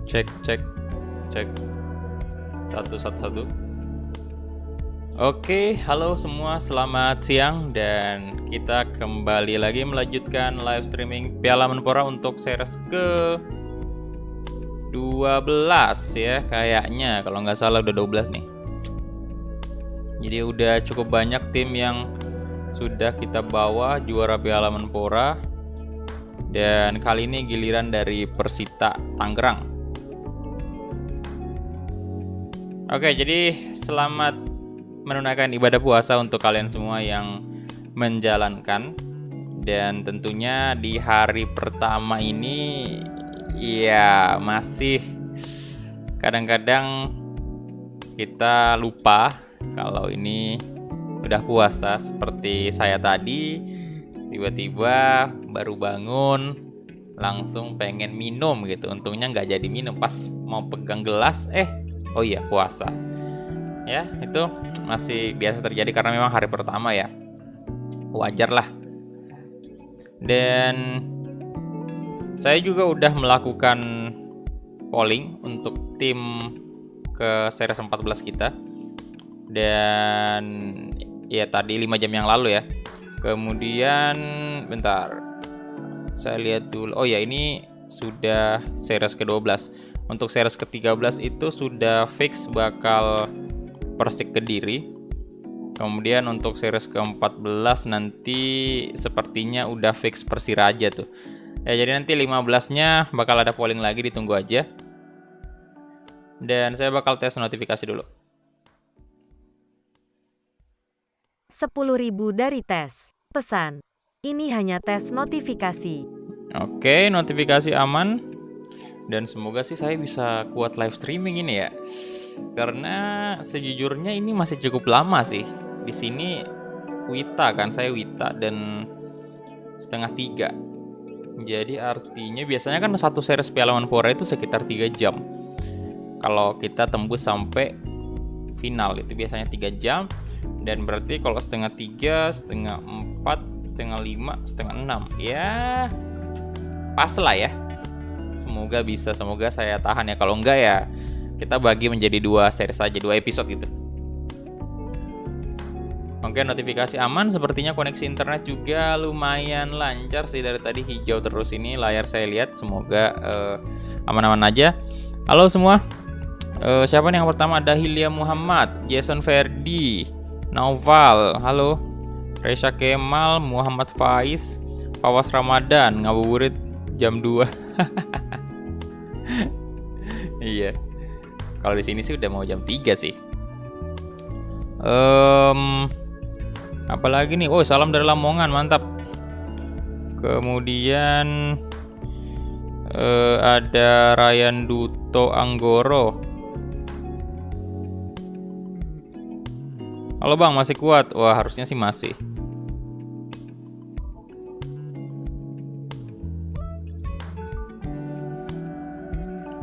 Cek, cek, cek. Satu, satu, satu. Oke, halo semua, selamat siang dan kita kembali lagi melanjutkan live streaming Piala Menpora untuk series ke 12 ya kayaknya, kalau nggak salah udah 12 nih. Jadi udah cukup banyak tim yang sudah kita bawa juara Piala Menpora. Dan kali ini giliran dari Persita Tangerang. Oke, jadi selamat menunaikan ibadah puasa untuk kalian semua yang menjalankan. Dan tentunya di hari pertama ini ya masih kadang-kadang kita lupa kalau ini udah puasa. Seperti saya tadi tiba-tiba baru bangun langsung pengen minum gitu. Untungnya nggak jadi minum, pas mau pegang gelas oh iya puasa. Ya, itu masih biasa terjadi karena memang hari pertama ya. Wajar lah. Dan saya juga udah melakukan polling untuk tim ke series 14 kita. Dan ya tadi 5 jam yang lalu ya. Kemudian bentar. Saya lihat dulu. Oh ya, ini sudah series ke-12. Untuk series ke-13 itu sudah fix bakal Persik Kediri. Kemudian untuk series ke-14 nanti sepertinya udah fix Persiraja tuh. Ya, jadi nanti 15-nya bakal ada polling lagi, ditunggu aja. Dan saya bakal tes notifikasi dulu. 10.000 dari tes. Pesan. Ini hanya tes notifikasi. Oke, notifikasi aman. Dan semoga sih saya bisa kuat live streaming ini ya. Karena sejujurnya ini masih cukup lama sih. Di sini Wita kan, saya Wita dan setengah 3. Jadi artinya biasanya kan satu series Piala Menpora itu sekitar 3 jam. Kalau kita tembus sampai final itu biasanya 3 jam. Dan berarti kalau setengah 3, setengah 4, setengah 5, setengah 6 ya pas lah ya. Semoga bisa, semoga saya tahan ya. Kalau enggak ya kita bagi menjadi 2 series saja, 2 episode gitu. Oke, notifikasi aman. Sepertinya koneksi internet juga lumayan lancar sih, dari tadi hijau terus ini layar saya lihat. Semoga aman-aman aja. Halo semua. Siapa nih yang pertama? Ada Hilya Muhammad, Jason Ferdi, Naufal, halo. Resha Kemal, Muhammad Faiz, Fawas Ramadan, ngabuburit jam 2. Iya. Kalau di sini sih udah mau jam 3 sih. Apalagi nih? Oh, salam dari Lamongan, mantap. Kemudian ada Ryan Duto Anggoro. Halo Bang, masih kuat? Wah, harusnya sih masih.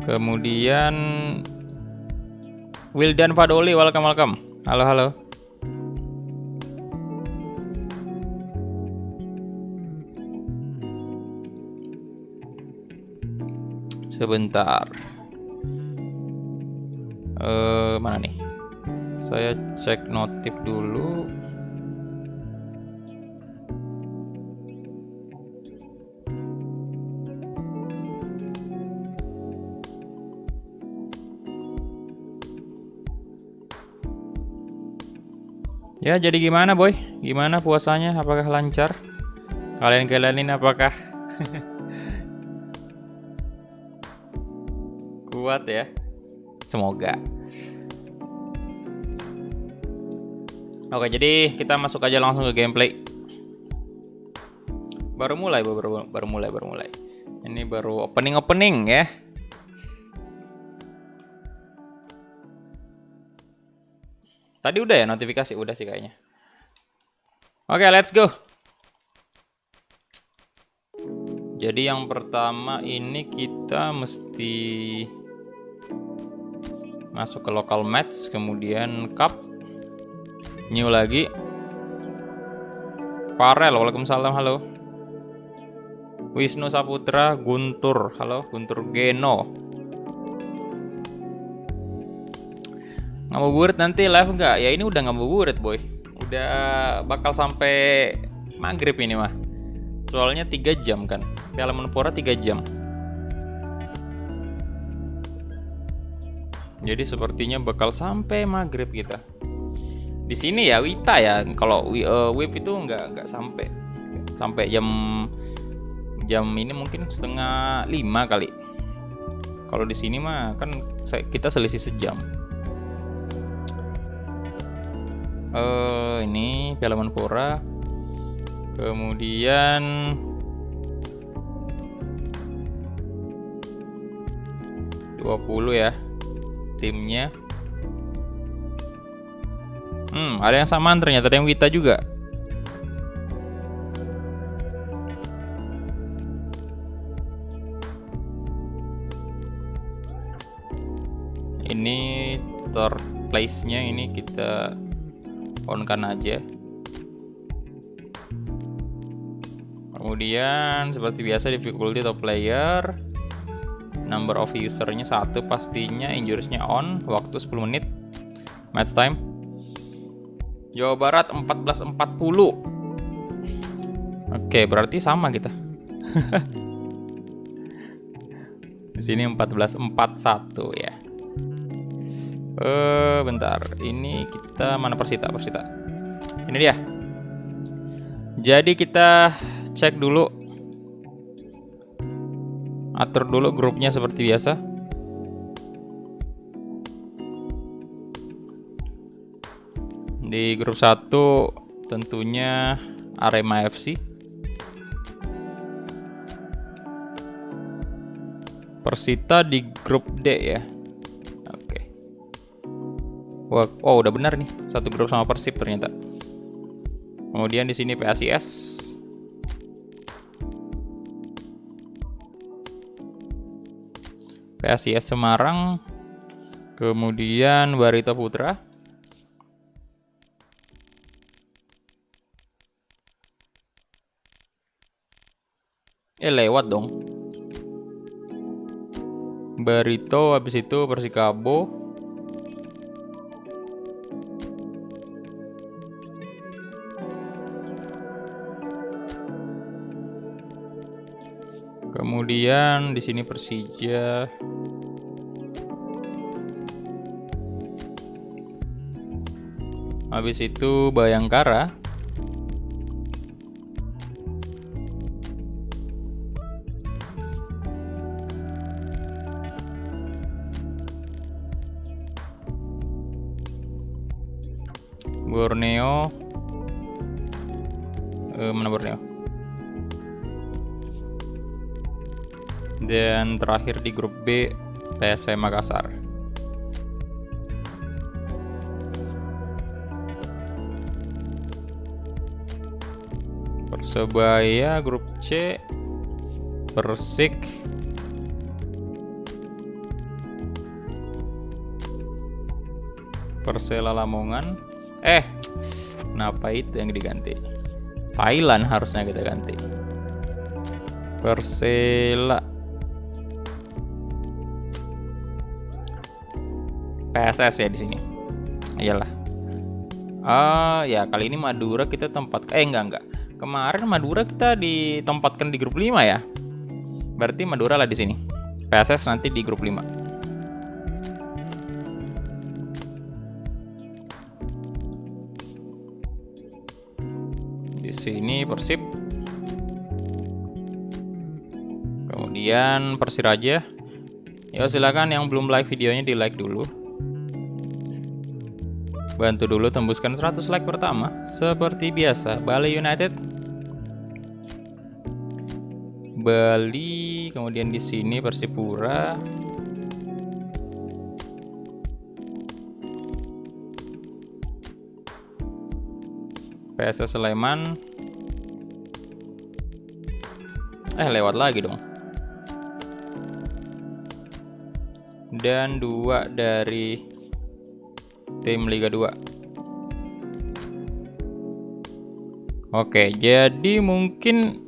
Kemudian Wildan Fadoli, welcome. Halo. Sebentar. Mana nih? Saya cek notif dulu. Ya, jadi gimana boy? Gimana puasanya? Apakah lancar? Kalian ini apakah kuat ya? Semoga. Oke, jadi kita masuk aja langsung ke gameplay. Baru mulai. Ini baru opening ya. Tadi udah ya notifikasi? Udah sih kayaknya. Oke, let's go. Jadi yang pertama ini kita mesti masuk ke local match, kemudian cup, new lagi. Farel, waalaikumsalam, halo. Wisnu Saputra, Guntur, halo. Guntur Geno. Ngabuburit nanti live nggak? Ya ini udah ngabuburit boy. Udah bakal sampai maghrib ini mah. Soalnya 3 jam kan. Piala Menpora 3 jam. Jadi sepertinya bakal sampai maghrib kita. Di sini ya Wita ya. Kalau WIP itu nggak sampai jam ini mungkin 4:30 kali. Kalau di sini mah kan kita selisih sejam. Ini Piala Menpora. Kemudian (20 ya timnya. Ada yang samaan ternyata, ada yang Wita juga. Ini third place-nya ini kita on-kan aja. Kemudian seperti biasa difficulty top player, number of usernya 1 pastinya, injuries-nya on, waktu 10 menit, match time. Jawa Barat 14.40. Oke, berarti sama kita. Di sini 14.41 ya. Bentar. Ini kita mana Persita. Ini dia. Jadi kita cek dulu. Atur dulu grupnya seperti biasa. Di grup 1 tentunya Arema FC. Persita di grup D ya. Oke. Wow, udah benar nih. Satu grup sama Persib ternyata. Kemudian di sini PSIS. PSIS Semarang. Kemudian Barito Putra. Lewat dong. Barito, habis itu Persikabo. Kemudian di sini Persija. Habis itu Bayangkara. Borneo. Mana Borneo? Dan terakhir di grup B PSM Makassar. Persebaya grup C, Persik, Persela Lamongan. Kenapa itu yang diganti? Thailand harusnya kita ganti. Persela. PSS ya di sini. Iyalah. Ya kali ini Madura kita enggak. Kemarin Madura kita ditempatkan di grup 5 ya. Berarti Madura lah di sini. PSS nanti di grup 5. Di sini Persib. Kemudian Persiraja. Ya silakan yang belum like videonya di like dulu. Bantu dulu tembuskan 100 like pertama. Seperti biasa, Bali United. Bali, kemudian di sini Persipura. PSS Sleman. Lewat lagi dong. Dan 2 dari tim Liga 2. Oke, jadi mungkin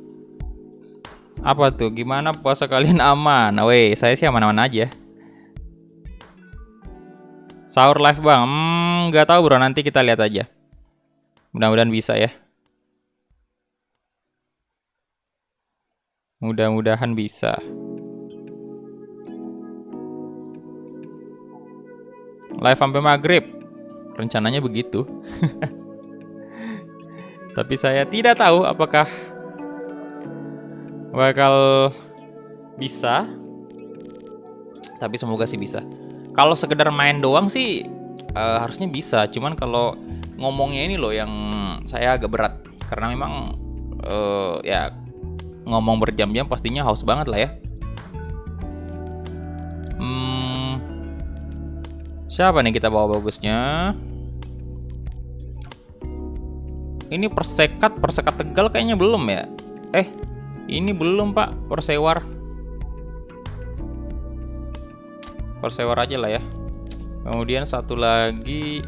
apa tuh? Gimana puasa kalian aman? Weh, saya sih aman-aman aja. Sahur live bang, nggak tahu bro, nanti kita lihat aja. Mudah-mudahan bisa ya. Mudah-mudahan bisa. Live sampai maghrib, rencananya begitu. Tapi saya tidak tahu apakah bakal bisa. Tapi semoga sih bisa. Kalau sekedar main doang sih harusnya bisa. Cuman kalau ngomongnya ini loh yang saya agak berat. Karena memang ya ngomong berjam-jam pastinya haus banget lah ya. Siapa nih kita bawa bagusnya? Ini persekat Tegal kayaknya belum ya? Ini belum pak, Persewar. Persewar aja lah ya. Kemudian satu lagi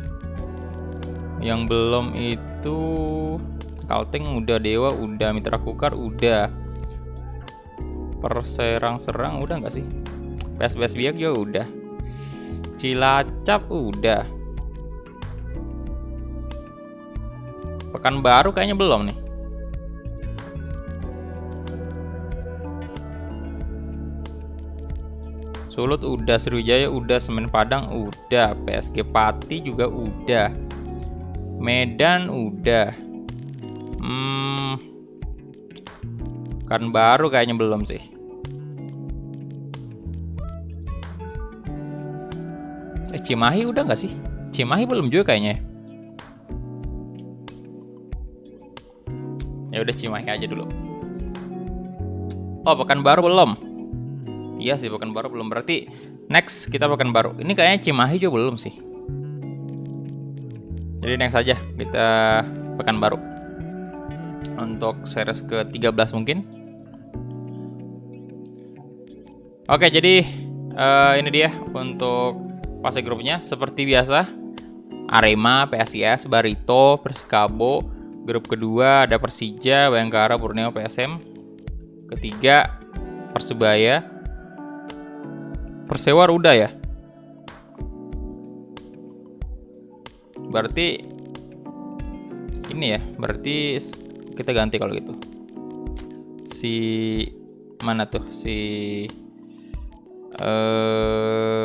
yang belum itu Kalteng udah, Dewa udah, Mitra Kukar udah, Perserang-serang udah nggak sih? PS Biak juga udah, Cilacap udah, Pekanbaru kayaknya belum nih. Sulut udah, Sriwijaya udah, Semen Padang udah, PSG Pati juga udah, Medan udah, Pekanbaru kayaknya belum sih. Cimahi udah nggak sih? Cimahi belum juga kayaknya. Ya udah Cimahi aja dulu. Oh, Pekanbaru belum. Iya sih, Pekanbaru belum. Berarti next kita Pekanbaru. Ini kayaknya Cimahi juga belum sih. Jadi next aja kita Pekanbaru. Untuk series ke-13 mungkin. Oke, jadi ini dia untuk fase grupnya. Seperti biasa, Arema, PSIS, Barito, Persikabo. Grup kedua ada Persija, Bayangkara, Borneo, PSM. Ketiga Persebaya, Persewar udah ya. Berarti ini ya, berarti kita ganti kalau gitu. Si mana tuh?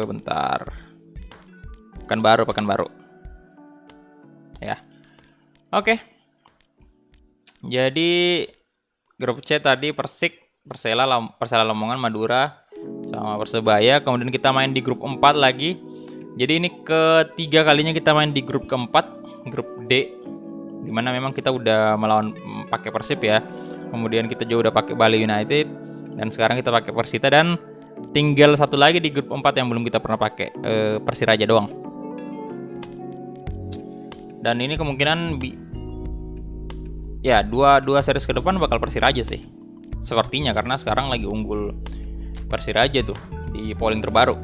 Bentar. Pekanbaru. Ya. Oke. Jadi grup C tadi Persik, Persela Lamongan, Madura sama Persebaya. Kemudian kita main di grup 4 lagi. Jadi ini ketiga kalinya kita main di grup keempat, grup D. Dimana memang kita udah melawan pakai Persib ya. Kemudian kita juga udah pakai Bali United dan sekarang kita pakai Persita dan tinggal satu lagi di grup 4 yang belum kita pernah pakai, Persiraja doang. Dan ini kemungkinan ya dua series ke depan bakal Persiraja sih. Sepertinya karena sekarang lagi unggul Persiraja tuh di polling terbaru.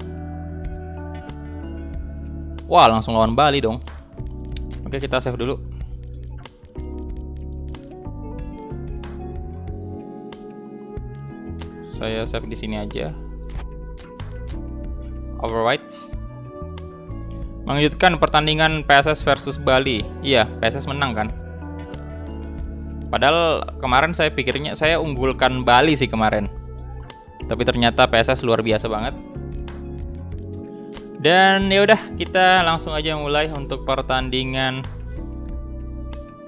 Wah, langsung lawan Bali dong. Oke, kita save dulu. Saya save di sini aja. Overwrite. Mengejutkan pertandingan PSS versus Bali. Iya, PSS menang kan. Padahal kemarin saya pikirnya saya unggulkan Bali sih kemarin. Tapi ternyata PSS luar biasa banget. Dan ya udah, kita langsung aja mulai untuk pertandingan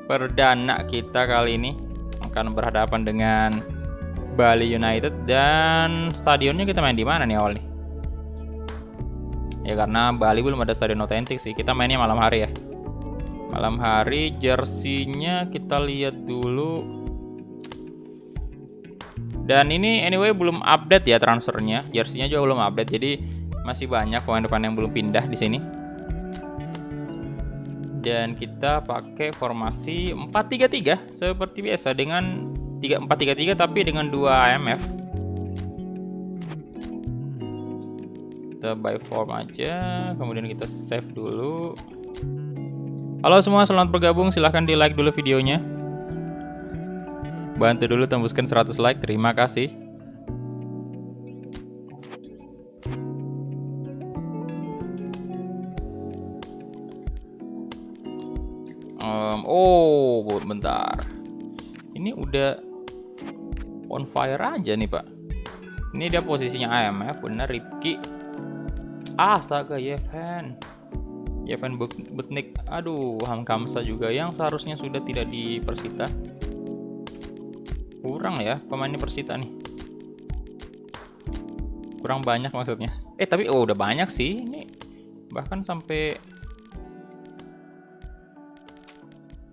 perdana kita kali ini. Akan berhadapan dengan Bali United dan stadionnya kita main di mana nih awalnya? Ya karena Bali belum ada stadion otentik sih. Kita mainnya malam hari ya. Malam hari, jersinya kita lihat dulu. Dan ini anyway belum update ya transfernya. Jersinya juga belum update. Jadi masih banyak pemain-pemain yang belum pindah di sini. Dan kita pakai formasi 4-3-3 seperti biasa dengan 4-3-3 tapi dengan 2 AMF. Kita by form aja, kemudian kita save dulu. Halo semua, selamat bergabung. Silahkan di like dulu videonya. Bantu dulu tembuskan 100 like, terima kasih. Oh, bentar. Ini udah on fire aja nih, Pak. Ini dia posisinya IMF, bener Rifki. Astaga, Yevhen Butnik. Aduh, Hamkamsa juga yang seharusnya sudah tidak di Persita. Kurang ya pemainnya Persita nih. Kurang banyak maksudnya. Tapi udah banyak sih ini. Bahkan sampai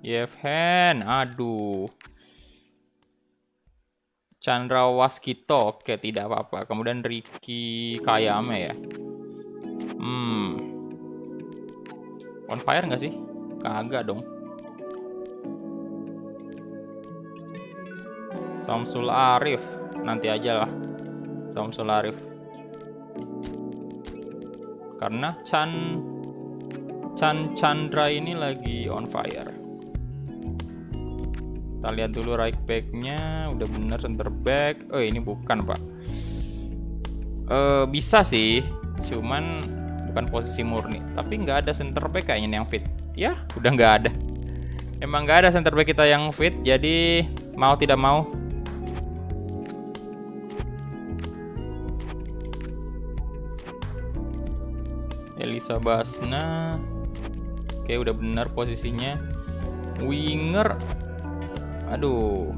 Yevhen, aduh. Chandra Waskito, oke tidak apa-apa. Kemudian Ricky Kayame ya. On fire nggak sih? Kagak dong. Samsul Arif, nanti aja lah. Samsul Arif. Karena Chandra ini lagi on fire. Kita lihat dulu right back-nya, udah bener center back. Ini bukan, Pak. Bisa sih, cuman bukan posisi murni. Tapi nggak ada center back kayaknya yang fit. Ya, udah nggak ada. Emang nggak ada center back kita yang fit, jadi mau tidak mau. Elisa Basna. Oke, udah bener posisinya. Winger. Aduh.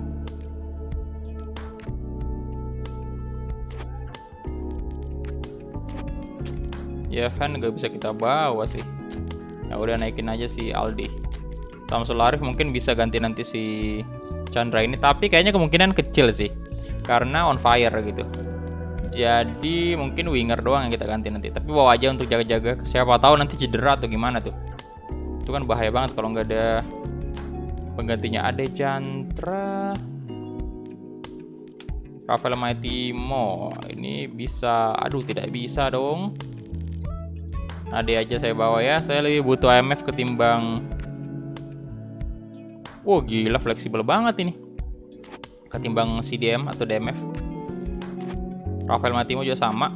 Ya Van nggak bisa kita bawa sih. Ya udah naikin aja si Aldi. Samsul Arif mungkin bisa ganti nanti si Chandra ini, tapi kayaknya kemungkinan kecil sih. Karena on fire gitu. Jadi mungkin winger doang yang kita ganti nanti. Tapi bawa aja untuk jaga-jaga. Siapa tahu nanti cedera atau gimana tuh. Itu kan bahaya banget kalau nggak ada penggantinya. Ade Jantra, Rafael Maitimo. Ini bisa. Aduh, tidak bisa dong. Ade aja saya bawa ya. Saya lebih butuh IMF ketimbang. Wow, gila fleksibel banget ini. Ketimbang CDM atau DMF. Rafael Maitimo juga sama.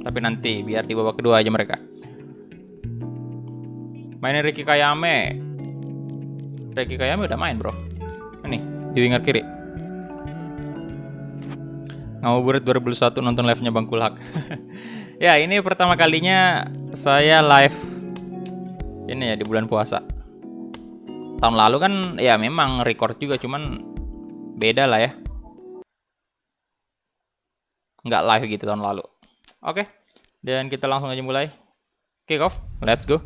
Tapi nanti biar di babak kedua aja mereka. Mainin Ricky Kayame. Ricky Kayame udah main, bro. Ini di winger kiri. Ngabuburit 2001 nonton live-nya Bang Kulhak. Ya, ini pertama kalinya saya live ini ya di bulan puasa. Tahun lalu kan ya memang record juga, cuman beda lah ya. Nggak live gitu tahun lalu. Oke, dan kita langsung aja mulai. Kick off, let's go.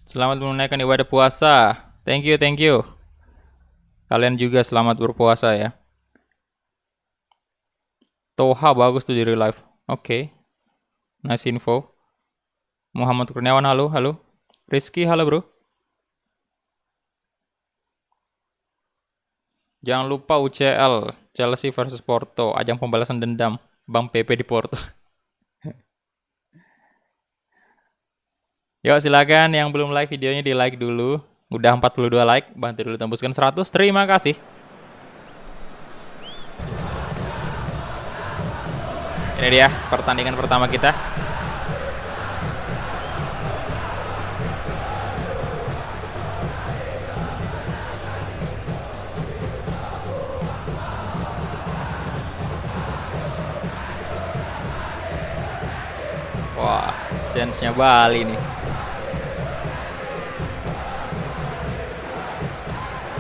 Selamat menunaikan ibadah puasa. Thank you, thank you. Kalian juga selamat berpuasa ya. Toha bagus tuh di real life. Oke. Nice info. Muhammad Kurniawan, halo, halo. Rizky, halo bro. Jangan lupa UCL, Chelsea versus Porto, ajang pembalasan dendam, Bang PP di Porto. Yuk silakan yang belum like videonya di like dulu. Udah 42 like, bantu dulu tembuskan 100. Terima kasih. Ini dia pertandingan pertama kita. Wah, chance-nya Bali nih.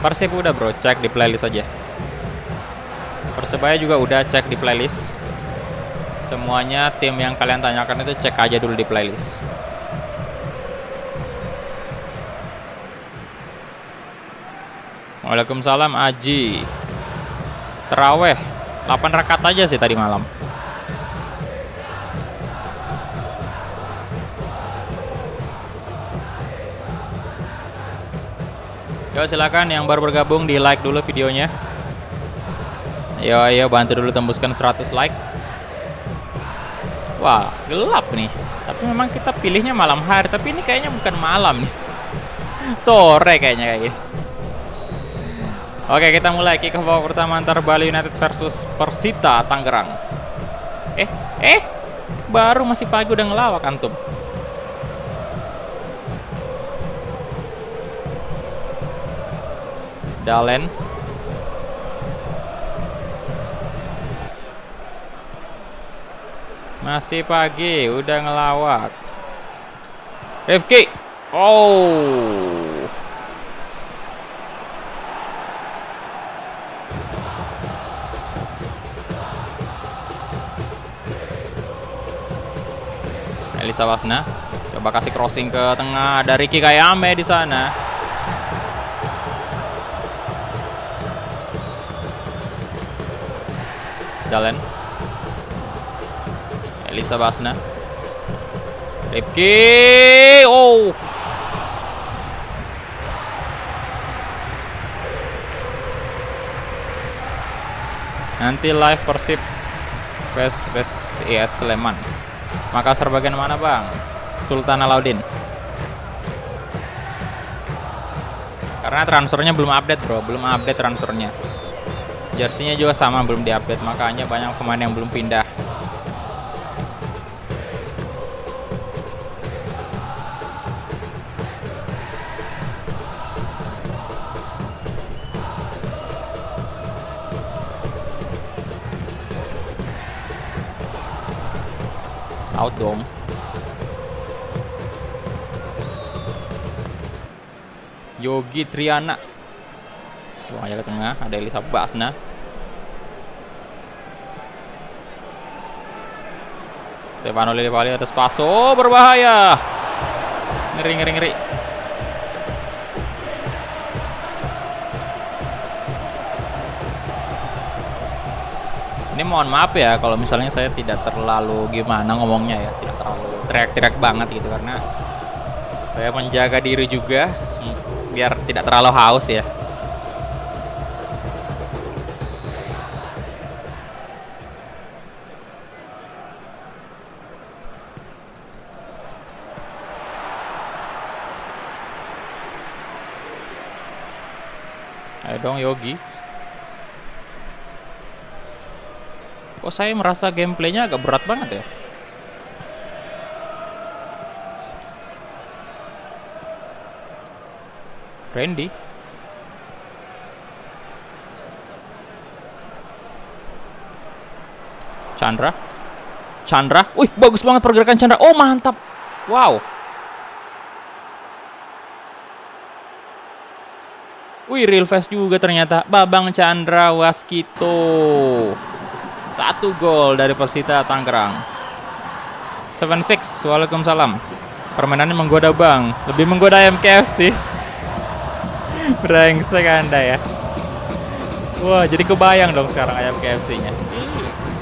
Persib udah bro, cek di playlist aja. Persebaya juga udah, cek di playlist. Semuanya tim yang kalian tanyakan itu cek aja dulu di playlist. Waalaikumsalam Aji. Teraweh 8 rakaat aja sih tadi malam. Yo silakan yang baru bergabung di like dulu videonya. Yo ayo bantu dulu tembuskan 100 like. Wah gelap nih. Tapi memang kita pilihnya malam hari. Tapi ini kayaknya bukan malam nih. Sore kayaknya kayak gini. Oke kita mulai kick off pertama antar Bali United versus Persita Tangerang. Baru masih pagi udah ngelawak antum. Dalen. Masih pagi, udah ngelawak. Rifki. Oh. Elisa Wasna coba kasih crossing ke tengah, ada Ricky Kayame di sana. Dalen. Elisa Wasna. Rifki. Oh. Nanti live Persib vs IS Sleman. Makassar bagian mana bang? Sultan Alauddin. Karena transfernya belum update bro, belum update transfernya. Jersinya juga sama belum diupdate, makanya banyak pemain yang belum pindah. Out dong. Yogi Triana. Buang aja ke tengah, ada Elisa Basna. Stefano Lillipali ada Spaso, berbahaya. Ngeri. Ini mohon maaf ya kalau misalnya saya tidak terlalu gimana ngomongnya ya, tidak terlalu teriak-teriak banget gitu, karena saya menjaga diri juga biar tidak terlalu haus ya. Ayo dong Yogi. Kok saya merasa gameplaynya agak berat banget ya? Randy. Chandra. Wih, bagus banget pergerakan Chandra. Oh, mantap. Wow. Wih, real fast juga ternyata. Babang Chandra Waskito. 1 gol dari Persita Tangerang. 7-6, waalaikumsalam. Permainannya menggoda bang, lebih menggoda MKFC. Brengsek Anda ya. Wah, jadi kebayang dong sekarang ayam KFC-nya.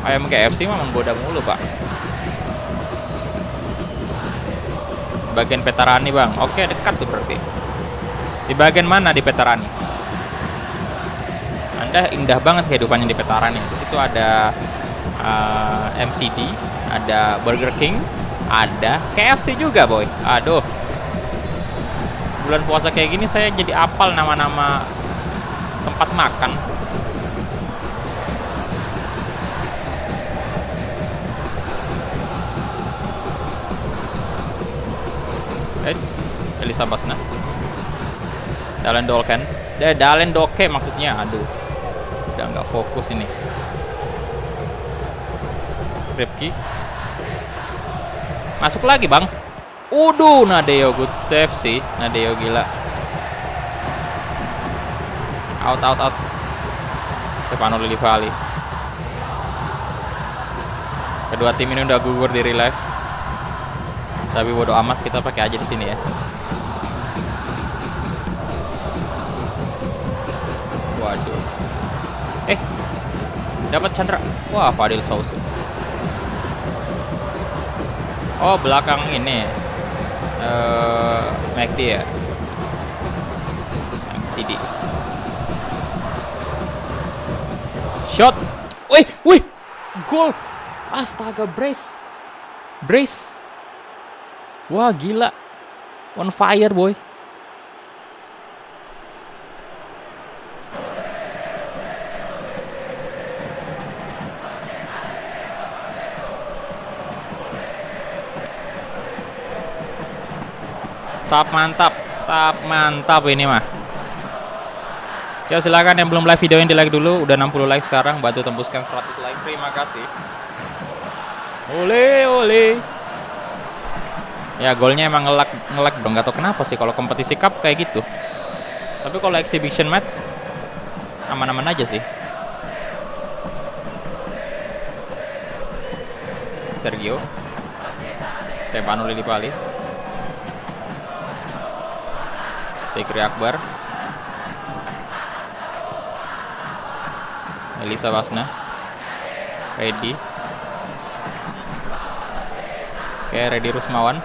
Ayam KFC mah menggoda mulu pak. Bagian Petarani bang, oke dekat tuh berarti. Di bagian mana di Petarani? Anda indah banget kehidupannya di Petarani. Di situ ada MCD, ada Burger King, ada KFC juga boy. Aduh, bulan puasa kayak gini saya jadi apal nama-nama tempat makan. Elisa Basna, Dalen Dolken, Dalen Doke maksudnya. Aduh, udah nggak fokus ini. Rifki masuk lagi bang. Uduh, Nadeo good save sih. Nadeo gila. Out. Stefano Lillipali. Kedua tim ini udah gugur di real life. Tapi bodo amat, kita pakai aja di sini ya. Waduh. Dapat Chandra. Wah, Fadil Sausu. Oh, belakang ini. McD ya. MCD. Shot. Wih. Gol. Astaga, brace. Wah, gila. On fire, boy. Tap mantap ini mah. Ya silakan yang belum like video yang di like dulu. Udah 60 like sekarang, bantu tembuskan 100 like. Terima kasih. Ole. Ya golnya emang ngelak bro. Gak tau kenapa sih kalau kompetisi cup kayak gitu. Tapi kalau exhibition match aman-aman aja sih. Sergio Stefano Lillipali, Fikri Akbar, Elisa Basna, Ready. Oke, Ready Rusmawan.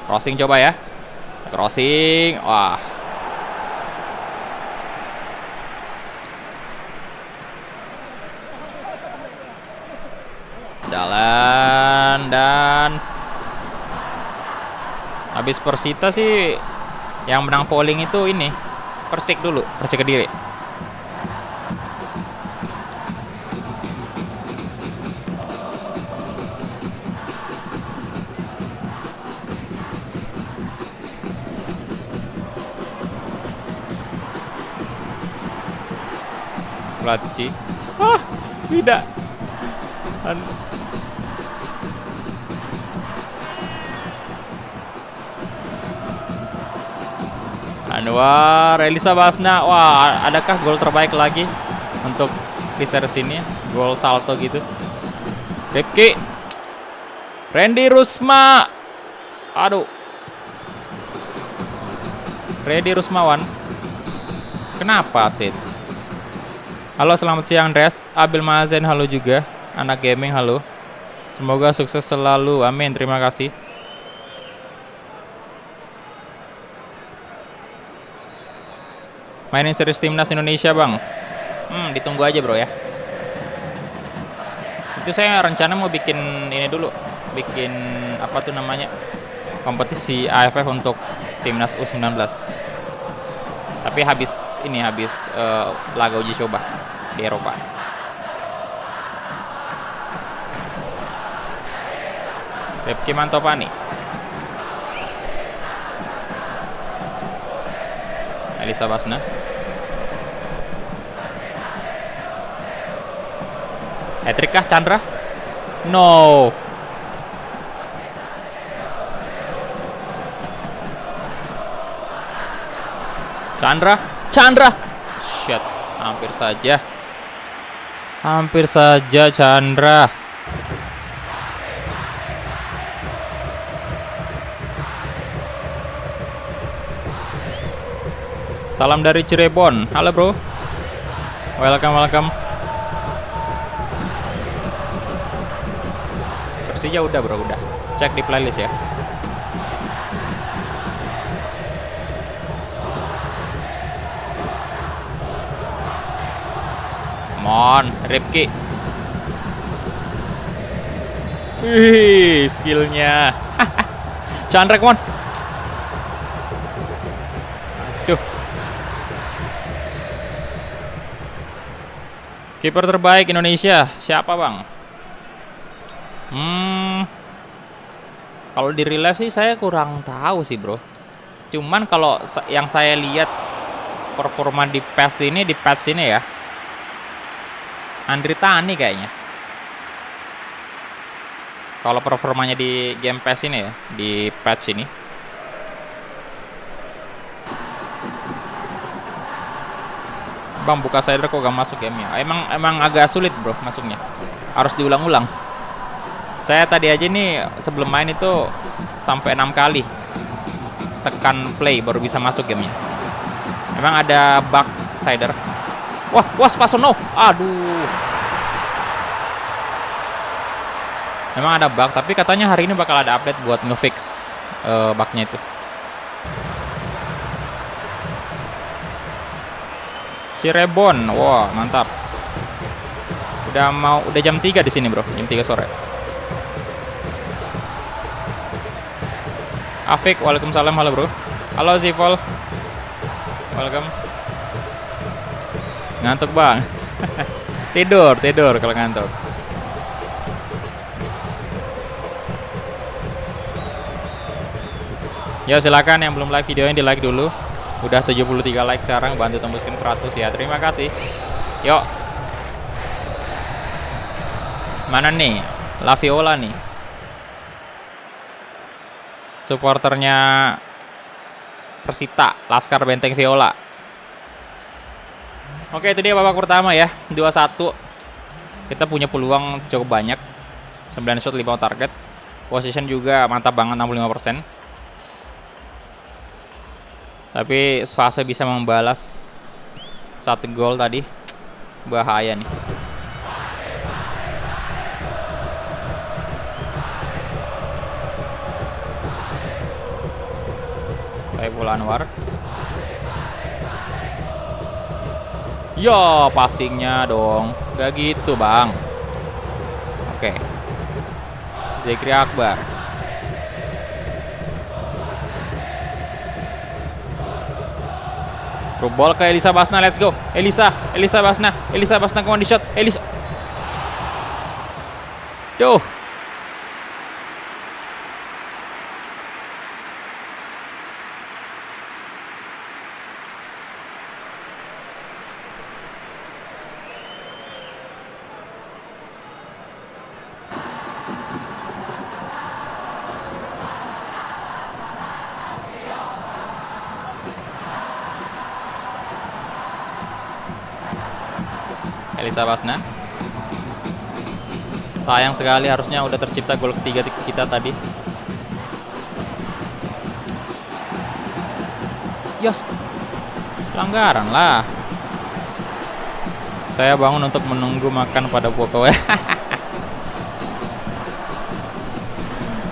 Crossing coba ya. Crossing. Wah. Jalan dan habis Persita sih yang menang polling itu ini Persik dulu, Persik Kediri. Platci. Tidak. Anwar, Elisa Basna. Wah, adakah gol terbaik lagi untuk di series ini? Gol salto gitu. Rifki, Randy Rusma. Aduh. Randy Rusmawan. Kenapa sih? Halo, selamat siang Dres. Abil Mazen, halo juga. Anak gaming, halo. Semoga sukses selalu. Amin, terima kasih. Mainin series timnas Indonesia bang. Ditunggu aja bro ya. Itu saya rencana mau bikin ini dulu. Bikin apa tuh namanya, kompetisi AFF untuk timnas U19. Tapi habis laga uji coba di Eropa. Rifki Mantopani, Elisa Basna, hat-trick kah Chandra? No. Chandra. Shit, hampir saja Chandra. Salam dari Cirebon. Halo bro. Welcome. Persija udah bro, udah. Cek di playlist ya. Mon, Rifki. Wih, skillnya. Chandra, come on. Duh. Kiper terbaik Indonesia siapa bang? Kalau di real life sih saya kurang tahu sih bro. Cuman kalau yang saya lihat performa di patch ini ya, Andri Tani kayaknya. Kalau performanya di game pass ini ya, di patch ini. Bang, buka slider kok gak masuk gamenya. Emang agak sulit bro masuknya. Harus diulang-ulang. Saya tadi aja nih sebelum main itu sampai 6 kali tekan play baru bisa masuk gamenya. Emang ada bug slider. Wah, Spasono. Aduh. Memang ada bug, tapi katanya hari ini bakal ada update buat ngefix bugnya itu. Cirebon, wah mantap. Udah jam 3 di sini bro, jam 3 sore. Afik, waalaikumsalam, halo bro. Halo Zivol, welcome. Ngantuk bang? tidur kalau ngantuk. Ya silakan yang belum like videonya di like dulu. Udah 73 like sekarang, bantu tembuskan 100 ya. Terima kasih. Yuk. Mana nih? La Viola nih. Supporternya Persita, Laskar Benteng Viola. Oke, itu dia babak pertama ya. 2-1. Kita punya peluang cukup banyak. 9 shot 5 target. Position juga mantap banget 65%. Tapi Svasa bisa membalas 1 gol tadi. Bahaya nih. Saiful Anwar. Yo, passingnya dong. Gak gitu, Bang. Oke. Zekri Akbar. Through ball ke Elisa Basna, let's go. Elisa Basna come on di shot. Elisa. Duh. Elisa Basna. Sayang sekali, harusnya udah tercipta gol ketiga kita tadi. Yah, pelanggaran lah. Saya bangun untuk menunggu makan pada pokoknya.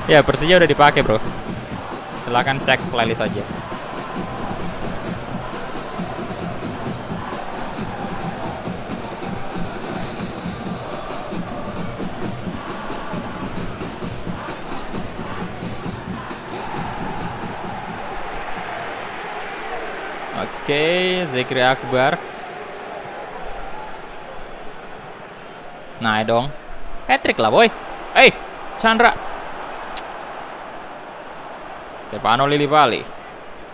Ya, Persija udah dipakai, bro. Silahkan cek playlist aja. Oke, Zekri Akbar. Nah, dong. Hat-trick lah, boy. Chandra. Stefano Lillipali.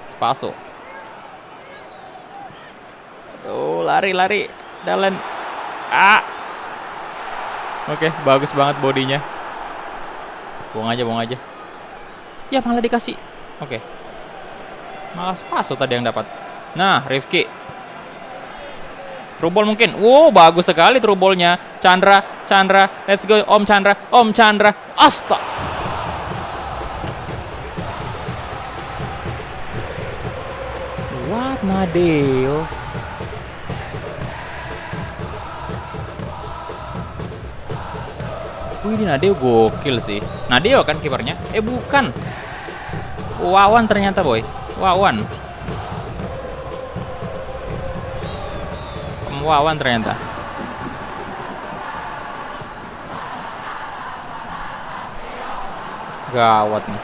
Spaso. Aduh, lari. Dalen. Oke, bagus banget bodinya. Buang aja. Ya, malah dikasih. Oke. Malah Spaso tadi yang dapat. Nah, Rifki. Through ball mungkin. Wow, bagus sekali through ballnya. Chandra. Let's go, Om Chandra. Astaga. What, Nadeo? Wih, Nadeo gokil sih. Nadeo kan kipernya? Bukan. Wawan ternyata, boy. Wawan ternyata. Gawat nih.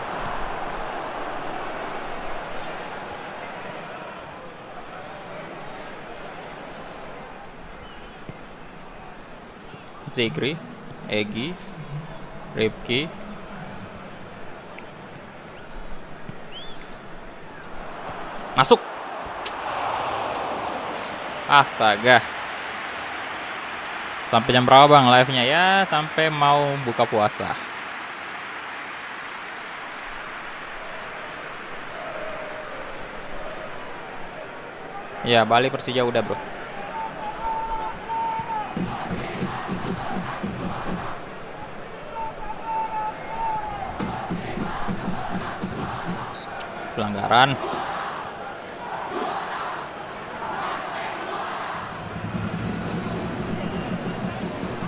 Zekri, Egi, Rifki. Masuk. Astaga. Sampai jam berapa, Bang, live-nya? Ya, sampai mau buka puasa. Ya, Bali Persija udah, bro. Pelanggaran.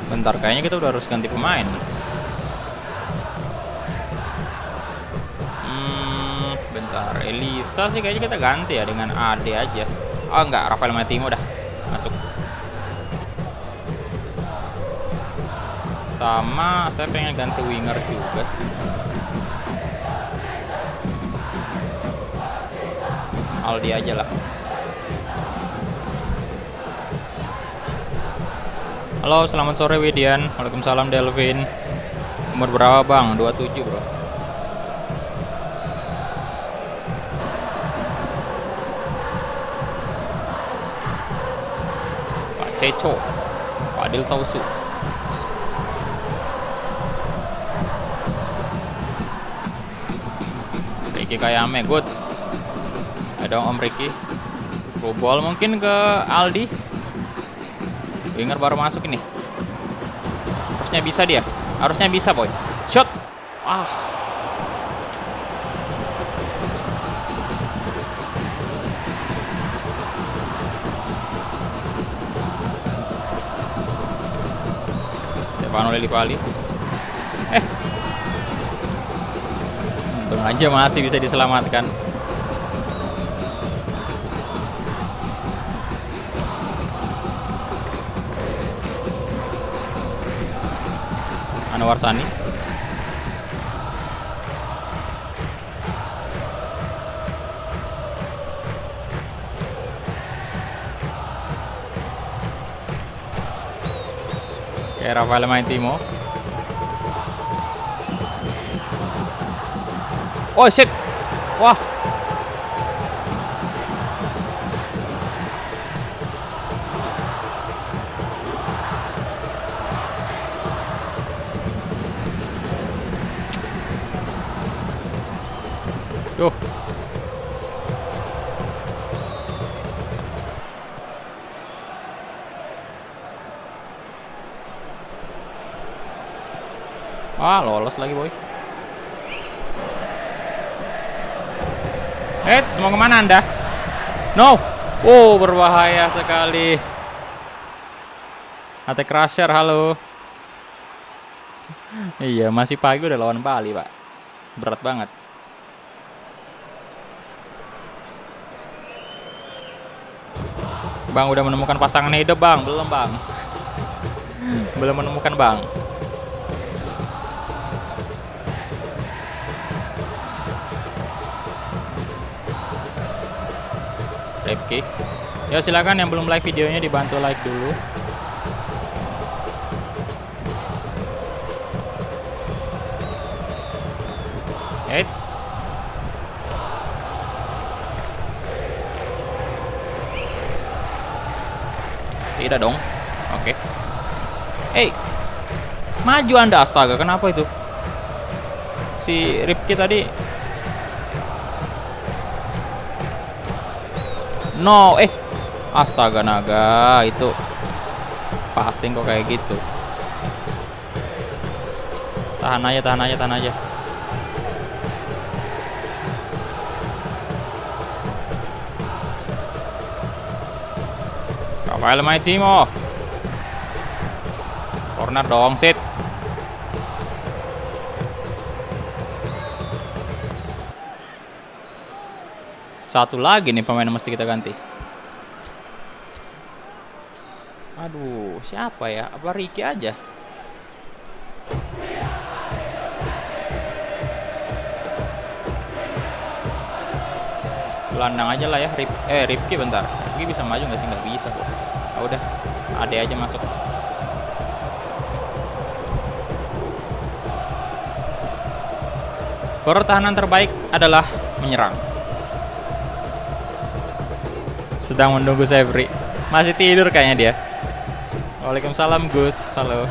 Bentar, kayaknya kita udah harus ganti pemain. Bentar, Elisa sih kayaknya kita ganti ya dengan Ade aja. Oh enggak, Rafael Matimo dah masuk. Sama saya pengen ganti winger juga sih. Aldi aja lah. Halo, selamat sore Widian. Waalaikumsalam Delvin. Umur berapa, Bang? 27, bro. Ceco, Fadil Sausu. Ricky Kayame, good. Ada Om Ricky. Through ball mungkin ke Aldi. Winger baru masuk ini. Harusnya bisa dia. Harusnya bisa, boy. Shot. Ah. Stefano Lillipali. Untung aja masih bisa diselamatkan. Anwar Sani. Oke, Rafael Maitimo. Oh shit. Wah. Duh. Ah, lolos lagi, boy. Heads, mau kemana Anda? No. Oh, berbahaya sekali. AT Crusher, halo. Iya, masih pagi udah lawan Bali, Pak. Berat banget. Bang, udah menemukan pasangan hidup, Bang? Belum, Bang. Belum menemukan, Bang. Ripki. Ya silakan yang belum like videonya dibantu like dulu. Eits. Tidak dong. Oke. Hey. Maju Anda, astaga, kenapa itu? Si Ripki tadi. No, astaga naga, itu passing kok kayak gitu. Tahan aja, tahan aja, tahan aja. Rafael Maitimo. Corner dong, sit. Satu lagi nih pemain mesti kita ganti. Aduh, siapa ya? Apa Ricky aja? Gelandang aja lah ya. Ripki bentar. Ripki bisa maju nggak sih? Nggak bisa kok. Ah, udah, Ade aja masuk. Pertahanan terbaik adalah menyerang. Sedang menunggu Sevri. Masih tidur kayaknya dia. Waalaikumsalam Gus. Halo.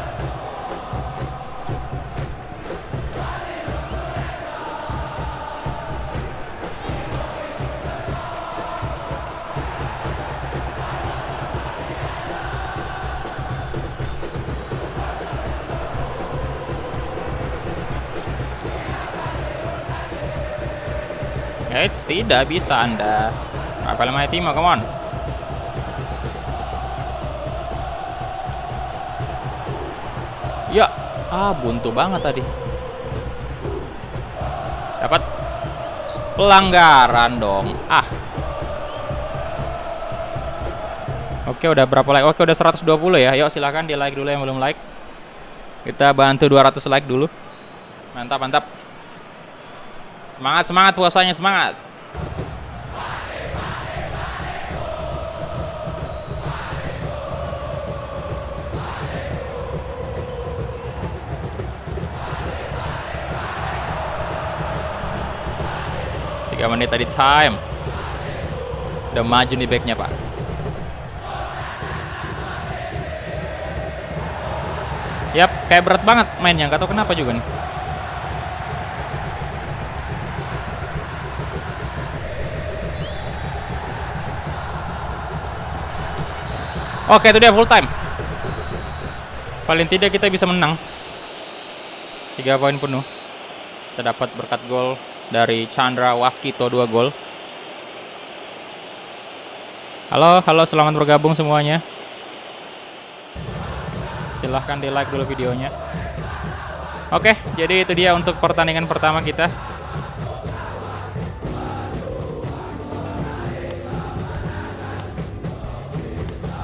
Eits, tidak bisa Anda. Rafael Maitimo, come on. Ya, buntu banget tadi. Dapat pelanggaran dong. Oke, udah berapa like? Oke, udah 120 ya. Yuk silakan di like dulu yang belum like. Kita bantu 200 like dulu. Mantap, mantap. Semangat, semangat puasanya, semangat. Menit tadi time. Udah maju nih backnya, Pak. Yap, kayak berat banget mainnya, nggak tahu kenapa juga nih. Oke, itu dia full time. Paling tidak kita bisa menang. 3 poin penuh. Kita dapat berkat gol dari Chandra Waskito 2 gol. Halo, selamat bergabung semuanya. Silahkan di like dulu videonya. Oke, jadi itu dia untuk pertandingan pertama kita.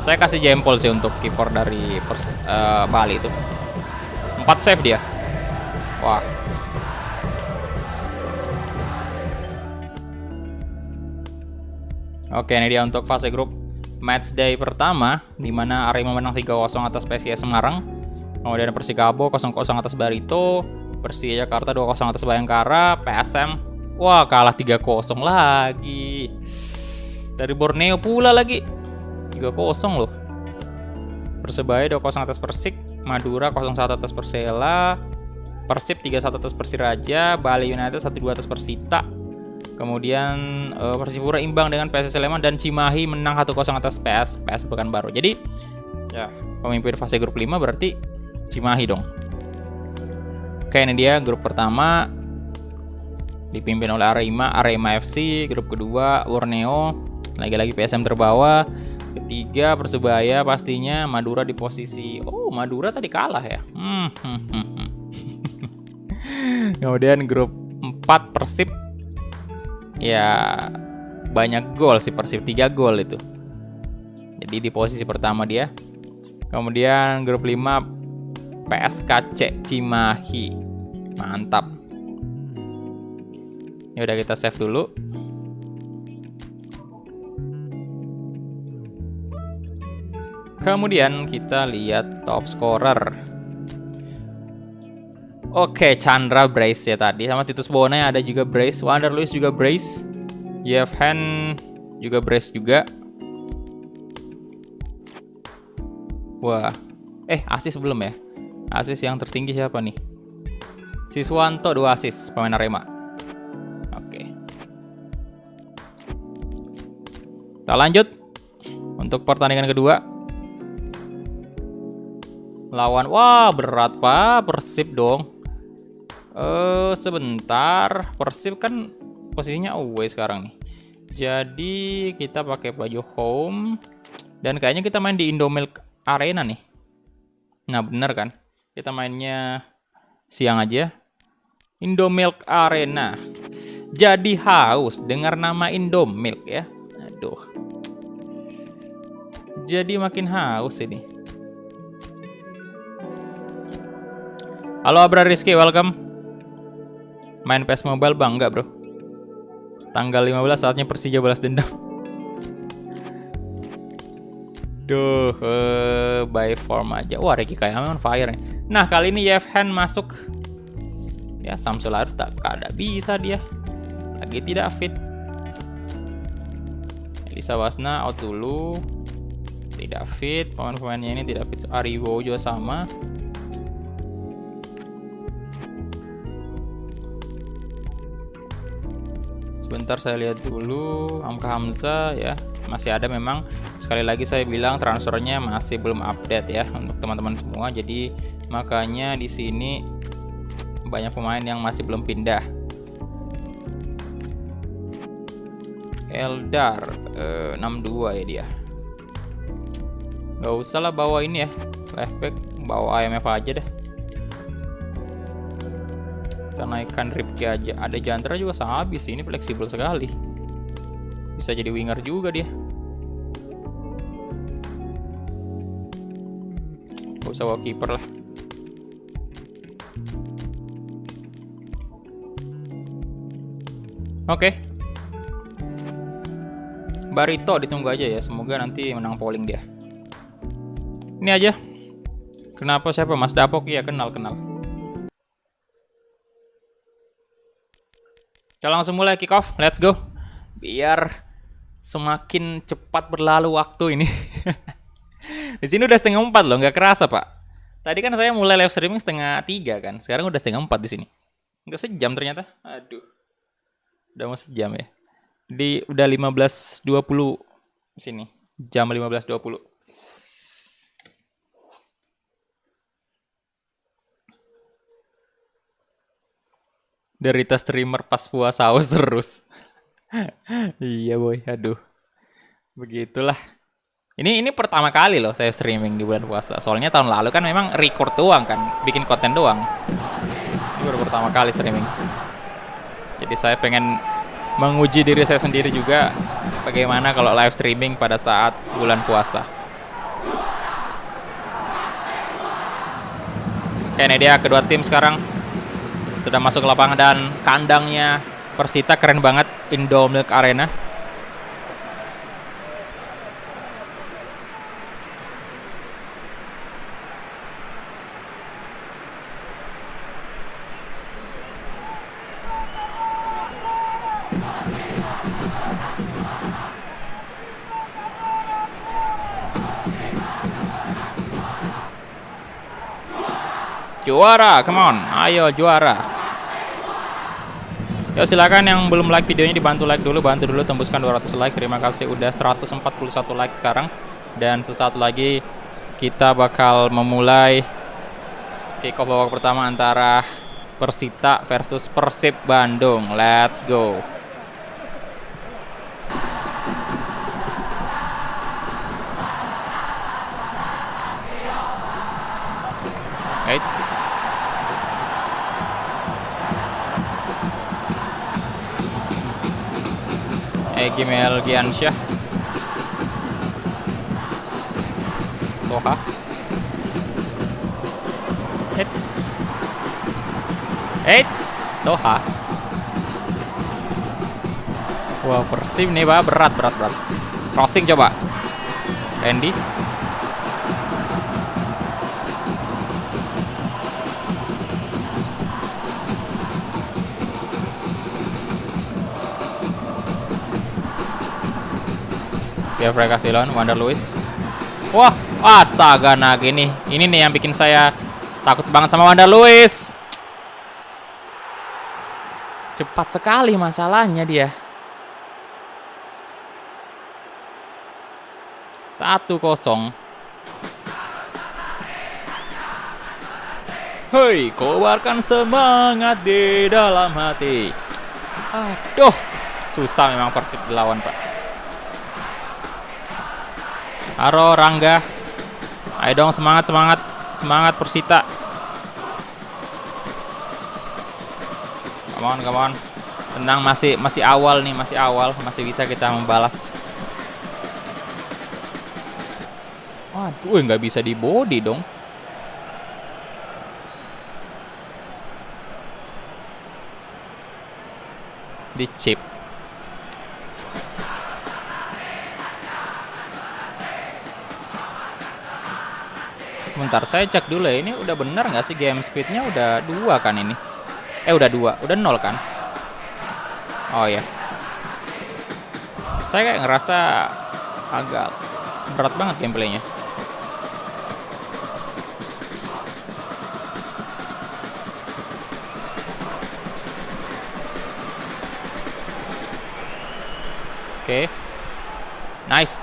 Saya kasih jempol sih untuk kiper dari Bali itu. 4 save dia. Wah. Oke, ini dia untuk fase grup match day pertama, di mana Arema menang 3-0 atas PSIS Semarang. Kemudian Persikabo 0-0 atas Barito, Persija Jakarta 2-0 atas Bayangkara, PSM wah kalah 3-0 lagi. Dari Borneo pula lagi. 3-0 loh. Persebaya 2-0 atas Persik, Madura 0-1 atas Persela, Persib 3-1 atas Persiraja, Bali United 1-2 atas Persita. Kemudian Persipura imbang dengan PSS Sleman dan Cimahi menang 1-0 atas PS Pekanbaru. Jadi ya, pemimpin fase grup 5 berarti Cimahi dong. Oke, ini dia grup pertama dipimpin oleh Arema FC, grup kedua Borneo, lagi-lagi PSM terbawa. Ketiga Persebaya pastinya, Madura di posisi Madura tadi kalah ya. Kemudian grup 4 Persib. Ya banyak gol sih Persib, 3 gol itu. Jadi di posisi pertama dia. Kemudian grup 5 PSKC Cimahi. Mantap. Ya udah, kita save dulu. Kemudian kita lihat top scorer. Oke, Chandra brace ya tadi, sama Titus Bona ada juga brace, Wander Luiz juga brace, Yevhen juga brace juga. Wah, asis belum ya? Asis yang tertinggi siapa nih? Siswanto 2 asis, pemain Arema. Oke. Kita lanjut untuk pertandingan kedua. Lawan, wah berat Pak, Persib dong. Sebentar, Persib kan posisinya away sekarang nih. Jadi kita pakai baju home dan kayaknya kita main di Indomilk Arena nih. Nah bener kan, kita mainnya siang aja. Indomilk Arena. Jadi haus dengar nama Indomilk ya. Aduh. Jadi makin haus ini. Halo Abra Rizky, welcome. Main PES Mobile bang? Enggak bro. Tanggal 15 saatnya Persija balas dendam. Duh, by form aja. Wah, Ricky kayak on fire nih. Nah, kali ini Yevhen masuk. Ya, Samsul Arif tak ada bisa dia. Lagi tidak fit. Elisa Wasna out dulu. Tidak fit. Pemain-pemainnya ini tidak fit. Ariwo juga sama. Sebentar saya lihat dulu. Hamka Hamzah ya, masih ada memang. Sekali lagi saya bilang transfernya masih belum update ya untuk teman-teman semua. Jadi makanya di sini banyak pemain yang masih belum pindah. Eldar 62 ya dia. Gak usah lah bawa ini ya, left back, bawa IMF aja deh. Kita naikkan Ripki aja. Ada Jantra juga habis, ini fleksibel sekali. Bisa jadi winger juga dia. Gak usah bawa kiper lah. Oke. Barito ditunggu aja ya. Semoga nanti menang polling dia. Ini aja. Kenapa siapa? Mas Dapok? Iya, kenal. Kita langsung mulai kick off. Let's go. Biar semakin cepat berlalu waktu ini. Di sini udah 3:30 loh, nggak kerasa pak. Tadi kan saya mulai live streaming 2:30 kan. Sekarang udah 3:30 di sini. Nggak sejam ternyata. Aduh. Udah mau sejam ya. Udah 15.20 sini. Jam 15.20. Derita streamer pas puasa haus terus. Iya boy, aduh. Begitulah. Ini pertama kali loh saya streaming di bulan puasa. Soalnya tahun lalu kan memang record doang kan, bikin konten doang. Ini baru pertama kali streaming. Jadi saya pengen menguji diri saya sendiri juga bagaimana kalau live streaming pada saat bulan puasa. Oke, ini dia kedua tim sekarang sudah masuk ke lapangan dan kandangnya Persita keren banget, Indomilk Arena. Juara, come on, ayo juara. Yo silakan yang belum like videonya dibantu like dulu, bantu dulu tembuskan 200 like. Terima kasih udah 141 like sekarang. Dan sesaat lagi kita bakal memulai kick off babak pertama antara Persita versus Persib Bandung. Let's go. Eits. Egy Melgiansyah. Toha. Eits. Toha. Wah, Persib nih Pak, berat. Crossing coba. Randy. Jeffrey Casilon, Wander Luis. Wah, astaga nag ini. Ini nih yang bikin saya takut banget sama Wander Luis. Cepat sekali masalahnya dia. 1-0. Hei, kobarkan semangat di dalam hati. Aduh, susah memang Persib dilawan, Pak. Haro Rangga. Ayo dong semangat Persita. Come on. Tenang, masih awal nih, masih bisa kita membalas. Waduh, nggak bisa di body dong. Di chip. Bentar, saya cek dulu ya. Ini udah bener nggak sih game speednya? Udah 2 kan ini? Udah 2, udah 0 kan? Oh ya. Saya kayak ngerasa agak berat banget gameplaynya. Oke. Nice.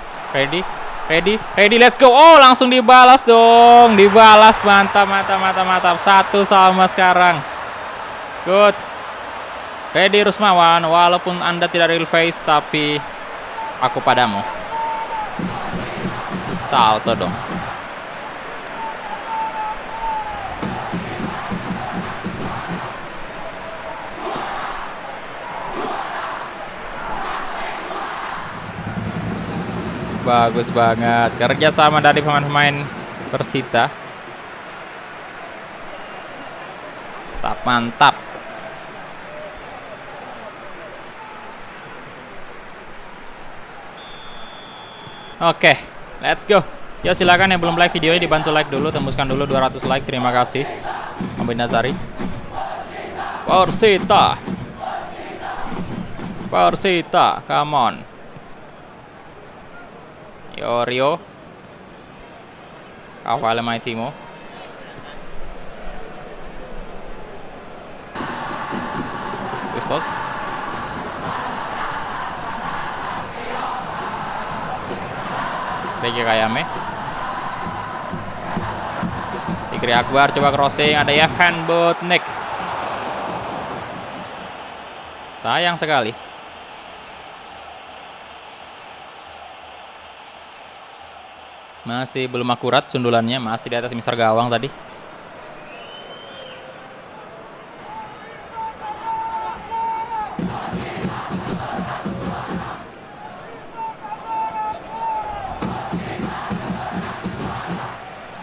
Ready, let's go. Oh, langsung dibalas dong. Dibalas, mantap. 1 sama sekarang. Good. Ready Rusmawan, walaupun Anda tidak real face, tapi aku padamu. Salto dong. Bagus banget kerjasama dari pemain-pemain Persita. Mantap. Oke, let's go. Ya silakan yang belum like videonya dibantu like dulu, tembuskan dulu 200 like. Terima kasih. Muhammad Nazari. Persita, come on. Rio Kawale Maitimo. Bustos. Ricky Kayame. Fikri Akbar coba crossing, ada Yevhen Botnik. Sayang sekali. Masih belum akurat sundulannya, masih di atas Mister Gawang tadi.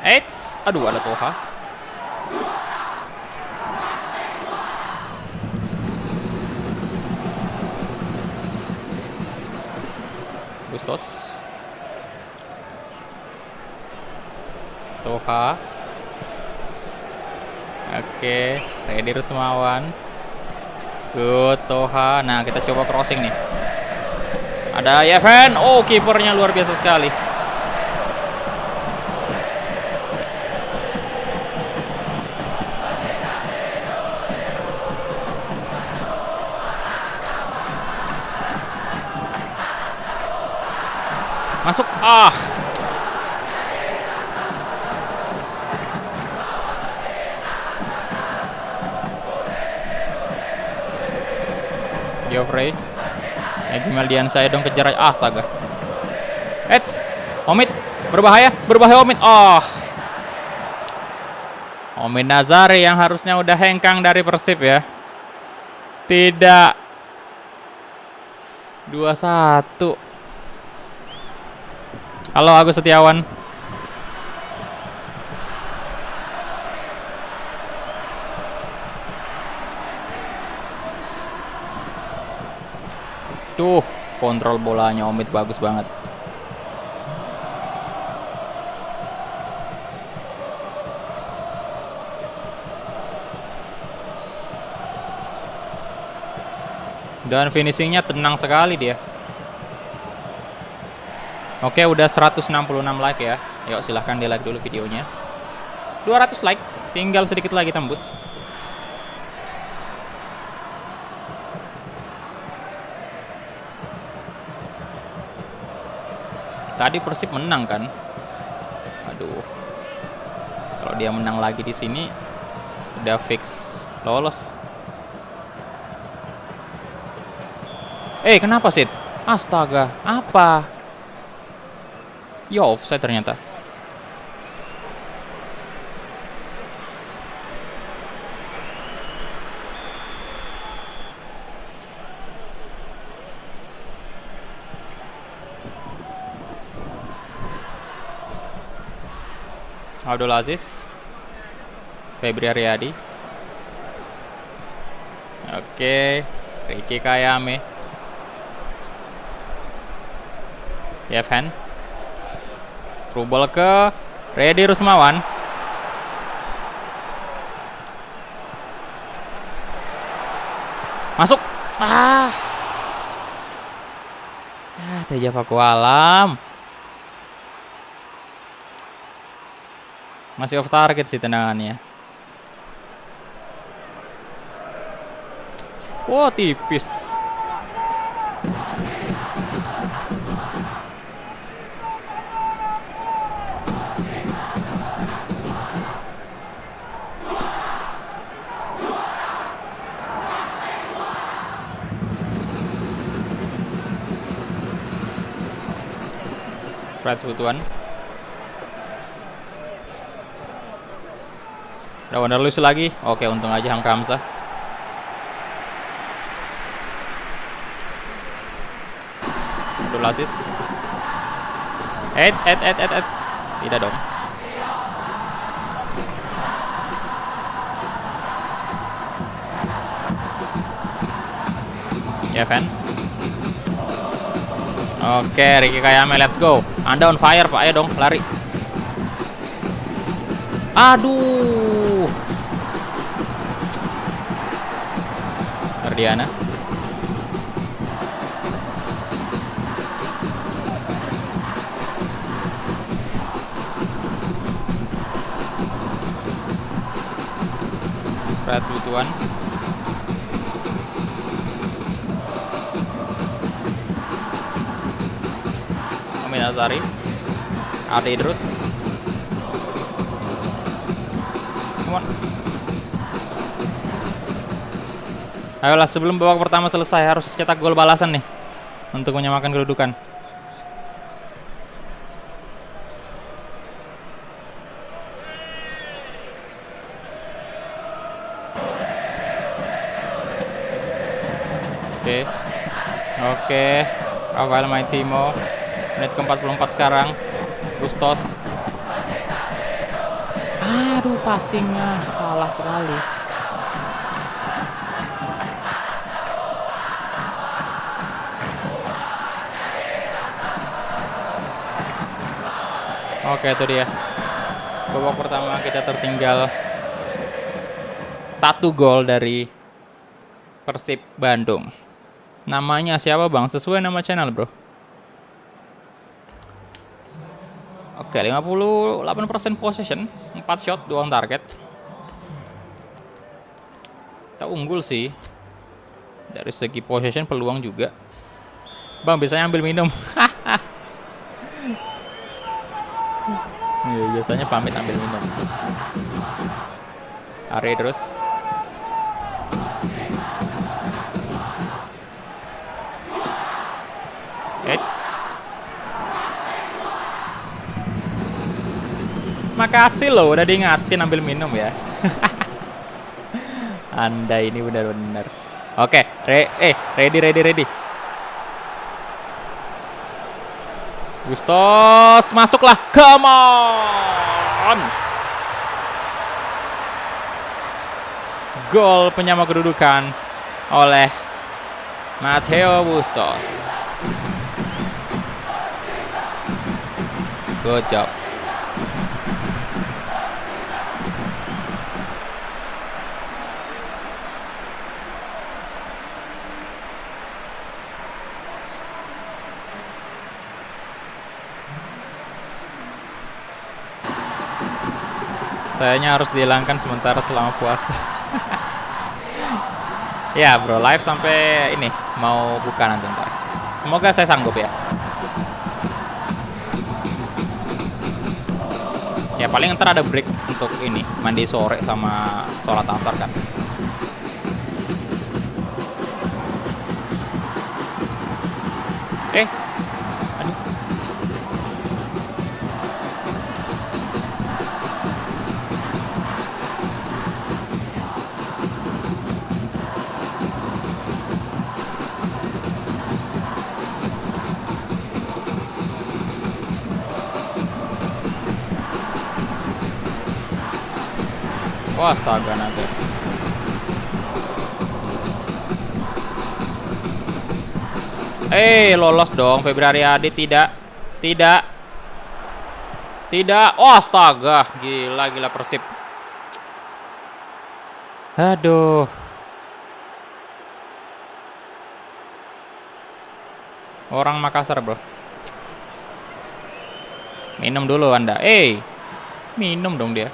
Eits, aduh ada Toha. Bustos. Toha. Oke, ready Rusmawan. Good Toha. Nah, kita coba crossing nih. Ada Yevhen. Oh, kipernya luar biasa sekali. Masuk. Ah. Geoffrey. Meldian saya dong kejar aja. Astaga. Eits. Omid. Berbahaya. Berbahaya Omid. Oh. Omid Nazari yang harusnya udah hengkang dari Persib ya. Tidak. 2-1. Halo Agus Setiawan. Tuh, kontrol bolanya Omid bagus banget. Dan finishingnya tenang sekali dia. Oke, udah 166 like ya. Yuk silahkan di like dulu videonya. 200 like, tinggal sedikit lagi tembus. Tadi Persib menang kan? Aduh. Kalau dia menang lagi di sini udah fix lolos. Kenapa Sid? Astaga, apa? Ya offside ternyata. Abdul Aziz, Febri Aryadi. Oke, Ricky Kayame. Yevhen. Rubol ke Ready Rusmawan. Masuk. Teja Paku Alam. Masih off target sih tendangannya. Wah, tipis. Prats Butuan. Ada Wanderlust lagi. Oke, untung aja Hang Kamsa. Abdul Aziz. Tidak dong. Yevhen. Oke, Ricky Kayame, let's go. Anda on fire, Pak. Ayo dong, lari. Aduh. Ardiana. Prats Butuan. Sari. Ade terus. Come on. Ayolah, sebelum babak pertama selesai harus cetak gol balasan nih untuk menyamakan kedudukan. Oke. Rafael Maitimo. Menit ke-44 sekarang. Bustos. Aduh, passingnya salah sekali. Oke, itu dia. Babak pertama kita tertinggal 1 gol dari Persib Bandung. Namanya siapa bang? Sesuai nama channel bro. Oke, 58% possession, 4 shot, 2 on target. Kita unggul sih. Dari segi possession, peluang juga. Bang, biasanya ambil minum. Iya, biasanya pamit ambil minum. Are terus. Makasih loh udah diingatin ambil minum ya. Anda ini benar-benar. Oke, ready. Bustos, masuklah. Come on. Gol penyama kedudukan oleh Matteo Bustos. Good job. Sayanya harus dihilangkan sementara selama puasa. Ya bro, live sampai ini mau buka nanti ntar. Semoga saya sanggup ya. Ya paling ntar ada break untuk ini mandi sore sama sholat asar kan. Aduh. Wah, astaga naga. Lolos dong Febri Adi. Tidak. Oh, astaga. Gila Persib. Aduh. Orang Makassar, bro. Minum dulu Anda. Minum dong dia.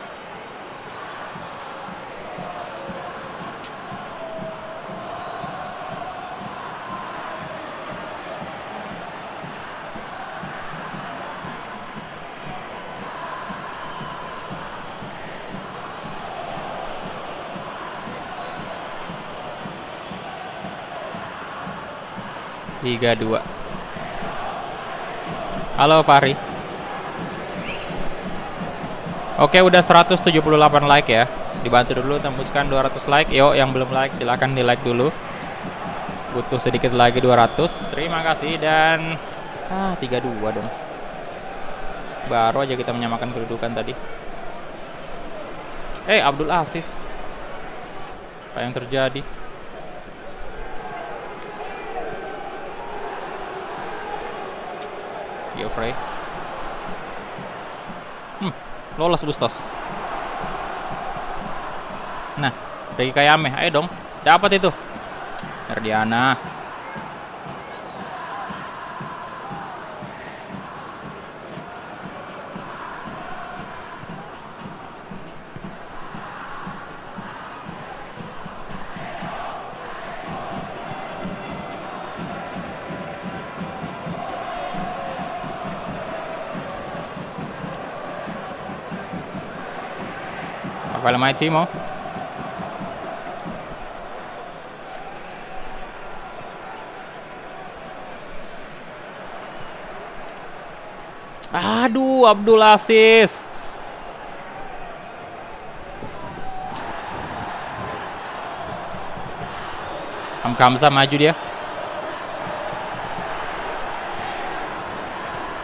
Tiga dua. Halo Fahri. Oke, udah 178 like ya. Dibantu dulu tembuskan 200 like. Yuk, yang belum like silahkan di like dulu. Butuh sedikit lagi 200. Terima kasih dan 3-2 dong. Baru aja kita menyamakan kedudukan tadi. Abdul Aziz. Apa yang terjadi? Geoffrey. Lolos Bustos. Nah, Regi Kayame, ayo dong. Dapat itu. Herdiana. Rafael Maitimo. Aduh, Abdul Aziz. Hamza maju dia.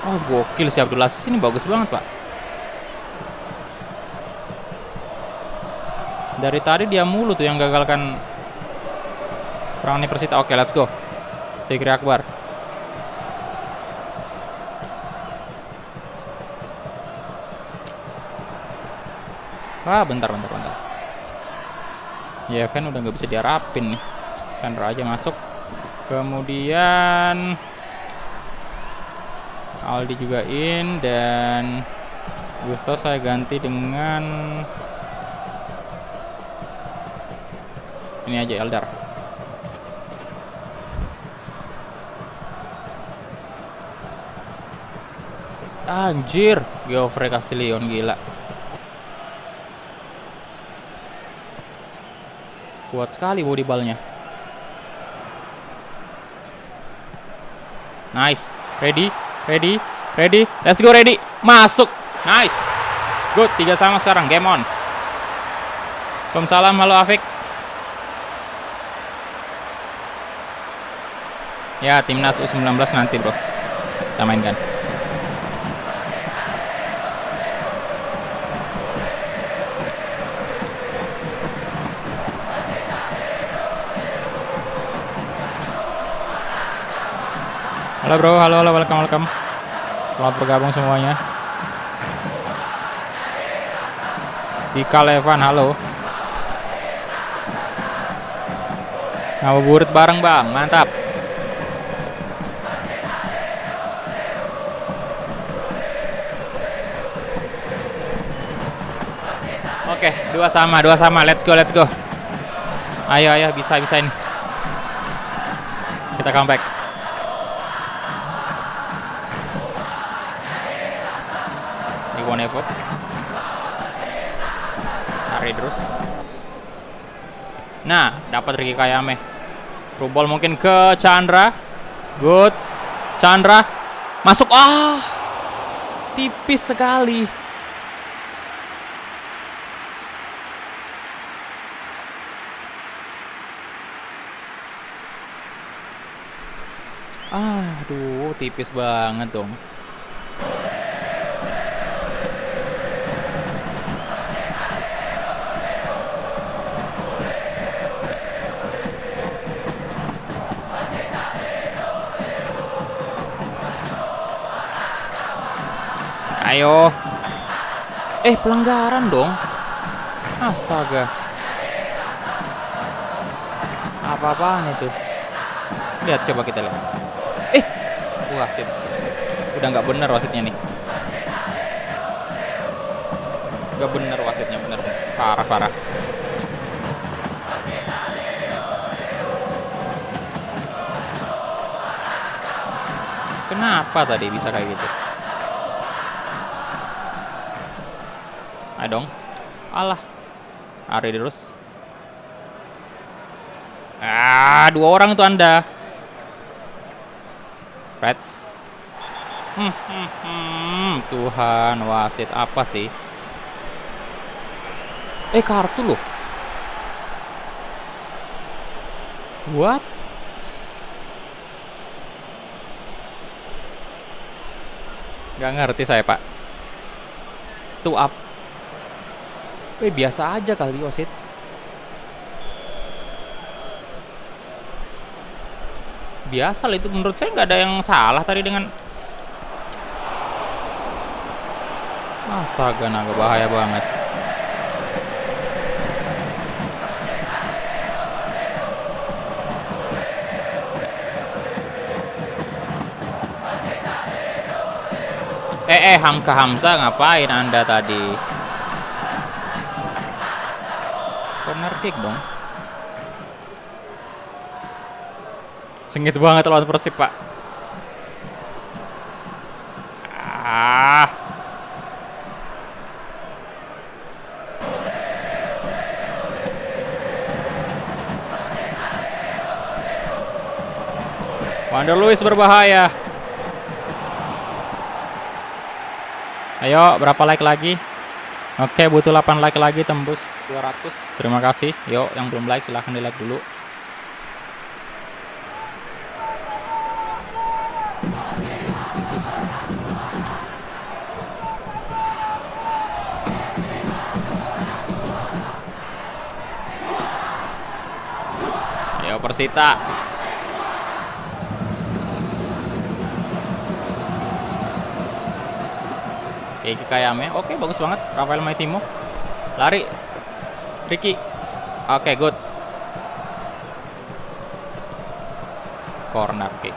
Oh, gokil si Abdul Aziz ini, bagus banget, Pak. Dari tadi dia mulu tuh yang gagalkan serangan Persita. Oke, let's go. Fikri Akbar. Bentar. Ya, Van udah nggak bisa diharapin nih. Chandra aja masuk. Kemudian Aldi juga in, dan Gusto saya ganti dengan ini aja, Eldar. Anjir, Geoffrey Castillion gila. Kuat sekali body ballnya. Nice. Ready. Let's go, ready. Masuk. Nice. Good, 3-3 sekarang. Game on. Waalaikumsalam, halo Afik. Ya, timnas U19 nanti, bro. Kita mainkan. Halo bro, halo, welcome. Selamat bergabung semuanya. Dika Levan, halo. Ngabuburit bareng bang, mantap. Oke, 2-2, let's go. Ayo, bisa ini. Kita comeback. One effort. Tarik terus. Nah, dapat Ricky Kayame. Through ball mungkin ke Chandra. Good. Chandra masuk. Tipis sekali. Aduh, tipis banget dong. Ayo. Pelanggaran dong. Astaga. Apa-apaan itu? Lihat, coba kita lihat. Wasit. Udah nggak bener wasitnya nih. Nggak bener wasitnya, bener. Parah. Kenapa tadi bisa kayak gitu? Ayo dong. Alah. Ari terus. 2 orang itu Anda. Reds. Tuhan, wasit apa sih? Kartu loh. What? Gak ngerti saya, Pak. Tuh up. Biasa aja kali wasit. Biasa lah itu, menurut saya nggak ada yang salah tadi dengan. Astaga, naga bahaya banget. Hamza ngapain Anda tadi? Corner kick dong. Sengit banget lawan Persib, Pak. Wander Luiz berbahaya. Ayo, berapa like lagi? Oke, butuh 8 like lagi tembus 200. Terima kasih. Yuk, yang belum like silahkan di like dulu. Ayo Persita. Oke, Kayame. Oke, bagus banget. Rafael Maitimo. Lari. Ricky. Oke, good. Corner kick.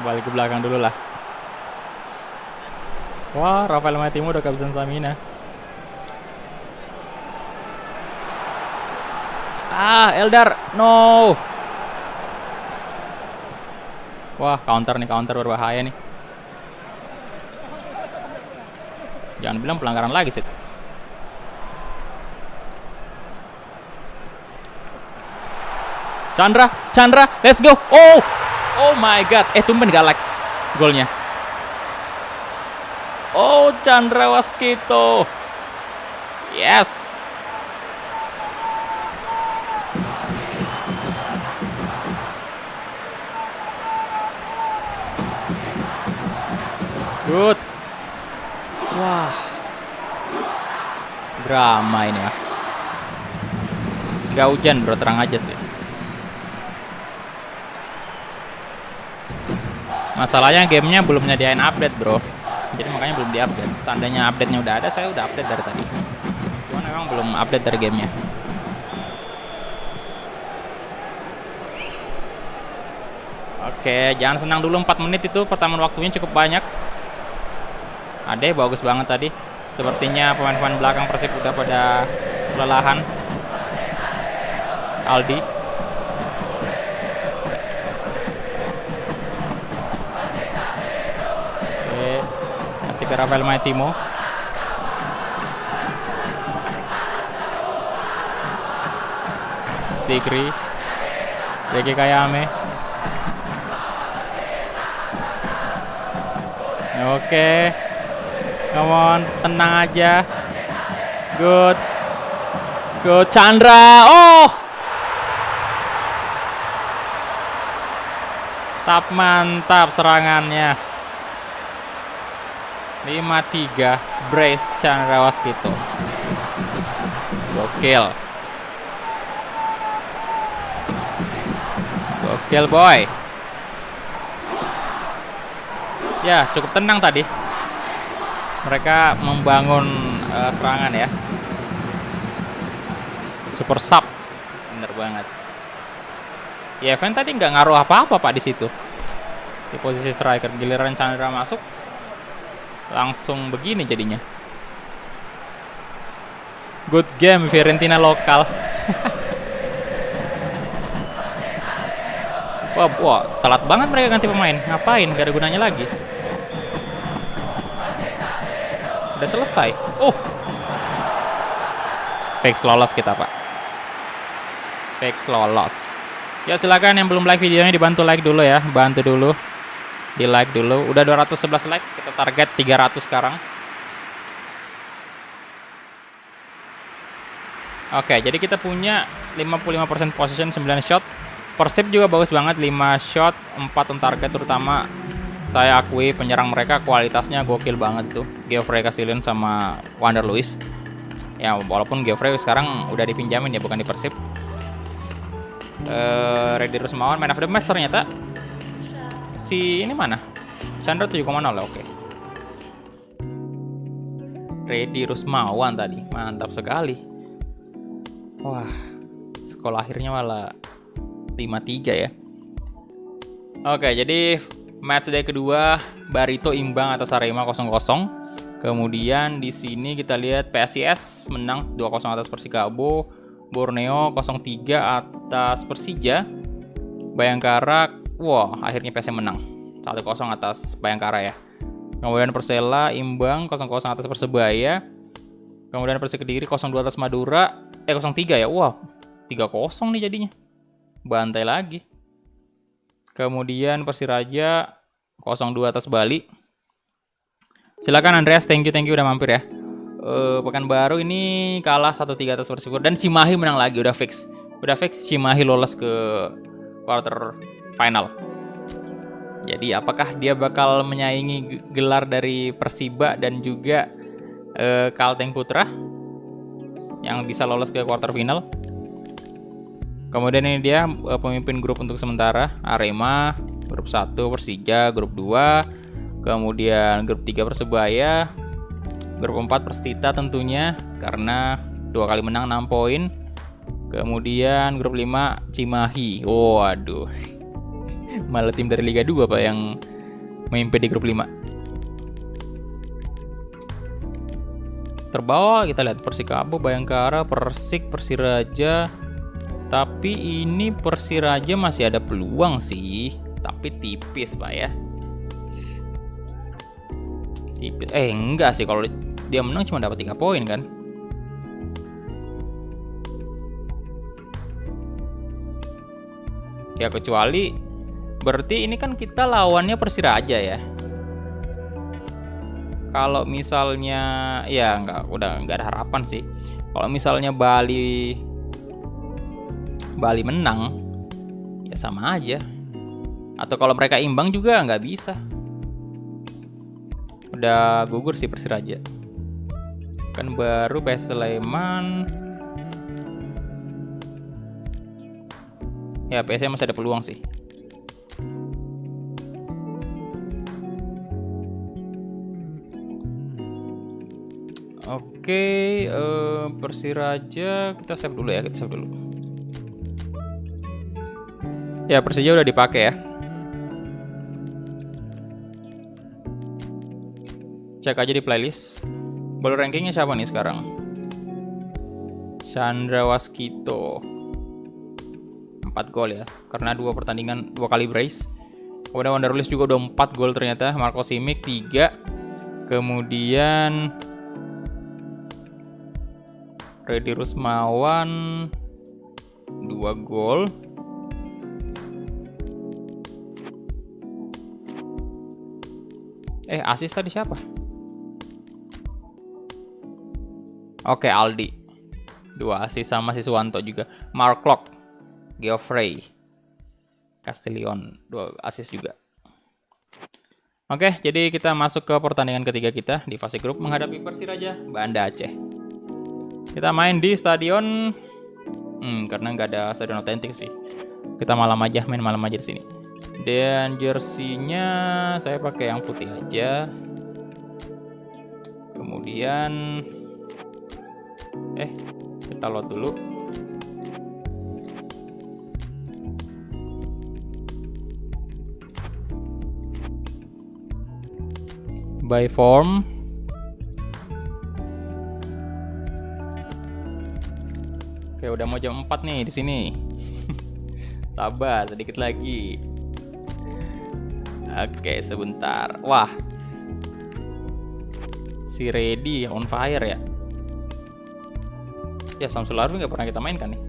Balik ke belakang dulu lah. Wah, Rafael Maitimo udah kehabisan stamina. Eldar, no. Wah, counter berbahaya nih. Jangan bilang pelanggaran lagi sih. Chandra, let's go. Oh my god. Tumben gak like golnya. Oh, Chandra Waskito. Yes. Good. Wah. Drama ini ya. Gak hujan bro, terang aja sih. Masalahnya gamenya belum nyediain update bro. Jadi makanya belum diupdate. Seandainya update-nya udah ada, saya udah update dari tadi. Cuman memang belum update dari gamenya. Oke, jangan senang dulu 4 menit itu. Pertambahan waktunya cukup banyak. Ade bagus banget tadi. Sepertinya pemain-pemain belakang Persib udah pada kelelahan. Aldi. Kasih ke Rafael Maitimo. Sigri. Ricky Kayame. Oke. Come on, tenang aja. Good. Chandra. Oh. Mantap serangannya. 5-3 brace Chandra Waskito. Gokil boy. Ya, cukup tenang tadi. Mereka membangun serangan ya. Super sub. Bener banget. Ya, Evan tadi nggak ngaruh apa-apa Pak di situ. Di posisi striker, giliran Chandra masuk langsung begini jadinya. Good game Fiorentina lokal. Wah, telat banget mereka ganti pemain. Ngapain? Gak ada gunanya lagi. Udah selesai. Fake lolos kita Pak. Fake lolos. Ya silakan yang belum like videonya dibantu like dulu ya. Bantu dulu. Di like dulu. Udah 211 like. Kita target 300 sekarang. Oke, jadi kita punya 55% possession, 9 shot. Persib juga bagus banget, 5 shot, 4 on target. Terutama saya akui penyerang mereka kualitasnya gokil banget tuh. Geoffrey Castellon sama Wander Luiz. Ya walaupun Geoffrey sekarang udah dipinjamin ya, bukan di Persib. Reddy Rusmawan man of the match ternyata. Si ini mana? Chandra 7,0 lah, oke. Reddy Rusmawan tadi, mantap sekali. Wah, skor akhirnya malah 5-3 ya. Oke, jadi match day kedua Barito imbang atas Arema 0-0. Kemudian di sini kita lihat PSIS menang 2-0 atas Persikabo, Borneo 0-3 atas Persija. Bayangkara, wah akhirnya PSM menang 1-0 atas Bayangkara ya. Kemudian Persela imbang 0-0 atas Persebaya. Kemudian Persik Kediri 0-2 atas Madura. 0-3 ya. Wah, 3-0 nih jadinya. Bantai lagi. Kemudian Persiraja 0-2 atas Bali. Silakan Andreas, thank you udah mampir ya. Pekanbaru ini kalah 1-3 atas Persipura dan Cimahi menang lagi, udah fix. Udah fix Cimahi lolos ke quarter final. Jadi apakah dia bakal menyaingi gelar dari Persiba dan juga Kalteng Putra yang bisa lolos ke quarter final? Kemudian ini dia pemimpin grup untuk sementara, Arema, grup 1 Persija, grup 2, kemudian grup 3 Persebaya, grup 4 Persita tentunya karena 2 kali menang 6 poin. Kemudian grup 5 Cimahi. Waduh. Malah tim dari Liga 2 Pak yang memimpin di grup 5. Terbawah kita lihat Persikabo, Bayangkara, Persik, Persiraja. Tapi ini Persiraja masih ada peluang sih, tapi tipis Pak ya. Tipis. Enggak sih, kalau dia menang cuma dapat 3 poin kan. Ya kecuali berarti ini kan kita lawannya Persiraja ya. Kalau misalnya ya udah nggak ada harapan sih. Kalau misalnya Bali menang ya sama aja. Atau kalau mereka imbang juga nggak bisa. Udah gugur sih Persiraja. Kan baru PS Sleman. Ya PSM masih ada peluang sih. Oke, Persiraja kita save dulu ya, Ya Persija udah dipakai ya. Cek aja di playlist. Ball rankingnya siapa nih sekarang? Chandra Waskito 4 gol ya, karena 2 pertandingan 2 kali brace. Kemudian Wanderlust juga udah 4 gol ternyata. Marco Simic 3. Kemudian Reddy Rusmawan 2 gol. Asis tadi siapa? Oke, Aldi 2 asis sama Siswanto juga. Mark Locke, Geoffrey Castellion 2 asis juga. Oke, jadi kita masuk ke pertandingan ketiga kita di fase grup menghadapi Persiraja Banda Aceh. Kita main di stadion karena nggak ada stadion otentik sih. Kita main malam aja di sini. Dan jersinya saya pakai yang putih aja. Kemudian kita load dulu. By form. Oke, udah mau jam 4 nih di sini. Sabar, sedikit lagi. Oke, sebentar. Wah. Si Reddy on fire ya. Ya, Samsul Arfi nggak pernah kita mainkan nih.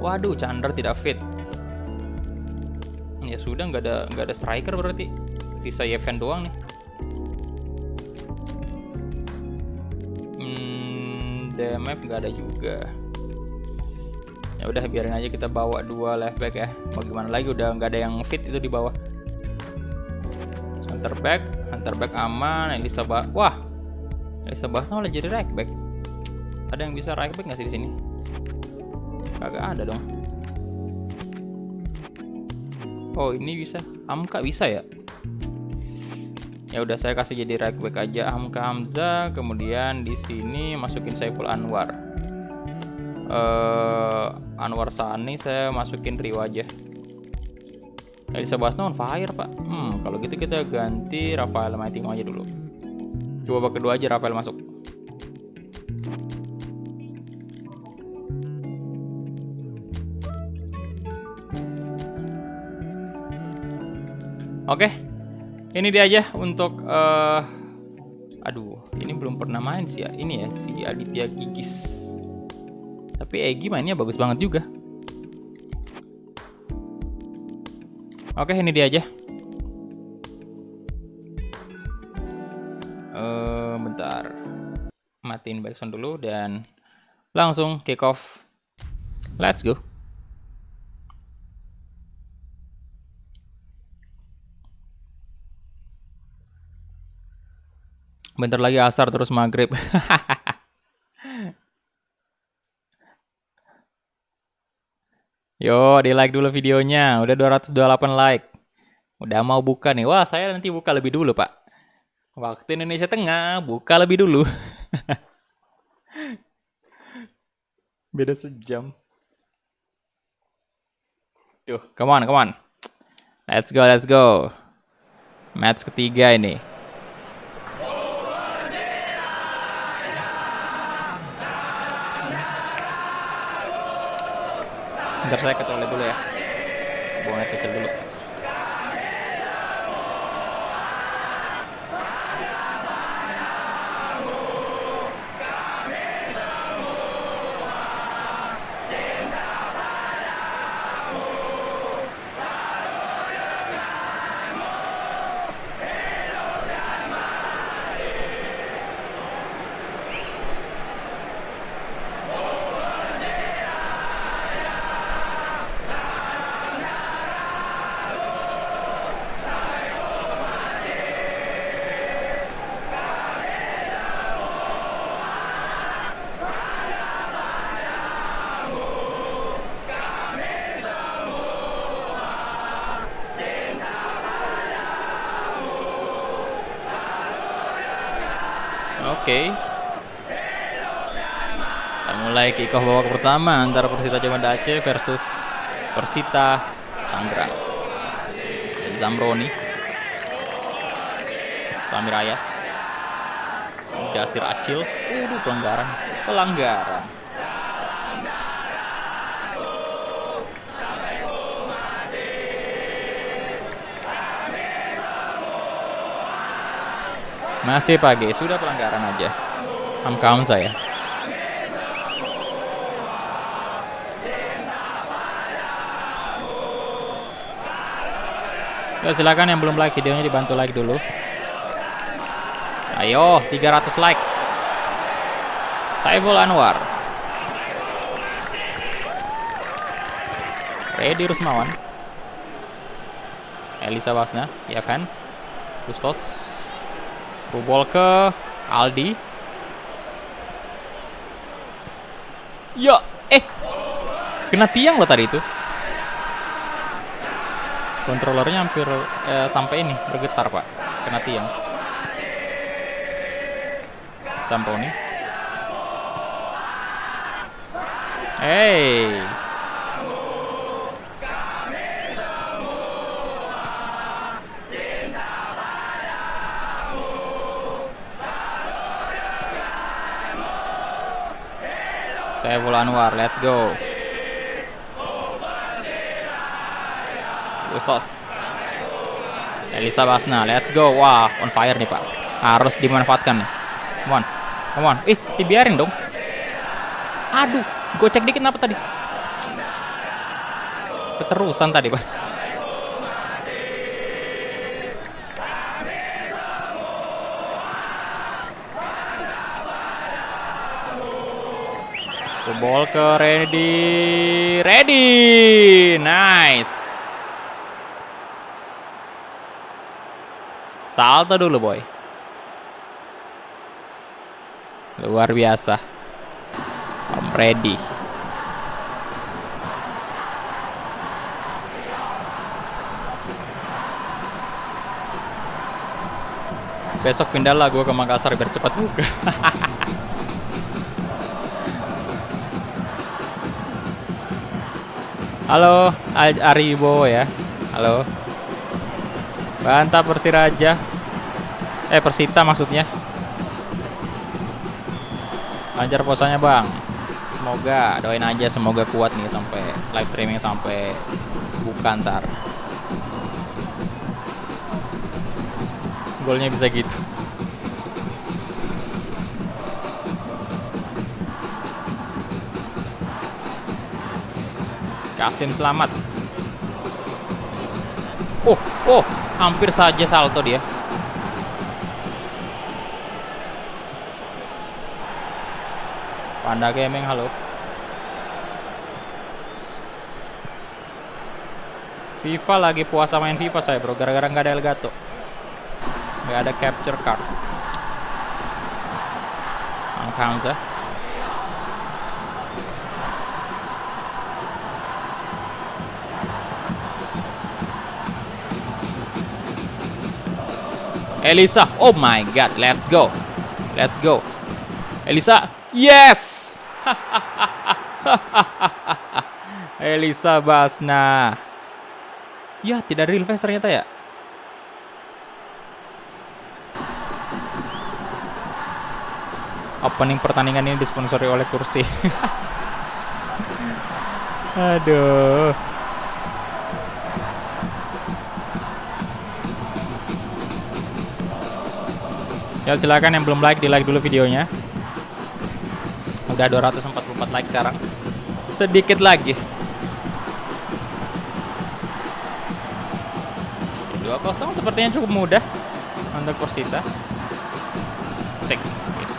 Waduh, Chandra tidak fit. Ya sudah, nggak ada striker berarti. Sisa Yeven doang nih. DMF nggak ada juga. Ya udah, biarin aja kita bawa 2 left back ya. Mau gimana lagi, udah nggak ada yang fit itu di bawah. Center back aman. Elisa Basna malah jadi right back. Ada yang bisa right back nggak sih di sini? Kagak ada dong. Oh, ini bisa. Hamka bisa ya? Ya udah, saya kasih jadi right back aja Hamka Hamzah. Kemudian di sini masukin Saiful Anwar. Anwar Sani saya masukin Rio aja. Elisa Basna on fire Pak. Kalau gitu kita ganti Rafael Maitimo aja dulu. Coba babak kedua aja Rafael masuk. Oke, ini dia aja untuk aduh, ini belum pernah main sih ya. Ini ya si Aditya Gigis. Tapi Egi mainnya bagus banget juga. Oke, ini dia aja. Bentar. Matiin backsound dulu dan langsung kick off. Let's go. Bentar lagi asar terus maghrib. Yo, di like dulu videonya. Udah 228 like. Udah mau buka nih. Wah, saya nanti buka lebih dulu, Pak. Waktu Indonesia Tengah, buka lebih dulu. Beda sejam. Duh, come on, come on. Let's go, let's go. Match ketiga ini. Bentar saya ke toilet dulu ya. Buang air kecil dulu. Oke. Kita mulai kick off babak pertama antara Persita Banda Aceh versus Persita Tangerang. Zamroni, Samir Ayas, Dasir Acil. Pelanggaran. Masih pagi, sudah pelanggaran aja. Ham saya. Ya, silakan yang belum like videonya dibantu like dulu. Ayo, 300 like. Saiful Anwar, Redi Rusmawan, Elisa Basna, Yavan, Kustos, Rubol ke Aldi. Ya, kena tiang loh tadi itu. Kontrolernya hampir sampai ini bergetar, Pak. Kena tiang. Samponi. Hey. Saiful Anwar, let's go. Gustos, Elisa Basna, let's go. Wah, on fire nih, Pak. Harus dimanfaatkan nih. Come on, come on. Dibiarin dong. Aduh, gocek dikit apa tadi? Keterusan tadi, Pak. Ball ke Ready, nice. Salto dulu, boy. Luar biasa. Om Ready. Besok pindah lah gue ke Makassar biar cepat buka. Halo, Aribo ya. Halo. Bantap Persiraja. Persita maksudnya. Lancar posanya, Bang. Semoga, doain aja semoga kuat nih sampai live streaming sampai buka ntar. Golnya bisa gitu. Kasim selamat. Oh, hampir saja salto dia. Panda Gaming, halo. FIFA lagi puasa main FIFA saya bro, gara-gara nggak ada Elgato, nggak ada capture card. Angka Hamzah. Elisa, oh my god, let's go. Elisa, yes. Elisa Basna. Ya, tidak real face ternyata ya. Opening pertandingan ini disponsori oleh kursi. Aduh. Ya silakan yang belum like, di like dulu videonya. Udah 244 like sekarang. Sedikit lagi. 2-0 sepertinya cukup mudah untuk Persita. Sek. Yes.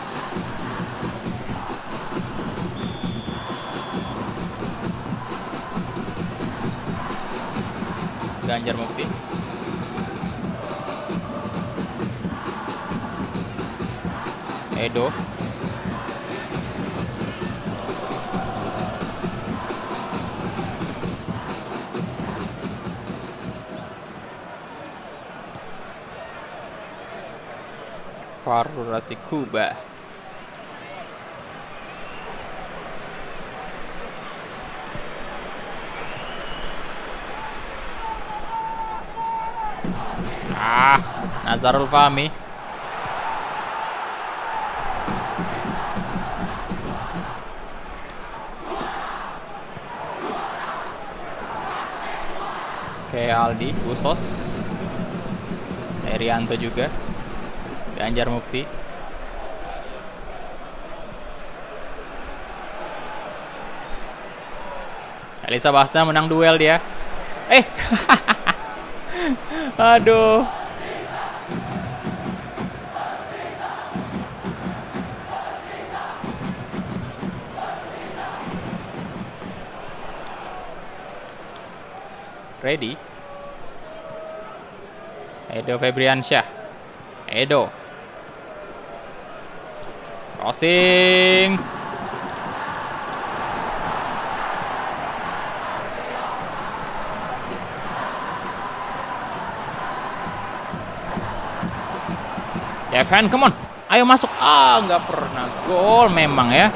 Ganjar Mukti. Edo. Farul Rasikuba. Nazarul Fahmi. Oke, Aldi, Gustos, Erianto juga, Ganjar Mukti. Elisa Basna menang duel dia. Aduh. Ready. Edo Febriansyah. Edo. Crossing. Evan, come on. Ayo masuk. Nggak pernah gol memang ya.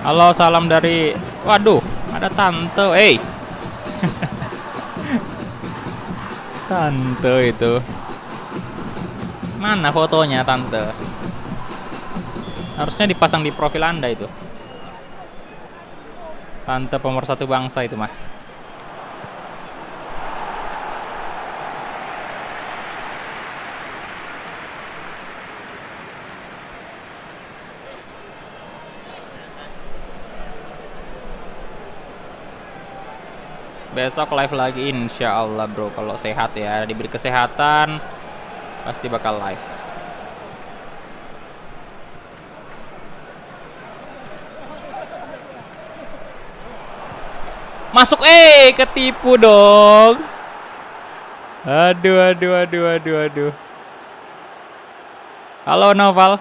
Halo, salam dari... Waduh, ada tante. Tante itu. Mana fotonya tante? Harusnya dipasang di profil Anda itu. Tante pemersatu bangsa itu mah. Besok live lagi insya Allah bro, kalau sehat ya, diberi kesehatan pasti bakal live. Masuk, ketipu dong. Aduh. Halo Noval.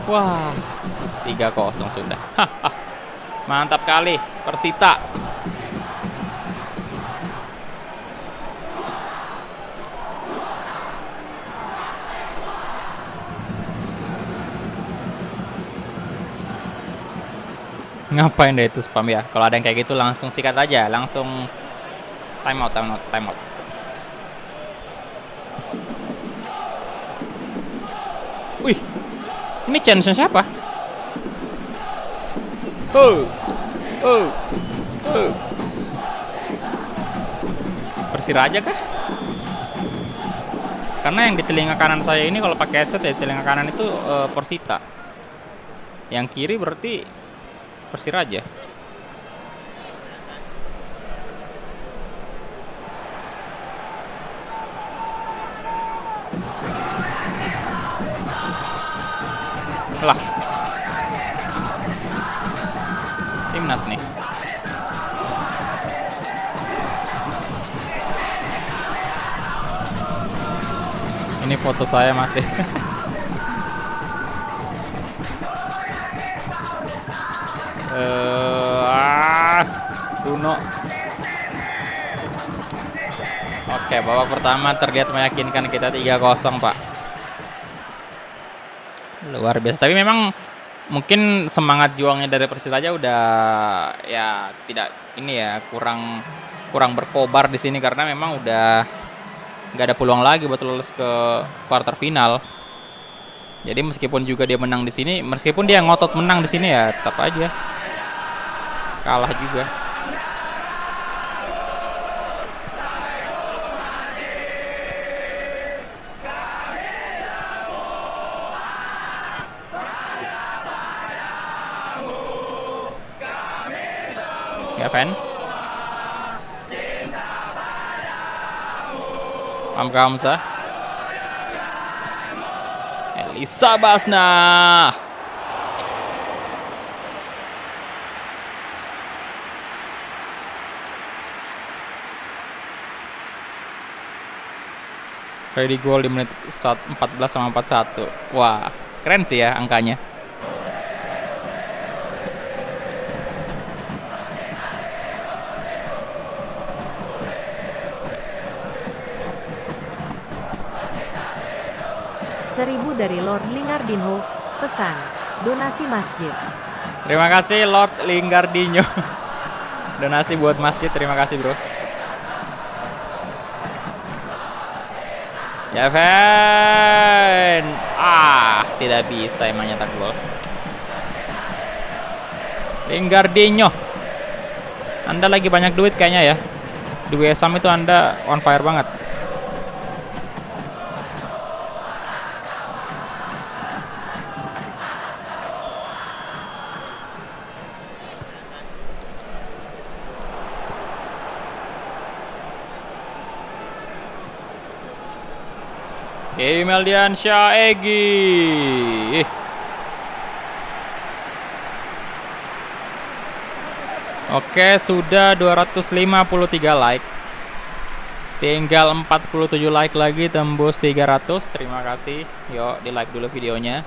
Wah, 3-0 sudah. Mantap kali Persita. Ngapain deh itu spam ya? Kalau ada yang kayak gitu langsung sikat aja, langsung time out. Wih, Ini chance siapa? Oh. Oh. Oh. Persiraja kah? Karena yang di telinga kanan saya ini kalau pakai headset ya, telinga kanan itu Persita. Yang kiri berarti Persiraja. Lah. Timnas nih. Ini foto saya masih. Bruno. Oke, babak pertama terlihat meyakinkan kita 3-0, Pak. Luar biasa. Tapi memang mungkin semangat juangnya dari Persiraja udah ya tidak ini ya, kurang berkobar di sini karena memang udah nggak ada peluang lagi buat lolos ke quarter final. Jadi meskipun juga dia menang di sini, meskipun dia ngotot menang di sini ya tetap aja kalah juga. Ya, Fan. Hamka Hamzah, Elisa Basna. Ready goal di menit 14 sama 41. Wah, keren sih ya angkanya. Seribu dari Lord Lingardinho, pesan, donasi masjid. Terima kasih Lord Lingardinho. Donasi buat masjid, terima kasih bro. Ya Van. Tidak bisa emang nyetak gol. Lingardinho. Anda lagi banyak duit kayaknya ya. Di WSM itu Anda on fire banget. Meldian Syaegi. Oke, sudah 253 like. Tinggal 47 like lagi tembus 300. Terima kasih. Yuk, di like dulu videonya.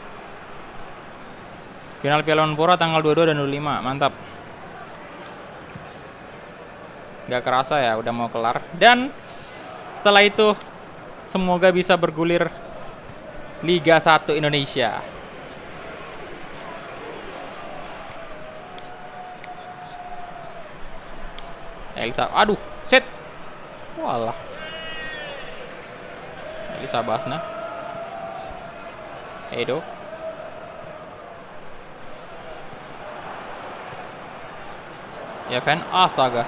Final Piala Menpora tanggal 22 dan 25. Mantap. Gak kerasa ya, udah mau kelar. Dan setelah itu semoga bisa bergulir Liga 1 Indonesia. Elisa, aduh, set. Walah. Elisa Basna. Edo. Ya Van, astaga.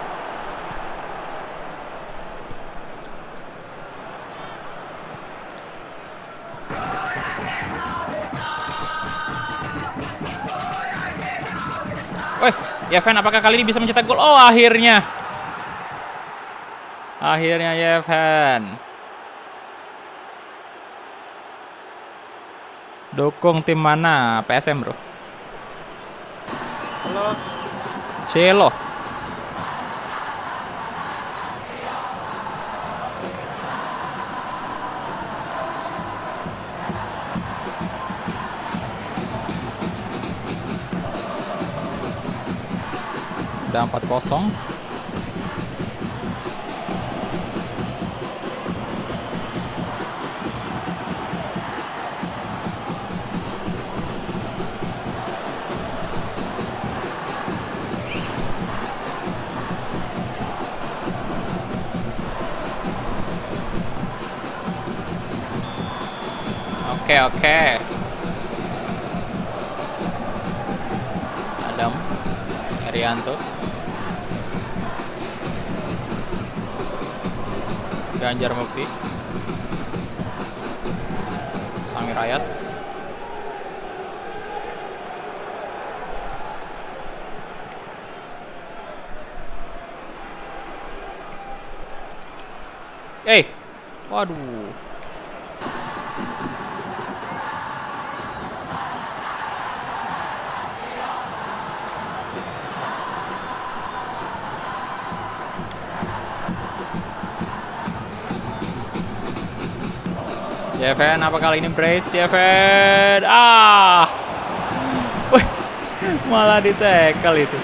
Wih, Yevan apakah kali ini bisa mencetak gol? Oh, akhirnya. Akhirnya Yevan. Dukung tim mana? PSM, bro. Halo. Cielo. Udah 4-0. Oke. Herianto, Ganjar Mukti, Sami Rayas, waduh. Jeven apa kali ini brace Jeven? Wih, malah di tackle itu.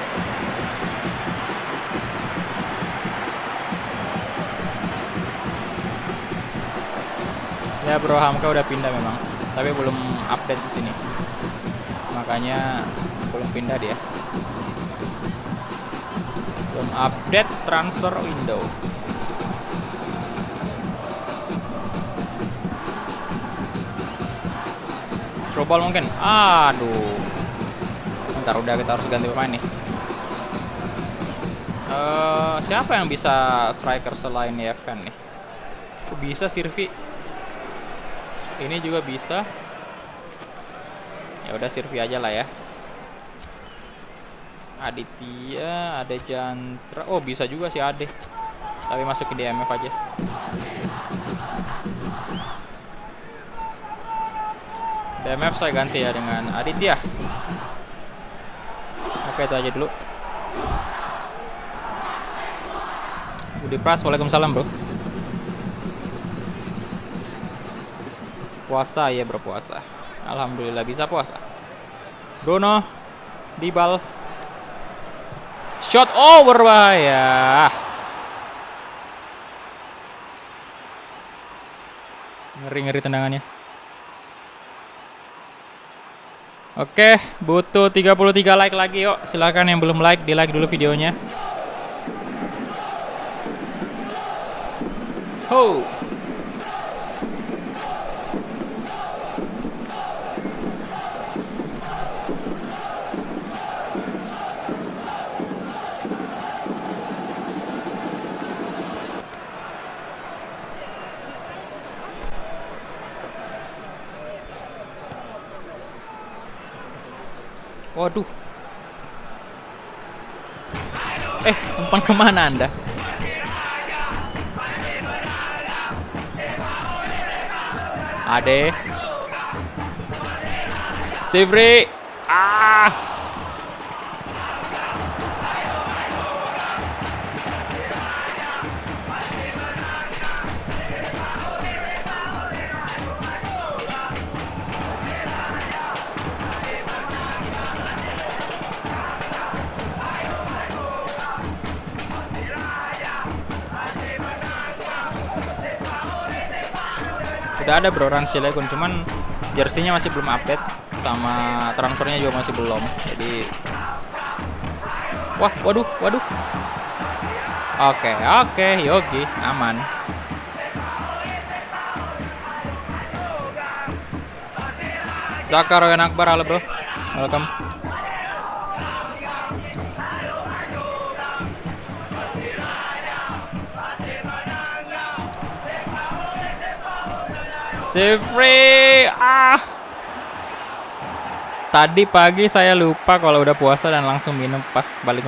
Ya Bro Hamka udah pindah memang, tapi belum update di sini. Makanya belum pindah dia. Belum update transfer window. Throwball mungkin. Aduh. Bentar, udah kita harus ganti pemain nih. Siapa yang bisa striker selain Yeven nih? Bisa Sirvi. Ini juga bisa. Ya udah Sirvi aja lah ya. Aditya, ada Jantra. Oh, bisa juga si Ade. Tapi masukin di MF aja. DMF saya ganti ya dengan Aditya. Oke, itu aja dulu. Budi Pras, waalaikumsalam bro. Puasa ya bro, puasa. Alhamdulillah bisa puasa. Bruno, Dibal. Shot over, bahaya. Ngeri-ngeri tendangannya. Oke, butuh 33 like lagi yuk. Silakan yang belum like, di like dulu videonya. Ho. Waduh. Umpan kemana Anda? Ade. Sivri. Udah ada bro Rans Cilegon, cuman jersey-nya masih belum update, sama transfernya juga masih belum. Jadi waduh. Oke, Yogi aman. Zakar Royan Akbar, halo bro, welcome. Sifri. Tadi pagi saya lupa kalau udah puasa dan langsung minum pas balik.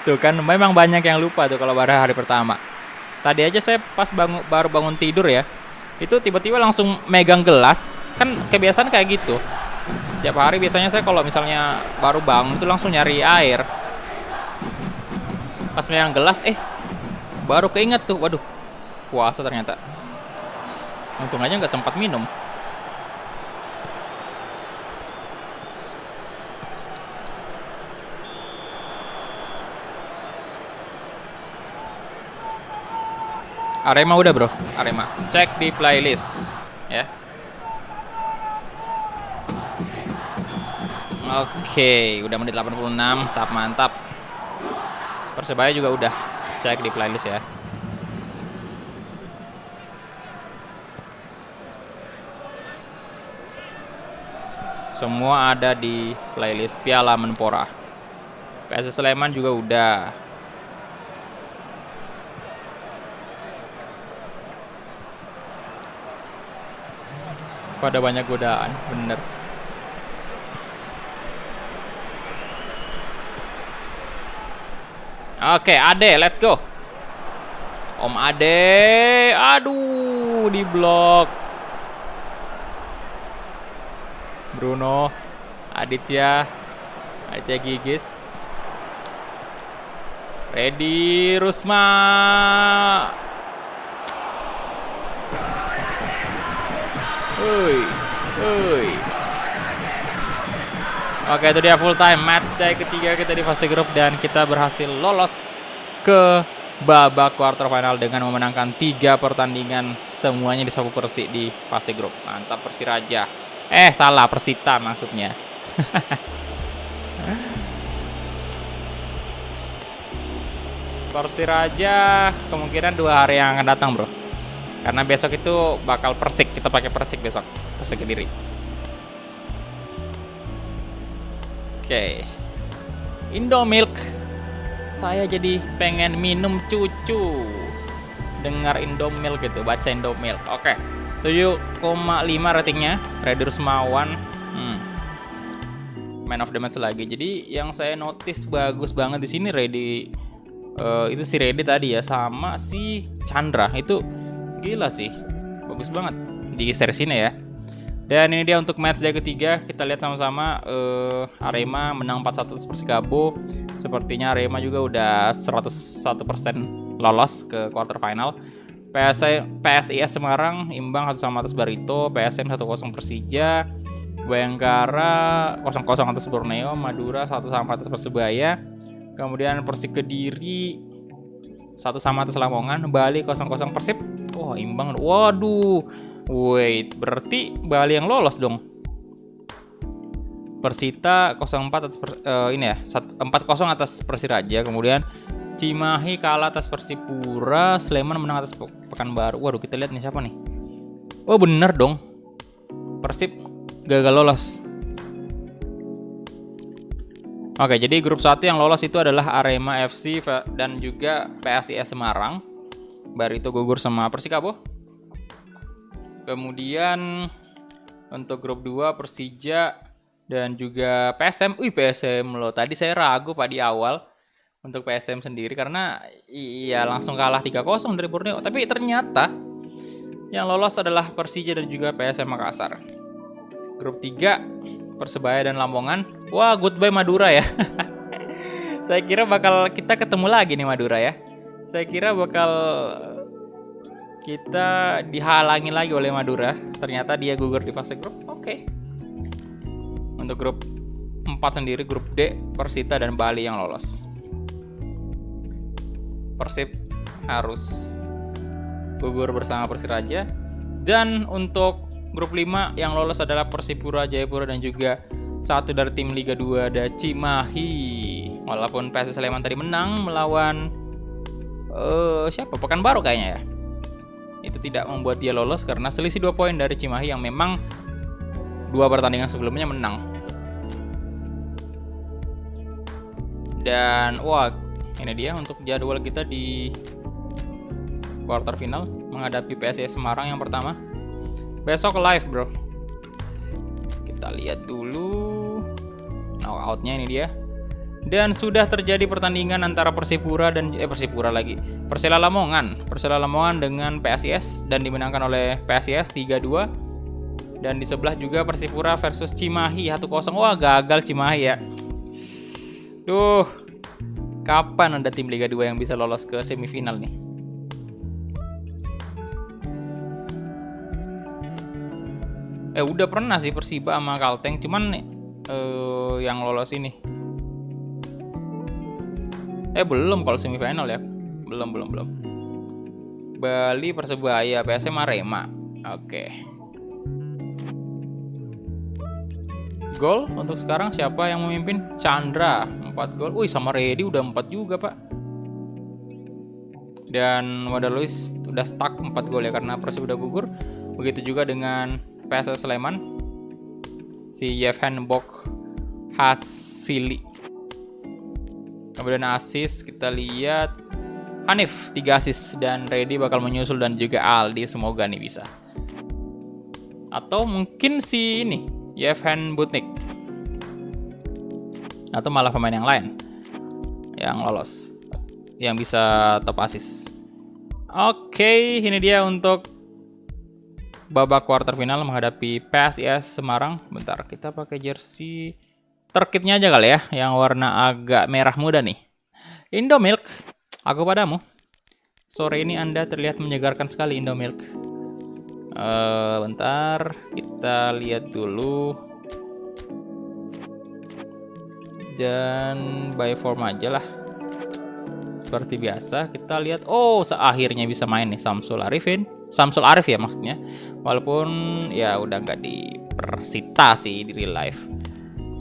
Tuh kan memang banyak yang lupa tuh kalau baru hari pertama. Tadi aja saya pas baru bangun tidur ya, itu tiba-tiba langsung megang gelas. Kan kebiasaan kayak gitu. Tiap hari biasanya saya kalau misalnya baru bangun itu langsung nyari air. Pas megang gelas, baru keinget tuh, waduh, puasa ternyata. Untung aja nggak sempat minum. Arema udah bro, Arema. Cek di playlist ya. Oke, udah menit 86, tahap mantap. Persebaya juga udah, cek di playlist ya. Semua ada di playlist Piala Menpora. PSS Sleman juga udah. Pada banyak godaan, bener. Oke, Ade, let's go. Om Ade, aduh, di blok. Bruno, Aditya Gigis, Ready, Rusma. Oke, itu dia full time match day ketiga kita di fase grup dan kita berhasil lolos ke babak quarter final dengan memenangkan 3 pertandingan semuanya di Sapu Persi di fase grup. Mantap Persiraja. Salah, Persita maksudnya. Persiraja kemungkinan 2 hari yang akan datang, bro. Karena besok itu bakal Persik, kita pakai Persik besok, Persik Kediri. Oke. Indomilk. Saya jadi pengen minum cucu. Dengar Indomilk gitu, baca Indomilk. Oke. 7,5 ratingnya. Ready Rusmawan. Man of the match lagi. Jadi yang saya notice bagus banget di sini Ready, itu si Ready tadi ya, sama si Chandra itu gila sih, bagus banget di series ini ya. Dan ini dia untuk match day ketiga. Kita lihat sama-sama. Arema menang 4-1 atas Persikabo. Sepertinya Arema juga udah 101% lolos ke quarter final. PSIS Semarang imbang 1-1 atas Barito. PSM 1-0 Persija. Bayangkara 0-0 atas Borneo. Madura 1-1 atas Persebaya. Kemudian Persik Kediri 1-1 atas Lamongan. Bali 0-0 Persib. Oh, imbang. Waduh. Wait, berarti Bali yang lolos dong. Persita 0-4 atas 4-0 atas Persiraja. Kemudian Cimahi kalah atas Persipura. Sleman menang atas Pekanbaru. Waduh, kita lihat nih siapa nih. Oh, bener dong. Persib gagal lolos. Oke, jadi grup 1 yang lolos itu adalah Arema FC dan juga PSIS Semarang. Barito gugur sama Persikabo. Kemudian untuk grup 2 Persija dan juga PSM. PSM loh. Tadi saya ragu Pak di awal untuk PSM sendiri karena iya langsung kalah 3-0 dari Borneo. Tapi ternyata yang lolos adalah Persija dan juga PSM Makassar. Grup 3 Persebaya dan Lamongan. Wah, goodbye Madura ya. Saya kira bakal kita ketemu lagi nih Madura ya. Saya kira bakal kita dihalangi lagi oleh Madura. Ternyata dia gugur di fase grup. Oke. Untuk grup 4 sendiri, grup D, Persita dan Bali yang lolos. Persib harus gugur bersama Persiraja. Dan untuk grup 5 yang lolos adalah Persipura, Jayapura dan juga satu dari tim Liga 2 ada Cimahi. Walaupun PSS Sleman tadi menang melawan siapa? Pekanbaru kayaknya ya. Itu tidak membuat dia lolos karena selisih 2 poin dari Cimahi yang memang 2 pertandingan sebelumnya menang. Dan wah, ini dia untuk jadwal kita di quarter final menghadapi PSIS Semarang yang pertama. Besok live, bro. Kita lihat dulu knockout-nya, ini dia. Dan sudah terjadi pertandingan antara Persipura dan Persela Lamongan dengan PSIS dan dimenangkan oleh PSIS 3-2. Dan di sebelah juga Persipura versus Cimahi 1-0. Wah, gagal Cimahi ya. Duh. Kapan ada tim Liga 2 yang bisa lolos ke semifinal nih? Udah pernah sih Persiba sama Kalteng, cuman yang lolos ini. Belum kalau semifinal ya. Belum. Bali, Persebaya, PSM, Arema. Oke. Gol untuk sekarang siapa yang memimpin? Chandra 4 gol. Sama Ready udah 4 juga, Pak. Dan Wanda Luis udah stuck 4 gol ya karena Persib udah gugur. Begitu juga dengan PSS Sleman. si Yevhen Boghazvili. Kemudian assist kita lihat Hanif 3 assist, dan Reddy bakal menyusul, dan juga Aldi, semoga nih bisa. Atau mungkin si ini Yevhen Butnik, atau malah pemain yang lain yang lolos, yang bisa top assist. Oke, ini dia untuk babak quarter final menghadapi PSIS Semarang. Bentar, kita pakai jersey terkitnya aja kali ya, yang warna agak merah muda nih. Indomilk, aku padamu. Sore ini Anda terlihat menyegarkan sekali, Indomilk. Bentar, kita lihat dulu. Dan by form aja lah. Seperti biasa, kita lihat. Oh, akhirnya bisa main nih Samsul Arif ya maksudnya. Walaupun ya udah nggak di Persita sih di real life.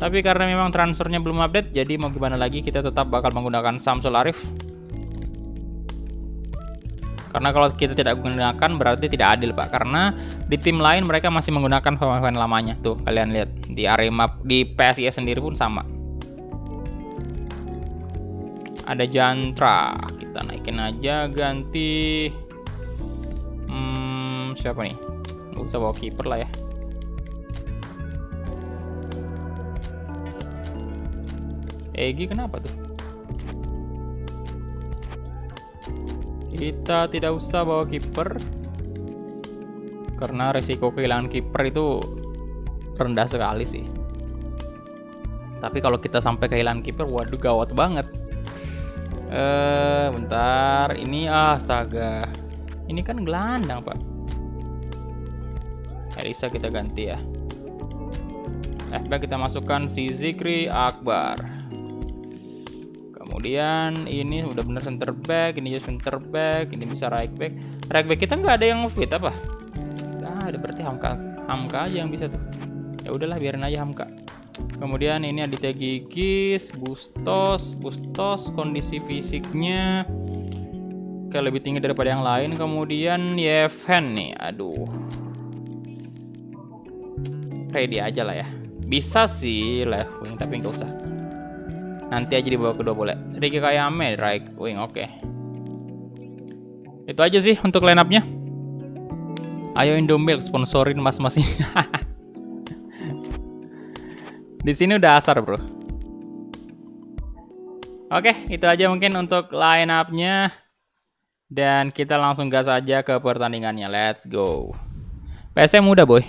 Tapi karena memang transfernya belum update, jadi mau gimana lagi, kita tetap bakal menggunakan Samsul Arif. Karena kalau kita tidak menggunakan berarti tidak adil, Pak. Karena di tim lain mereka masih menggunakan pemain lamanya. Tuh, kalian lihat di Arema, di PSIS sendiri pun sama. Ada Jantra, kita naikin aja, ganti siapa nih? Nggak usah bawa kiper lah ya. Egi kenapa tuh? Kita tidak usah bawa kiper karena resiko kehilangan kiper itu rendah sekali sih. Tapi kalau kita sampai kehilangan kiper, waduh gawat banget. Bentar, ini astaga. Ini kan gelandang, Pak. Elisa kita ganti ya. Back kita masukkan si Zikri Akbar. Kemudian ini udah bener center back, ini juga center back, ini bisa right back. Right back kita nggak ada yang fit apa? Nah, ada berarti Hamka aja yang bisa tuh. Ya udahlah, biarin aja Hamka. Kemudian ini Aditya Gigis, Bustos kondisi fisiknya kayak lebih tinggi daripada yang lain. Kemudian Yevhen nih, aduh. Ready aja lah ya. Bisa sih left wing, tapi nggak usah. Nanti aja dibawa kedua boleh. Ricky Kayame right wing, oke. Itu aja sih untuk line up-nya. Ayo Indomilk sponsorin mas-mas ini. Di sini udah asar, bro. Oke, itu aja mungkin untuk line up-nya. Dan kita langsung gas aja ke pertandingannya. Let's go. PSM udah, boy.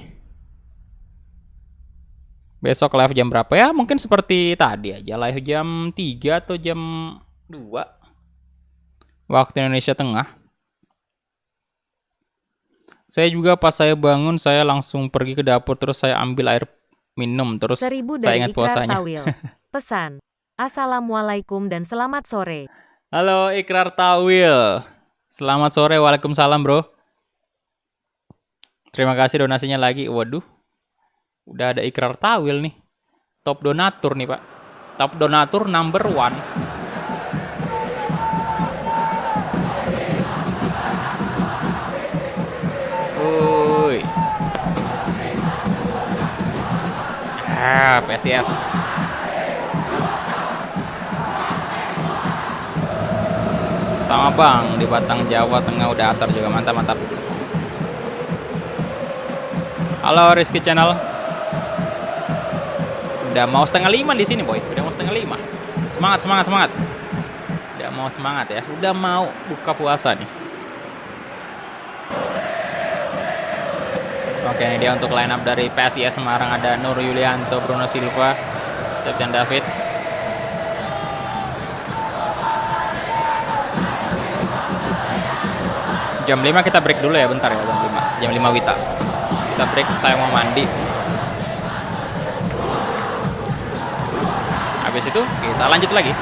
Besok live jam berapa ya? Mungkin seperti tadi aja, live jam 3 atau jam 2 waktu Indonesia Tengah. Saya juga pas saya bangun, saya langsung pergi ke dapur, terus saya ambil air minum, terus 1000 saya dari ingat Ikrar puasanya. Tawil. Pesan, Assalamualaikum dan selamat sore. Halo Ikrar Tawil. Selamat sore, waalaikumsalam bro. Terima kasih donasinya lagi. Waduh, udah ada Ikrar Tawil nih. Top donatur nih pak. Top donatur number 1. Uy. PSIS. Sama bang, di Batang Jawa Tengah udah asar juga, mantap. Halo Rizky Channel. Udah mau 4:30 di sini boy, udah mau 4:30. Semangat. Udah mau semangat ya, udah mau buka puasa nih. Oke, ini dia untuk line up dari PSIS Semarang. Ada Nur Yulianto, Bruno Silva, Septian David. Jam 5 kita break dulu ya, bentar ya, jam 5 Wita. Kita break, saya mau mandi. Habis itu kita lanjut lagi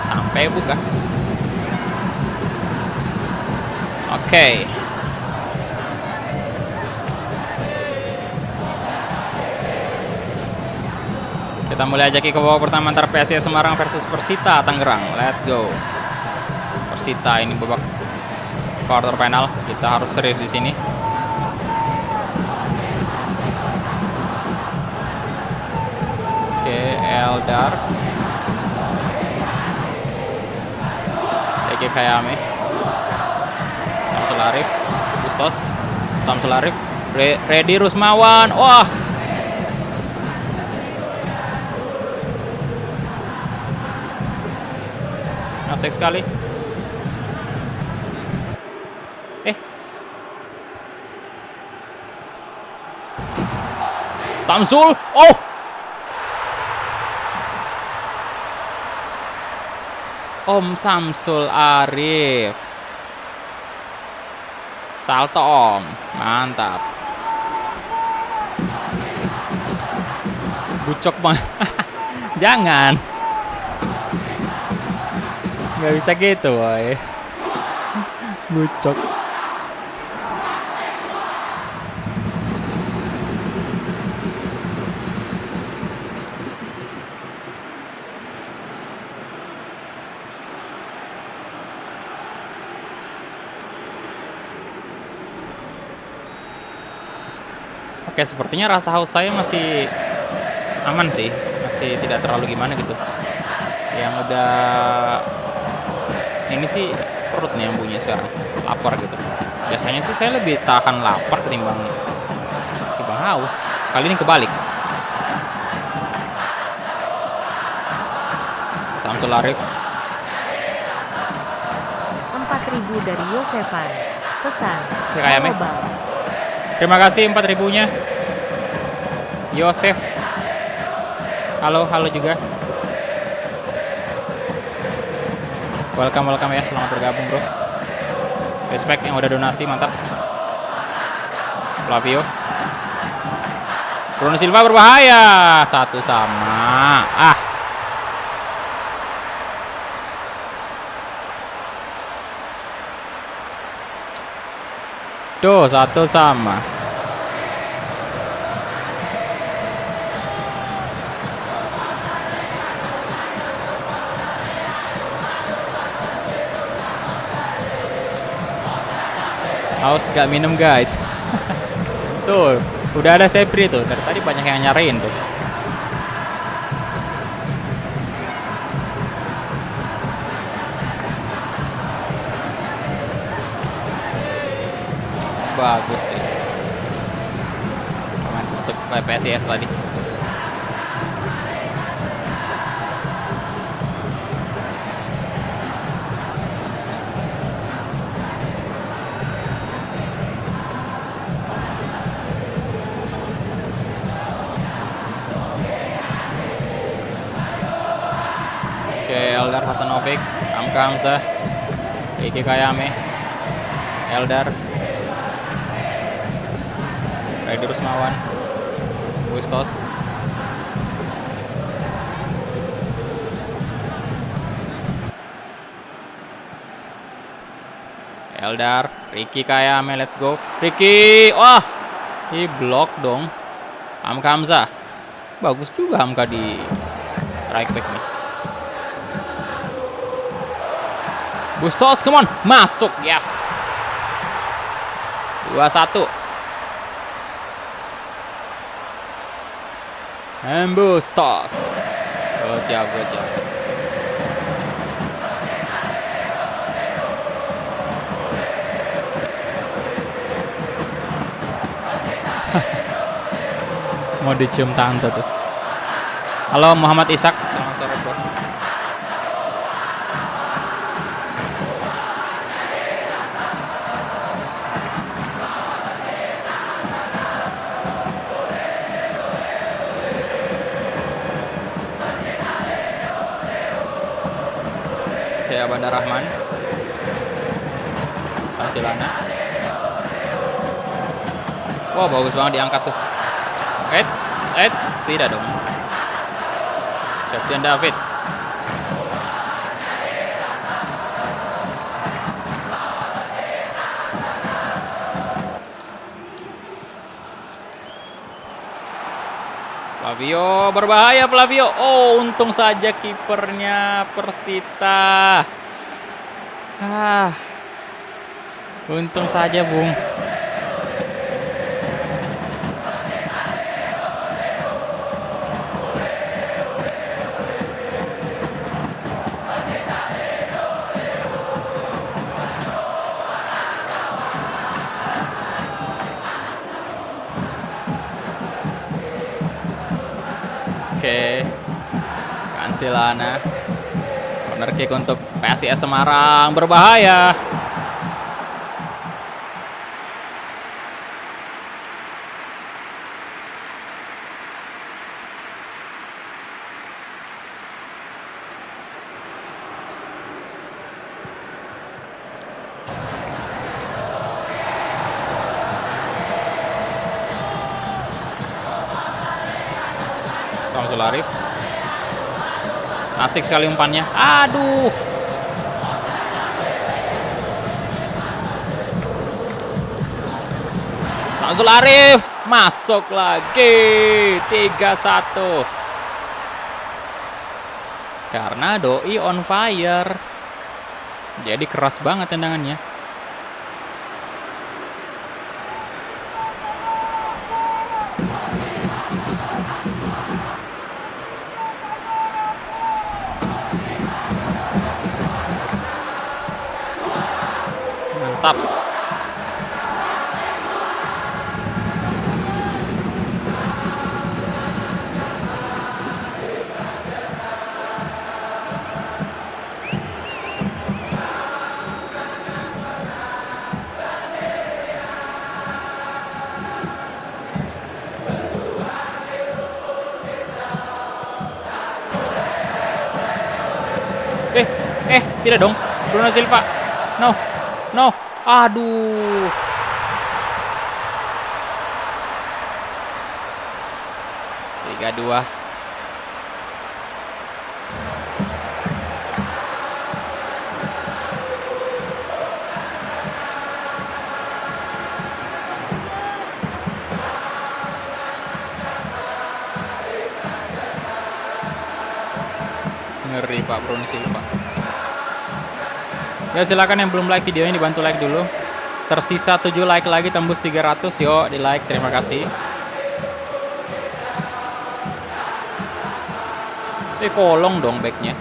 sampai buka. Oke. Kita mulai aja ke babak pertama antara PSIS Semarang versus Persita Tangerang. Let's go. Persita ini babak quarter final, kita harus serius di sini. Oke, Eldar. Ege Kayame. Samsul Arif. Bustos. Samsul Arif. Ready Rusmawan. Wah. Asik sekali. Samsul. Oh. Om Samsul Arif. Salto Om. Mantap. Bucok banget. Jangan. Nggak bisa gitu, woy. Bucok. Oke, sepertinya rasa haus saya masih aman sih. Masih tidak terlalu gimana gitu. Yang udah ini sih perut nih yang bunyi sekarang. Lapar gitu. Biasanya sih saya lebih tahan lapar ketimbang haus. Kali ini kebalik. Samsul Arif. 4.000 dari Yosefan. Pesan. Kayame. Terima kasih 4.000-nya. Yosef. Halo juga. Welcome ya, selamat bergabung bro. Respect yang udah donasi, mantap. Flavio. Bruno Silva berbahaya. 1 sama. Tuh, 1 sama. Haus gak minum guys. Tuh, udah ada Sepri tuh. Dari tadi banyak yang nyariin tuh. Bagus sih. Masuk PSIS tadi. Eldar Hasanovic, Amka Hamzah, Ege Kayame, Eldar, Ready Rusmawan, Bustos, Eldar, Ricky Kayame, let's go, Ricky, wah, di blok dong, Amka Hamzah, bagus juga Amka di right back nih. Bustos, come on, masuk, yes. 2-1. And Bustos. Good job. Mau dicium tante tuh. Halo Muhammad Ishak, selamat sore bro. Bandar Rahman, Pantilana. Wow, bagus banget diangkat tuh. Tidak dong. Septian David. Flavio berbahaya, Flavio. Oh, untung saja kipernya Persita. Untung saja, Bung. Ansilana. Corner kick untuk PSIS Semarang, berbahaya. Samsul Arif. Asik sekali umpannya. Aduh. Samsul Arif masuk lagi 3-1. Karena Doi on fire. Jadi keras banget tendangannya. Mantap. Tidak dong. Bruno Silva. No. No. Aduh. Tiga dua. Ngeri Pak Bruno Silva. Ya silakan yang belum like videonya dibantu like dulu. Tersisa 7 like lagi tembus 300. Yuk di like, terima kasih. Kolong dong backnya.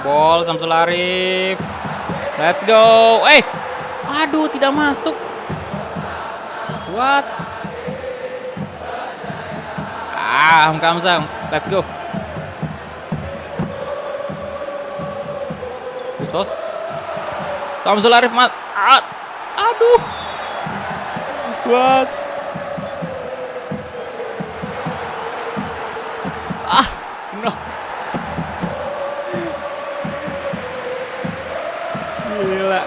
Ball Samsul Arif. Let's go. Aduh tidak masuk. What? Hamka Hamzah. Let's go. Bustos. Samsul Arif aduh. What? No. Gila.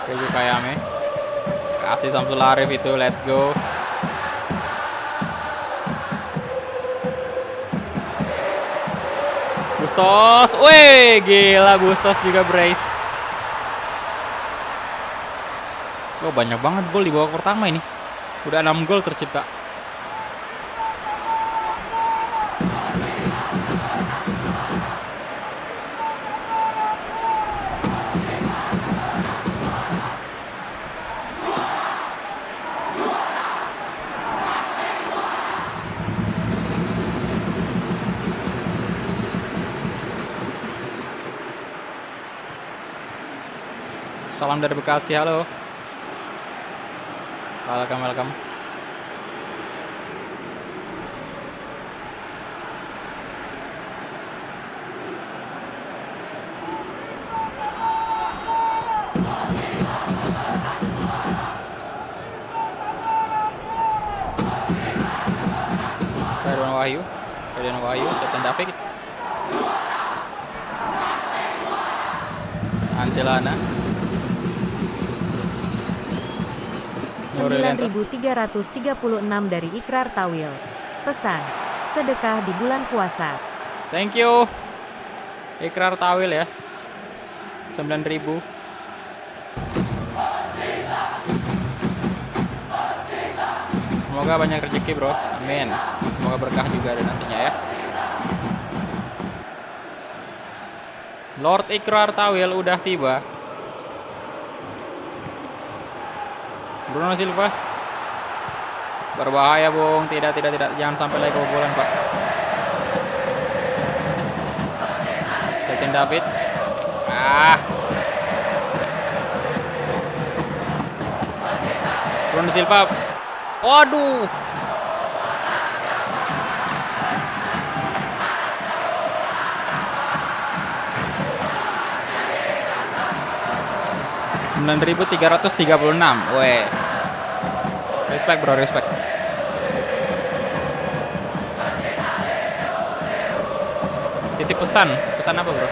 Reju Kayame. Kasih Samsul Arif itu, let's go. Bustos, weh gila Bustos juga brace. Banyak banget gol di babak pertama ini. Udah 6 gol tercipta. Salam dari Bekasi, halo. Welcome. Ferdian Wahyu, Captain David. Ancelana. 9.336 dari Ikrar Tawil. Pesan, sedekah di bulan puasa. Thank you. Ikrar Tawil ya. 9.000. Semoga banyak rezeki bro, amin. Semoga berkah juga donasinya ya. Lord Ikrar Tawil udah tiba. Bruno Silva. Berbahaya Bung, tidak, jangan sampai lagi kebobolan Pak. Captain David. Bruno Silva. Waduh. $9.336. Weh. Respect bro, respect. Titip pesan apa bro?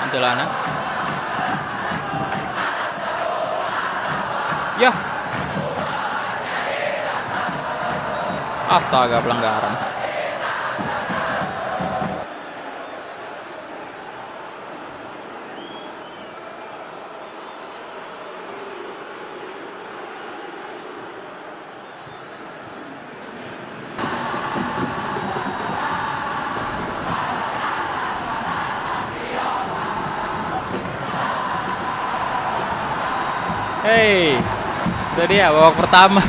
Angelana. Ya. Astaga, pelanggaran. Hey, itu dia babak pertama.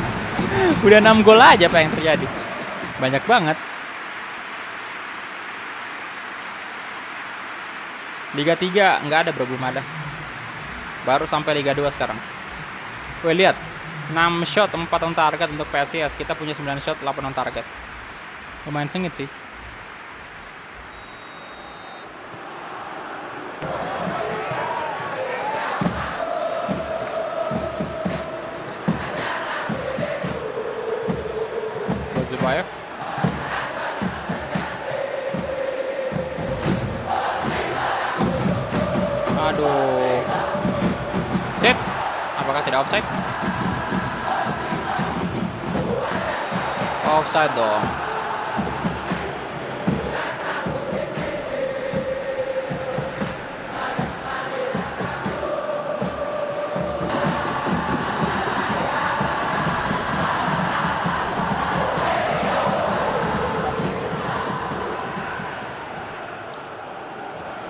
Udah 6 gol aja apa yang terjadi. Banyak banget. Liga 3 nggak ada bro, belum ada. Baru sampai Liga 2 sekarang. Weh lihat, 6 shot 4 on target untuk PSIS. Kita punya 9 shot 8 on target. Lumayan sengit sih. Zubayev. Aduh. Set. Apakah tidak offside? Offside dong.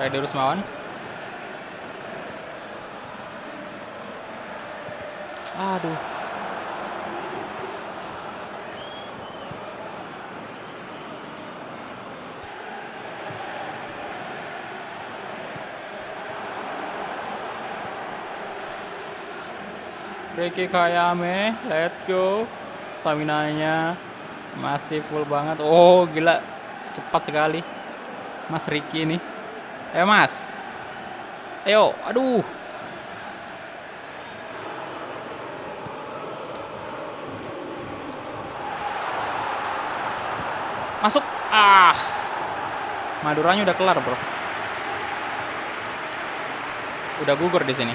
Redi Rusmawan. Aduh. Ricky Kayame, let's go. Stamina-nya masih full banget. Oh, gila. Cepat sekali Mas Ricky ini. Ayo Mas. Ayo, aduh. Masuk. Maduranya udah kelar, bro. Udah gugur di sini.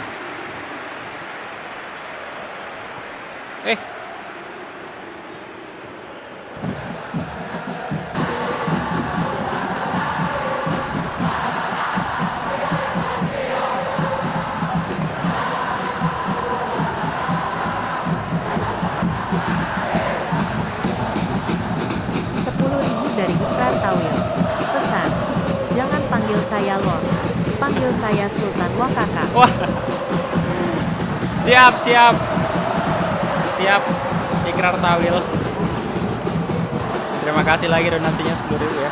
10.000 dari Ikrar Tawil. Pesan, jangan panggil saya Lord, panggil saya Sultan Wakaka. Wah. Siap. Ikrar Tawil. Terima kasih lagi donasinya 10.000 ya.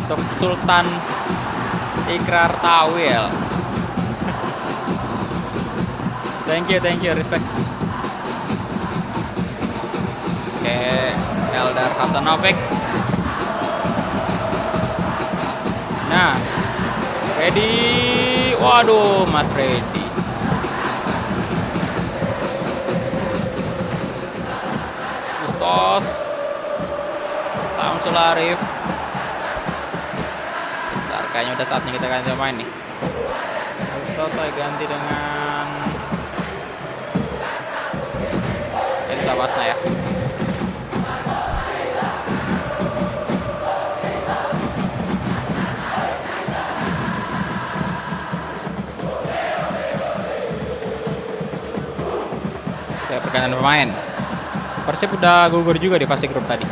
Untuk Sultan Ikrar Tawil. Thank you, respect. Oke, Eldar Hasanovic. Nah, ready. Waduh, Mas Ready. Bustos. Samsul Arif. Bentar, kayaknya udah saatnya kita ganti pemain nih. Bustos saya ganti dengan Elsa Basna ya. pergantian pemain. Persib udah gugur juga di fase grup tadi.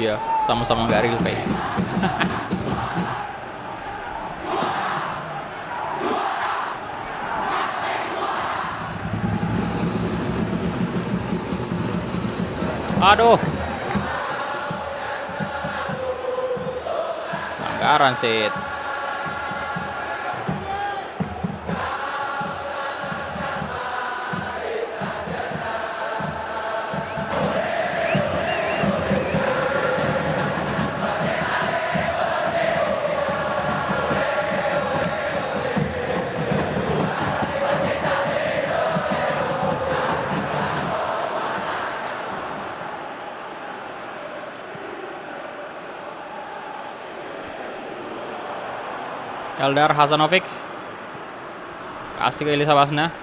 Iya, sama-sama nggak real face. Aduh. Pelanggaran sih. Eldar Hasanovic kasih ke Elisa Basna.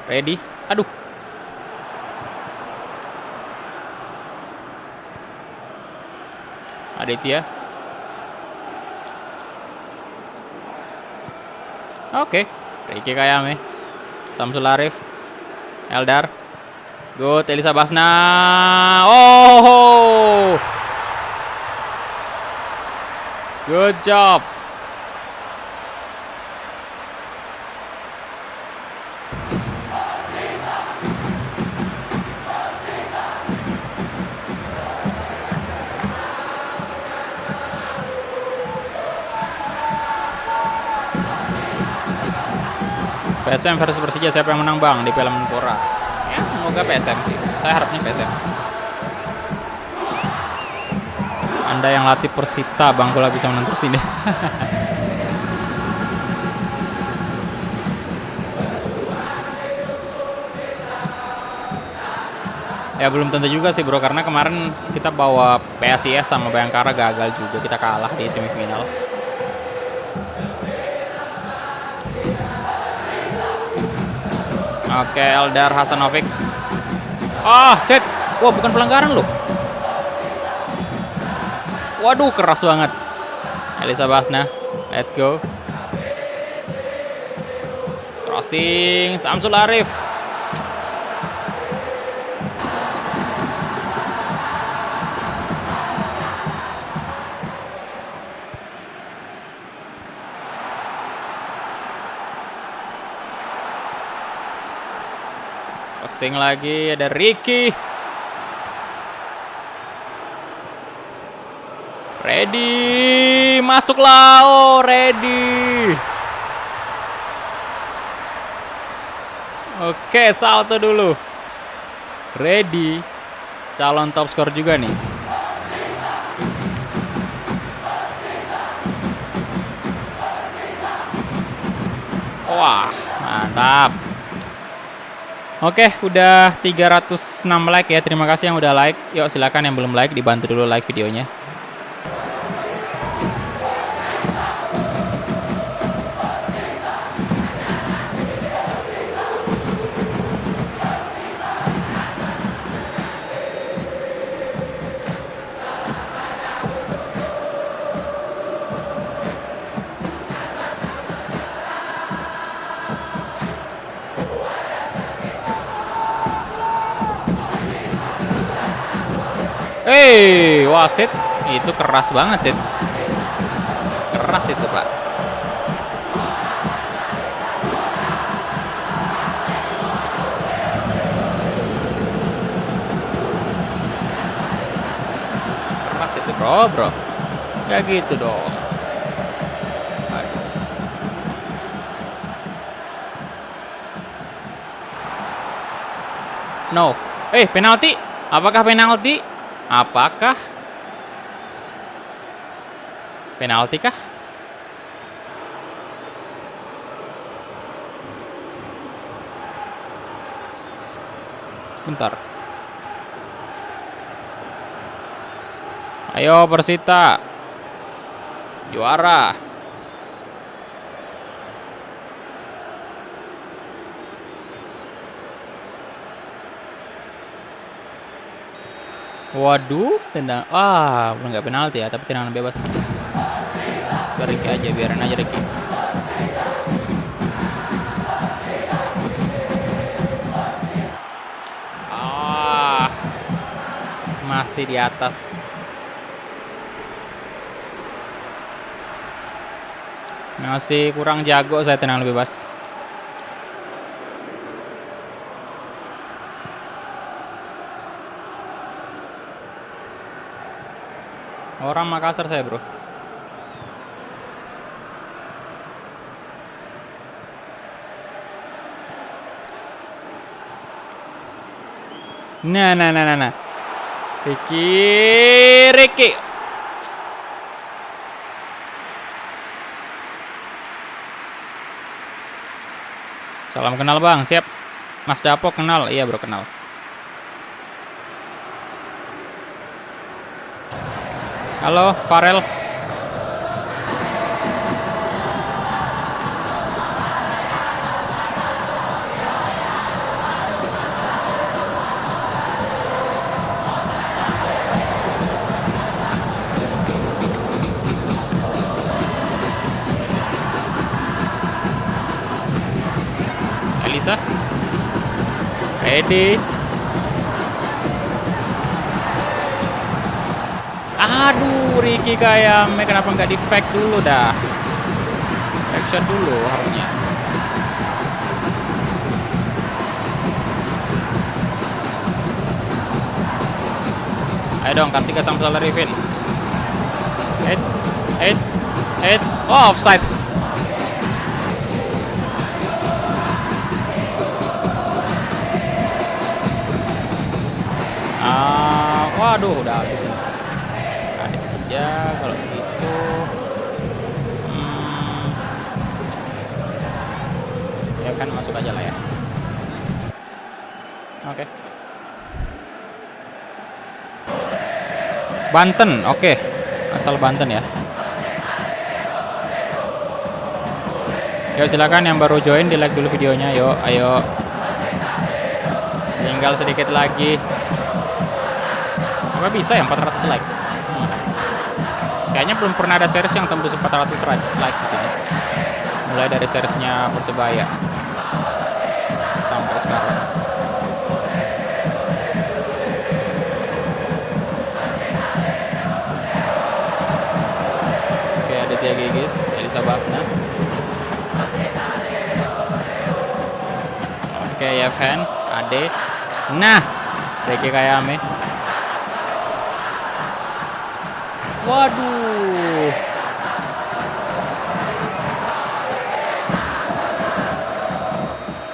Ready. Aduh. Aditya. Oke. Ricky Kayame. Samsul Arif. Eldar. Good. Elisa Basna. Oh. Good job. PSM versus Persija, siapa yang menang bang di Piala Menpora? Ya semoga PSM sih. Saya harapnya PSM. Anda yang latih Persita, Bang Kula bisa menang terus ini. Ya belum tentu juga sih bro, karena kemarin kita bawa PSIS sama Bayangkara gagal juga, kita kalah di semifinal. Oke, Eldar Hasanovic. Ah, set. Wah, bukan pelanggaran loh. Waduh, keras banget. Elisa Basna, let's go. Crossing, Samsul Arif. Crossing lagi, ada Ricky. Ready, masuklah, oh ready. Oke, salto dulu. Ready, calon top skor juga nih. Wah, mantap. Oke, udah 306 like ya. Terima kasih yang udah like. Yuk silakan yang belum like dibantu dulu like videonya. Wasit itu keras banget sih. Keras itu, Pak. Keras itu, bro. Ya gitu dong. No. Penalti. Apakah penalti? Apakah penalti kah? Bentar. Ayo Persita. Juara. Waduh, tendang. Ah, belum nggak penalti ya, tapi tendangan bebas nih. Biar Ricky aja, biarin aja Ricky. Ah, masih di atas. Masih kurang jago saya tendangan bebas. Orang Makassar saya, bro. Nah. Ricky. Salam kenal bang, siap. Mas Dapo kenal, iya bro kenal. Halo, Farel. Elisa. Ready. Aduh, Ricky Kayame kenapa nggak di fake dulu dah? Fake shot dulu harusnya. Ayo dong, kasih ke Samsul Arifin. Oh, offside. Waduh, udah habis. Ya kalau gitu ya kan masuk aja lah ya. Oke. Banten, oke. Asal Banten ya. Yuk silakan yang baru join di like dulu videonya. Yuk, ayo. Tinggal sedikit lagi. Apa bisa ya 400 like? Kayaknya belum pernah ada series yang tembus 400 like di sini. Mulai dari seriesnya Persebaya sampai sekarang. Oke, Aditya Gigis, Elisa Basna. Oke, Yevhen, Ade. Nah, Ricky Kayame. Waduh.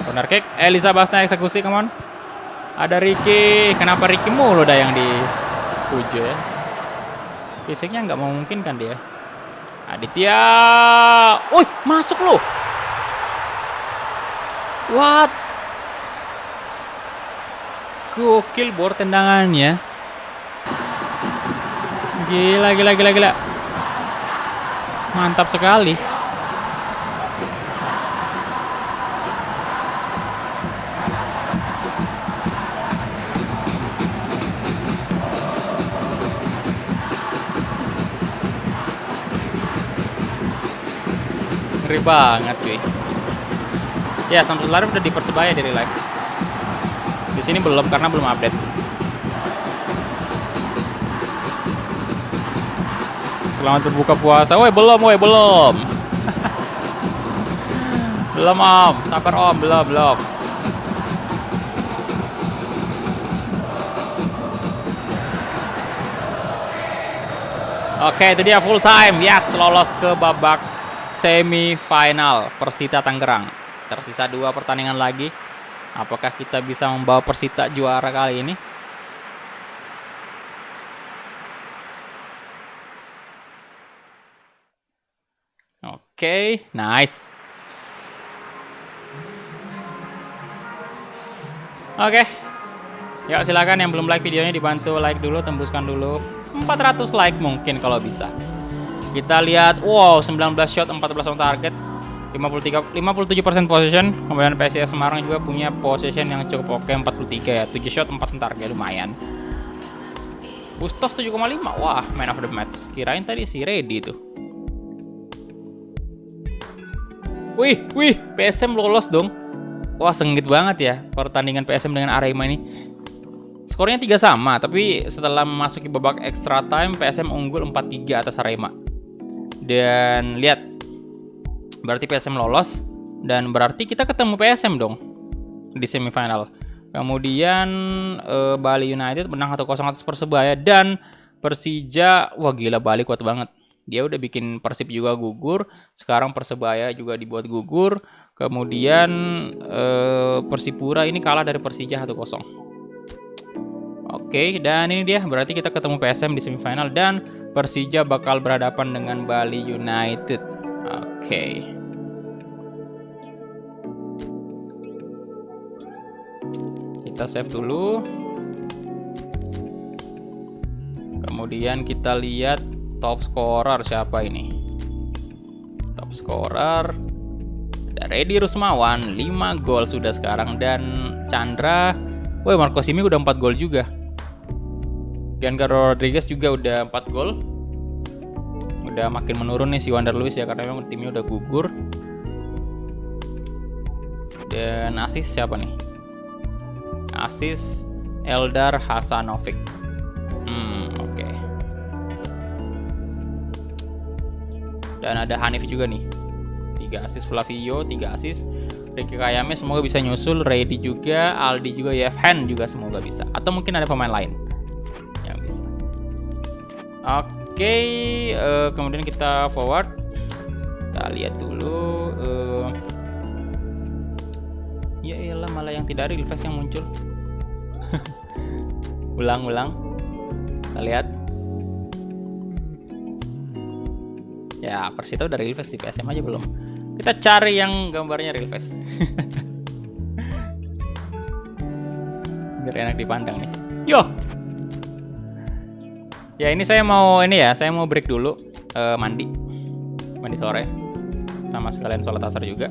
Corner kick, Elisa Basna eksekusi, come on. Ada Ricky, kenapa Ricky mulu dah yang dituju ya? Fisiknya nggak memungkinkan dia. Aditya, masuk loh. What? Gokil bor tendangannya. Gila. Mantap sekali. Ngeri banget cuy. Ya, Samsul Arif udah di Persebaya dari live. Di sini belum karena belum update. Selamat berbuka puasa. Belum. Belum om, sabar om, belum. Oke, itu dia full time. Yes, lolos ke babak semifinal Persita Tangerang. Tersisa 2 pertandingan lagi. Apakah kita bisa membawa Persita juara kali ini? Oke, nice. Oke. Yuk silakan yang belum like videonya dibantu like dulu, tembuskan dulu 400 like mungkin kalau bisa. Kita lihat, 19 shot 14 on target, 57% possession. Kemudian PSIS Semarang juga punya possession yang cukup oke, 43 ya, 7 shot 4 on target, lumayan. Bustos 7,5. Wah, man of the match. Kirain tadi si Ready tuh. Wih, PSM lolos dong. Wah, sengit banget ya pertandingan PSM dengan Arema ini. Skornya 3 sama, tapi setelah memasuki babak extra time, PSM unggul 4-3 atas Arema. Dan lihat, berarti PSM lolos, dan berarti kita ketemu PSM dong di semifinal. Kemudian Bali United menang 1-0 atas Persebaya, dan Persija, wah gila, Bali kuat banget. Dia udah bikin Persib juga gugur, sekarang Persebaya juga dibuat gugur. Kemudian Persipura ini kalah dari Persija 1-0. Oke, dan ini dia, berarti kita ketemu PSM di semifinal, dan Persija bakal berhadapan dengan Bali United. Oke. Kita save dulu. Kemudian kita lihat top scorer siapa ini. Top scorer ada Reddy Rusmawan, 5 gol sudah sekarang, dan Chandra, woi, Marco Simi udah 4 gol juga. Giancarlo Rodriguez juga udah 4 gol. Udah makin menurun nih si Wander Luiz ya, karena memang timnya udah gugur. Dan asis siapa nih? Asis Eldar Hasanovic. Oke. Dan ada Hanif juga nih. 3 asis, Flavio 3 asis. Ricky Kayame semoga bisa nyusul, Reddy juga, Aldi juga, Yevhen juga semoga bisa. Atau mungkin ada pemain lain yang bisa. Oke, kemudian kita forward. Kita lihat dulu. Ya elah, malah yang tidak real face yang muncul. Ulang. Kita lihat. Ya, Persita udah real face, di PSM aja belum. Kita cari yang gambarnya real face. Biar enak dipandang nih. Yo. Ya, ini saya mau break dulu, mandi sore. Sama sekalian sholat asar juga.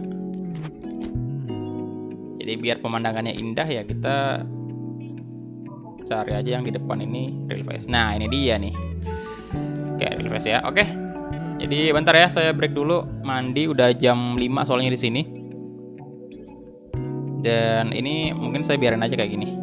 Jadi biar pemandangannya indah ya, kita cari aja yang di depan ini real face. Nah, ini dia nih. Oke, real face ya. Oke. Jadi bentar ya, saya break dulu, mandi, udah jam 5 soalnya di sini. Dan ini mungkin saya biarin aja kayak gini.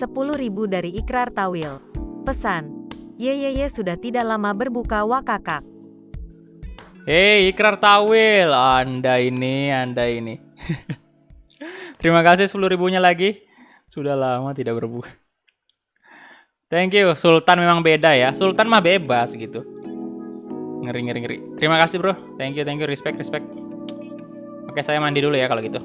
Rp10.000 dari Ikrar Tawil. Pesan, Yeyeye sudah tidak lama berbuka wakakak. Hei Ikrar Tawil, Anda ini. Terima kasih 10.000-nya lagi. Sudah lama tidak berbuka. Thank you, Sultan memang beda ya. Sultan mah bebas gitu. Ngeri. Terima kasih bro, thank you, respect. Oke, saya mandi dulu ya kalau gitu.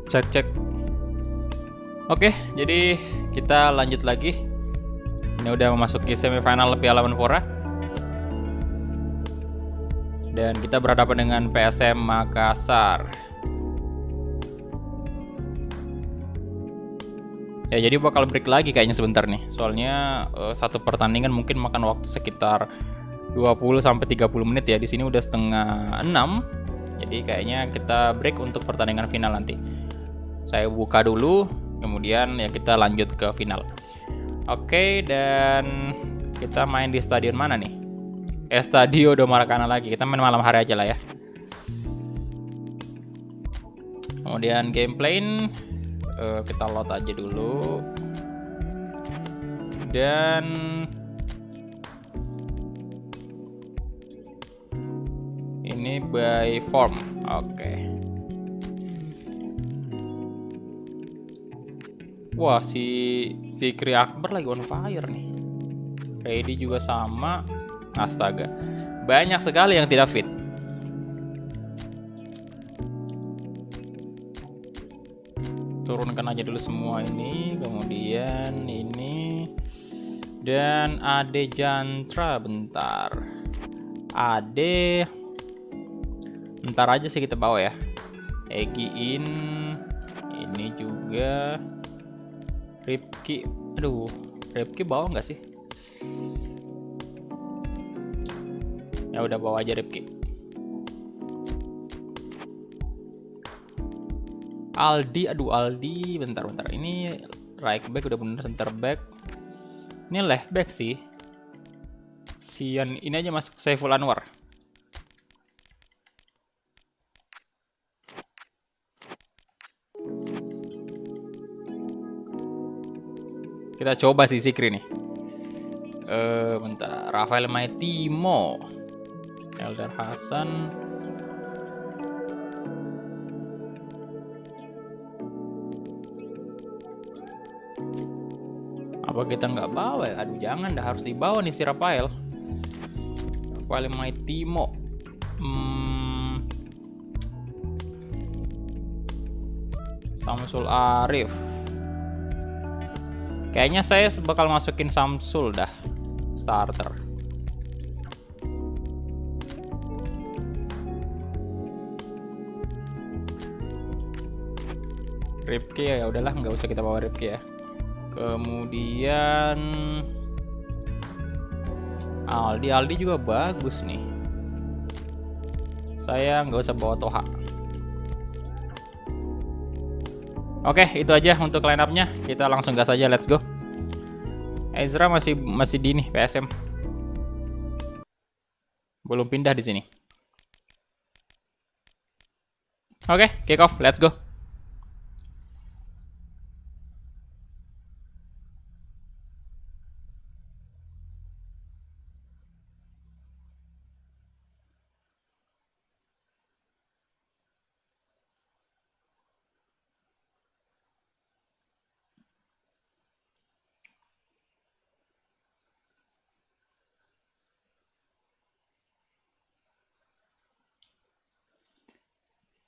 Cek. Oke, jadi kita lanjut lagi. Ini udah memasuki semifinal Piala Menpora. Dan kita berhadapan dengan PSM Makassar. Ya, jadi bakal break lagi kayaknya sebentar nih. Soalnya satu pertandingan mungkin makan waktu sekitar 20 sampai 30 menit ya. Di sini udah setengah 6. Jadi kayaknya kita break untuk pertandingan final nanti. Saya buka dulu, kemudian ya kita lanjut ke final. Oke, dan kita main di stadion mana nih? Estadio do Maracana lagi. Kita main malam hari aja lah ya. Kemudian gameplay kita load aja dulu. Dan ini by form. Oke. Wah, si Zikri Akbar lagi on fire nih. Ready juga sama. Astaga, banyak sekali yang tidak fit. Turunkan aja dulu semua ini. Kemudian ini. Dan Ade Jantra bentar. Ade bentar aja sih kita bawa ya. Egy ini juga. Ripki, aduh, Ripki bawa nggak sih? Ya udah bawa aja Ripki. Aldi, aduh Aldi, bentar. Ini right back udah bener, center back. Ini left back sih. Sian ini aja masuk Saiful Anwar. Kita coba si Zikri nih. Bentar. Rafael Maitimo, Eldar Hasan. Apa kita nggak bawa ya? Aduh jangan dah, harus dibawa nih si Rafael. Rafael Maitimo. Samsul Arif. Kayaknya saya bakal masukin Samsul dah, starter. Ripki ya udahlah, nggak usah kita bawa Ripki ya. Kemudian Aldi juga bagus nih. Saya nggak usah bawa Toha. Oke, itu aja untuk line up-nya. Kita langsung gas aja, let's go. Ezra masih di nih PSM. Belum pindah di sini. Oke, kick off, let's go.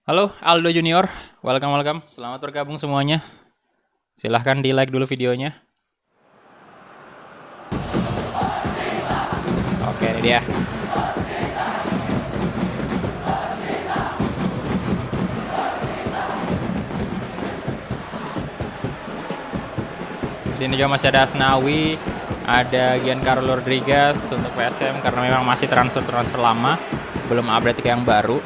Halo Aldo Junior, welcome. Selamat bergabung semuanya. Silahkan di like dulu videonya. Oke, ini dia. Di sini juga masih ada Asnawi, ada Giancarlo Rodriguez untuk PSM karena memang masih transfer lama, belum update ke yang baru.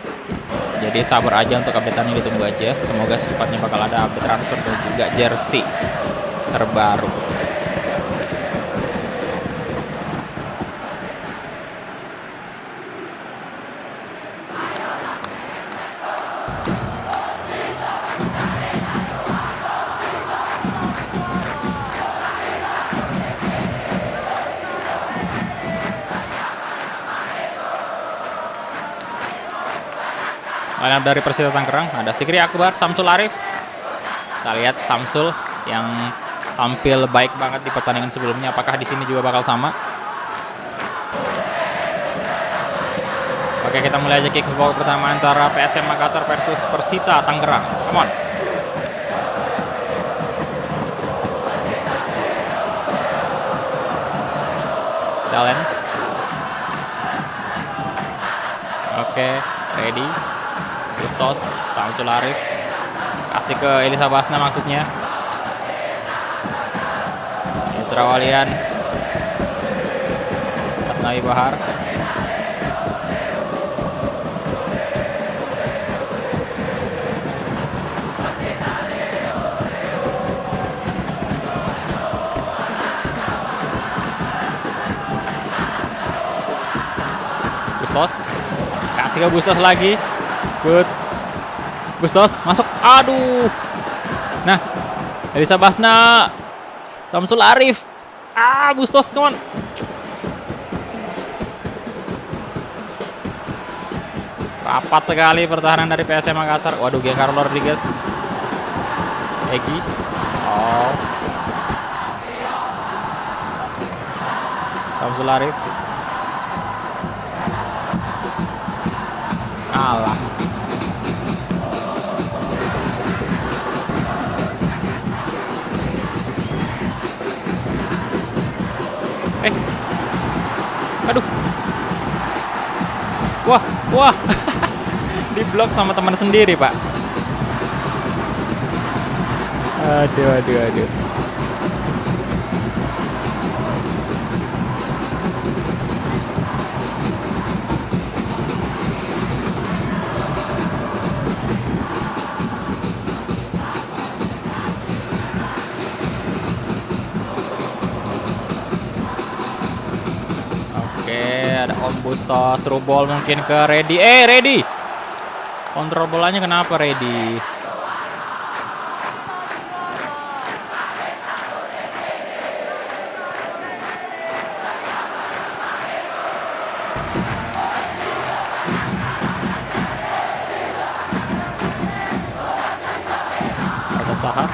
Jadi sabar aja untuk update-annya, ditunggu aja. Semoga secepatnya bakal ada update transfer dan juga jersey terbaru. Line up dari Persita Tangerang ada Zikri Akbar, Samsul Arif. Kita lihat Samsul yang tampil baik banget di pertandingan sebelumnya. Apakah di sini juga bakal sama? Oke, kita mulai aja kick off pertama antara PSM Makassar versus Persita Tangerang. Come on. talent. Oke, ready. Bustos, Samsul Arif. Kasih ke Elisa Basna maksudnya. Ezra Walian. Asnawi Bahar. Bustos, kasih ke Bustos lagi. Good. Bustos masuk. Aduh. Nah, Elisa Basna, Samsul Arif. Bustos, come on. Rapat sekali pertahanan dari PSM Makassar. Waduh, Giancarlo Rodriguez. Egi. Oh. Samsul Arif. Alah. Aduh. Wah. Diblok sama teman sendiri, Pak. Aduh. Ada Om Bustos, through ball mungkin ke Ready. Ready. Kontrol bolanya kenapa Ready? Masa Saha.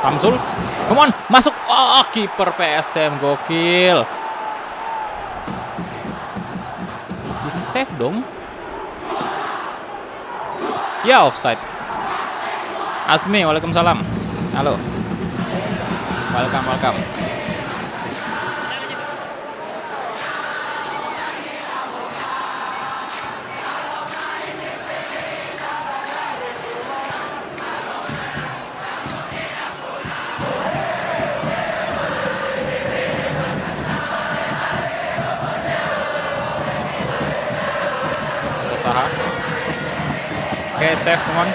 Samsul, come on, masuk. Kiper PSM gokil. Di save dong. Ya, offside. Asmi, waalaikumsalam. Halo. Welcome. Oke, save, come on.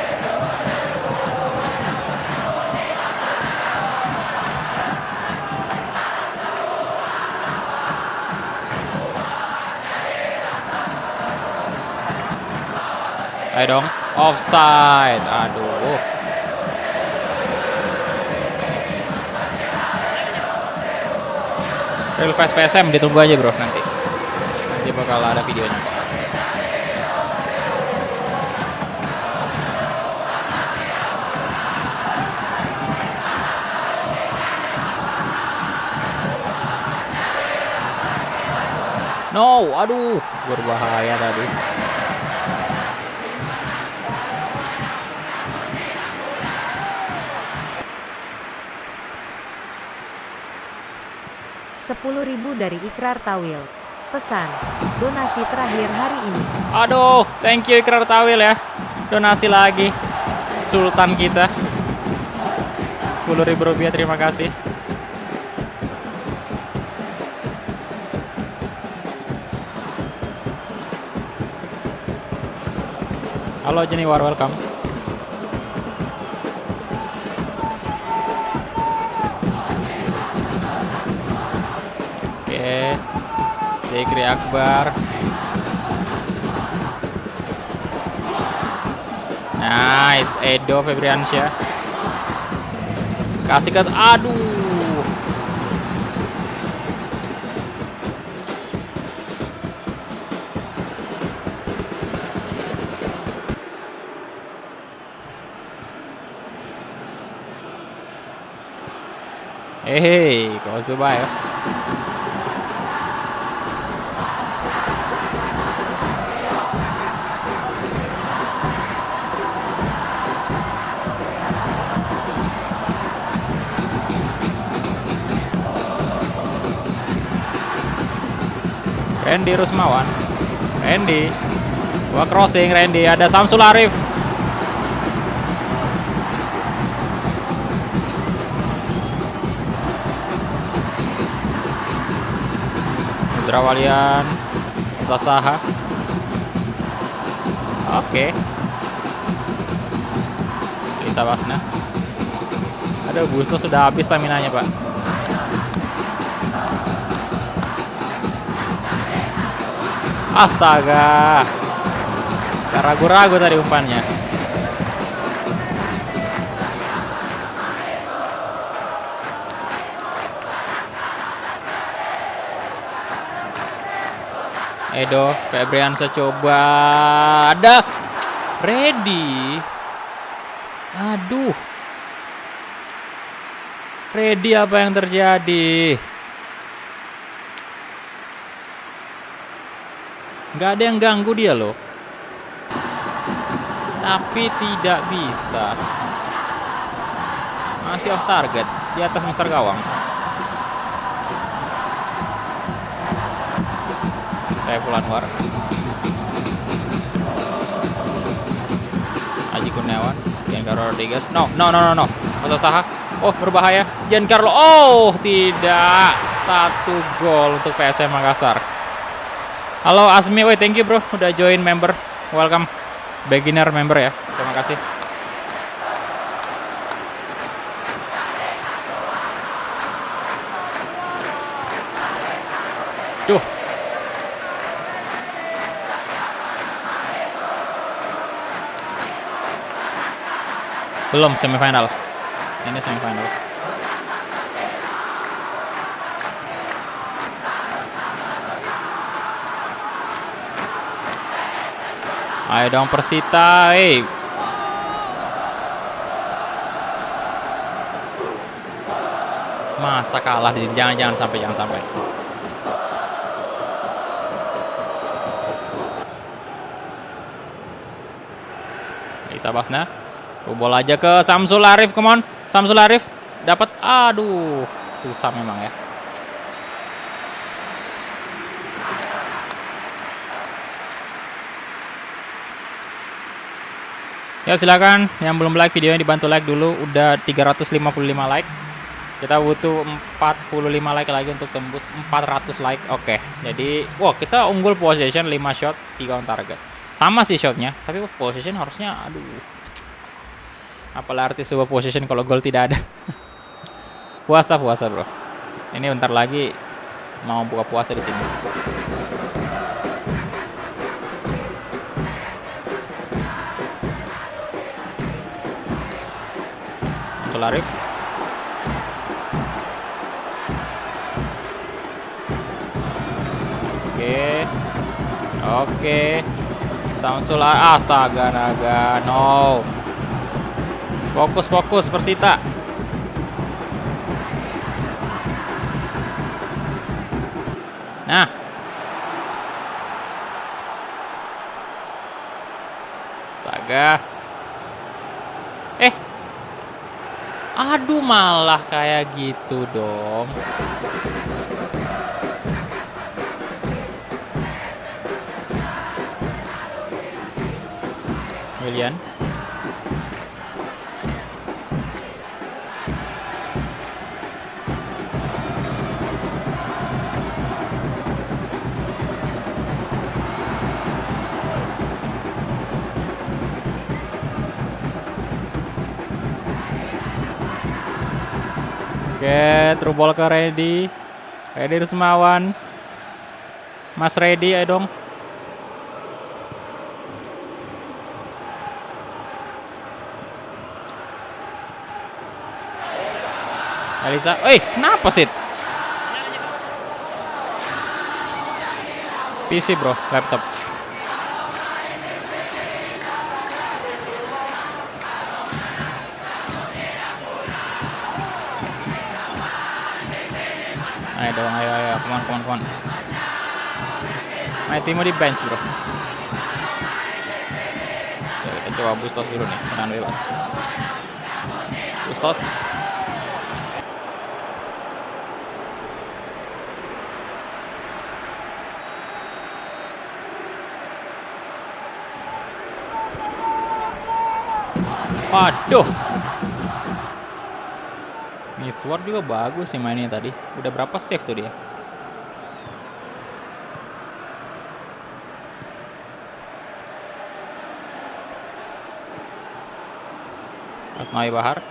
Ayo dong, offside. Aduh. Real Fast PSM ditunggu aja bro nanti. Nanti bakal ada videonya. No, aduh, berbahaya tadi. Rp10.000 dari Ikrar Tawil. Pesan, donasi terakhir hari ini. Aduh, thank you Ikrar Tawil ya. Donasi lagi. Sultan kita. Rp10.000, terima kasih. Halo Jeniwar, welcome. Oke, Zekri Akbar. Nice, Edo Febriansyah. Kasih ke, aduh. Hei, kau Zubair. Randy Rusmawan. Randy. Gua crossing Randy, ada Samsul Arif. Indra Walian. Musa Saha. Oke. Lisa Basna. Aduh, Busto sudah habis stamina-nya, Pak. Astaga. Gak ragu-ragu tadi umpannya. Edo, Febriansa coba. Ada Ready. Aduh. Ready, apa yang terjadi? Nggak ada yang ganggu dia loh. Tapi tidak bisa. Masih off target di atas Mister Gawang. Saiful Anwar. Aji Kurniawan. Giancarlo Rodriguez. No. Musa Saha. Oh, berbahaya. Giancarlo. Oh, tidak. 1 gol untuk PSM Makassar. Halo Asmi, thank you bro, udah join member. Welcome. Beginner member ya. Terima kasih. Duh. Belum semifinal. Ini semifinal. Ayo dong Persita, Masa kalah di sini? Jangan sampai. Isa Basna. Bola aja ke Samsul Arif, come on. Samsul Arif dapat. Aduh, susah memang ya. Ya silakan yang belum like videonya dibantu like dulu. Udah 355 like. Kita butuh 45 like lagi untuk tembus 400 like. Oke. Jadi, kita unggul possession 5 shot, 3 on target. Sama sih shotnya, tapi possession harusnya aduh. Apalah arti sebuah possession kalau gol tidak ada. Puasa, Bro. Ini bentar lagi mau buka puasa di sini. Arif. Oke. Samsul astaga naga. No. Fokus Persita. Nah. Astaga. Aduh, malah kayak gitu dong. Willian. Oke, through ball ke Ready Rusmawan. Mas Ready, ayo dong. Elisa, kenapa sih? PC bro, laptop. Ayo dong, ayo, come on. Main Timo di bench bro. Oke, kita coba Bustos dulu nih, tenang bebas. Bustos. Waduh. Miswar juga bagus sih mainnya tadi. Udah berapa save tuh dia? Asnawi Bahar.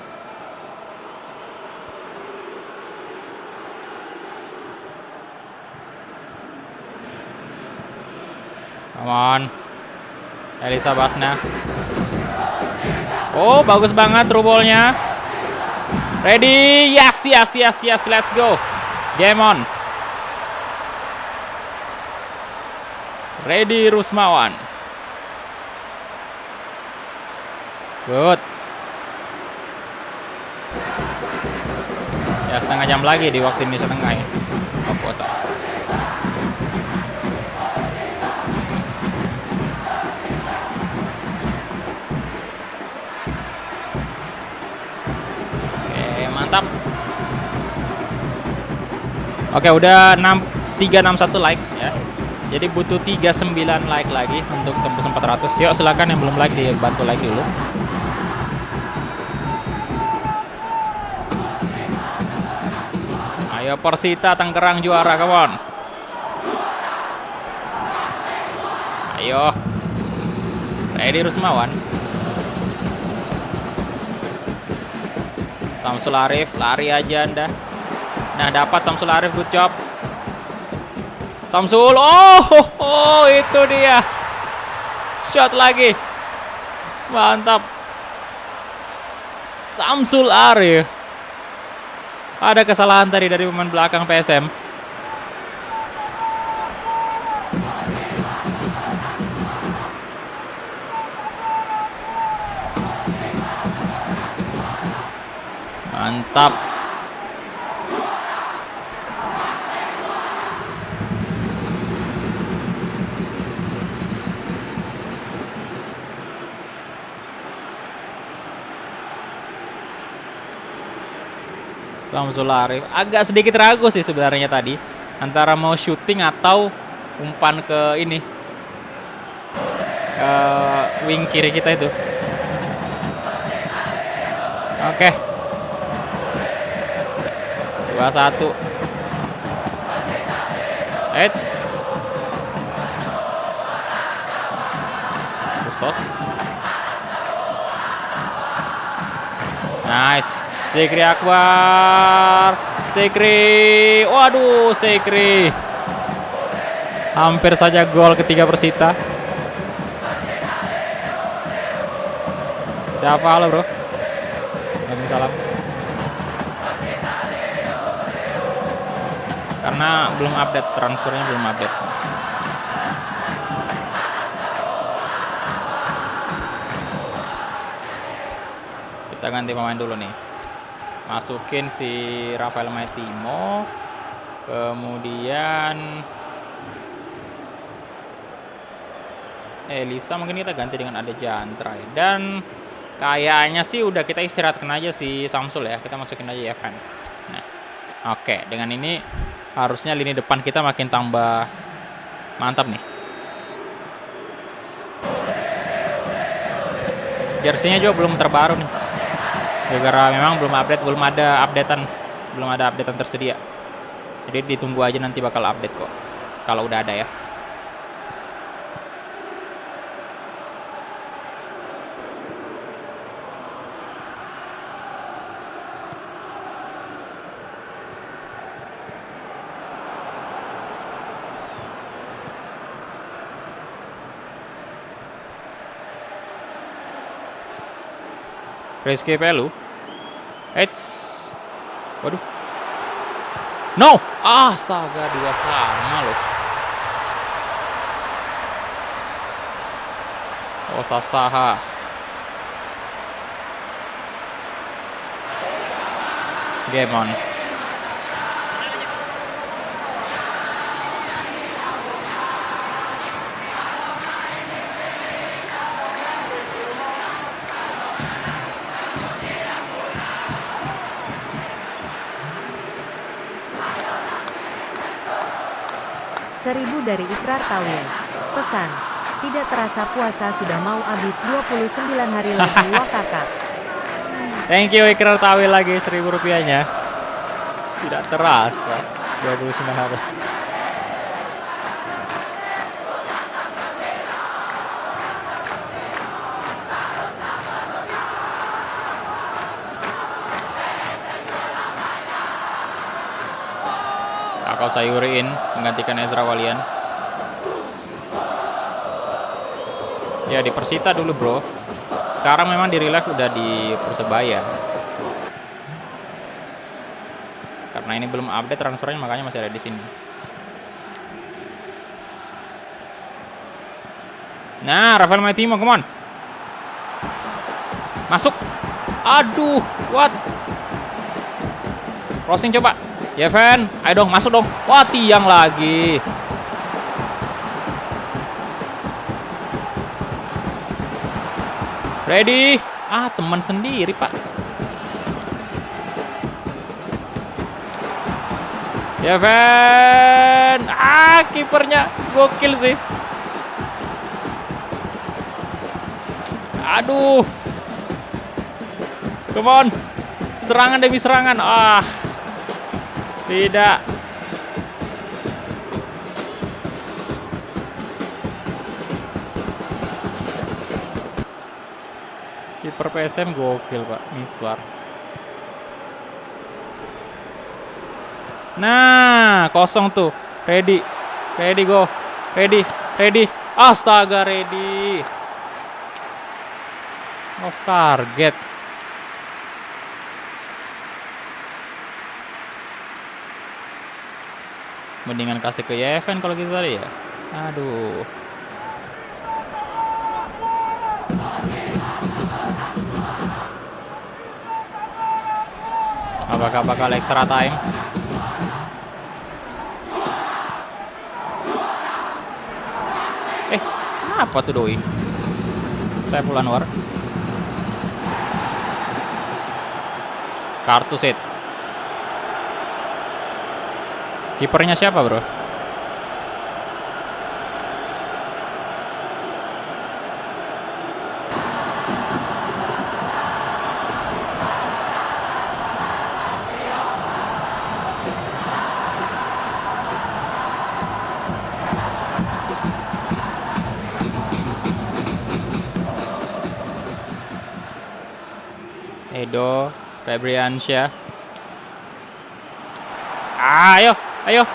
Come on. Elisa Basna. Oh, bagus banget through ball-nya. Ready? Yes, yes, yes, yes. Let's go. Game on. Ready Rusmawan. Good. Ya, setengah jam lagi di waktu Indonesia Tengah ya. Oh, puasa. Mantap. Oke, udah 361 like ya. Jadi butuh 39 like lagi untuk tembus 400. Yuk silakan yang belum like dibantu like dulu. Ayo Persita Tangerang juara, come on. Ayo. Ready Rusmawan. Samsul Arif, lari aja Anda. Nah, dapat Samsul Arif, good job. Samsul, oh, itu dia. Shot lagi. Mantap. Samsul Arif. Ada kesalahan tadi dari pemain belakang PSM. Mantap. Samsul Arif agak sedikit ragu sih sebenarnya tadi antara mau syuting atau umpan ke ini wing kiri kita itu. Oke. 2-1. Eits. Bustos. Nice. Sekri Akbar. Sekri. Waduh, Sekri. Hampir saja gol ketiga Persita. Udah apa halo, Bro? Waalaikumsalam. Karena belum update, transfernya belum update. Kita ganti pemain dulu nih. Masukin si Rafael Maitimo. Kemudian Elisa mungkin kita ganti dengan Ade Jantra ya. Dan kayaknya sih udah kita istirahatkan aja si Samsul ya. Kita masukin aja Evan. Nah, oke, dengan ini harusnya lini depan kita makin tambah mantap nih. Jersey-nya juga belum terbaru nih. Gara-gara memang belum ada updatean tersedia. Jadi ditunggu aja, nanti bakal update kok. Kalau udah ada ya. Rizky Pelu. Eits. Waduh. No. Astaga, 2 sama loh. Oh, Sasaha. Game on. Seribu dari Ikrar Tawil. Pesan, Tidak terasa puasa sudah mau habis 29 hari lagi wakakak. Thank you Ikrar Tawil lagi 1.000 rupiahnya. Tidak terasa 29 hari. Kakao Sayuriin menggantikan Ezra Walian. Ya di Persita dulu bro. Sekarang memang di real life udah di Persebaya. Karena ini belum update transfernya makanya masih ada di sini. Nah, Rafael Maitimo, come on. Masuk. Aduh, what? Crossing coba. Yeven, ayo dong, masuk dong. Wah, tiang lagi. Ready? Ah, teman sendiri, Pak. Yeven. Ah, kipernya gokil sih. Aduh. Come on. Serangan demi serangan. Ah. Tidak. Kiper PSM gokil, Pak. Miswar. Nah, kosong tuh. Ready. Ready go. Ready. Ready. Astaga, ready. Off target. Mendingan kasih ke Yeven kalau gitu tadi ya. Aduh. Apakah bakal extra time? Apa tuh doi? Saiful Anwar. Kartu set. Kipernya siapa, bro? Edo Febriansyah. Ayo, ayo.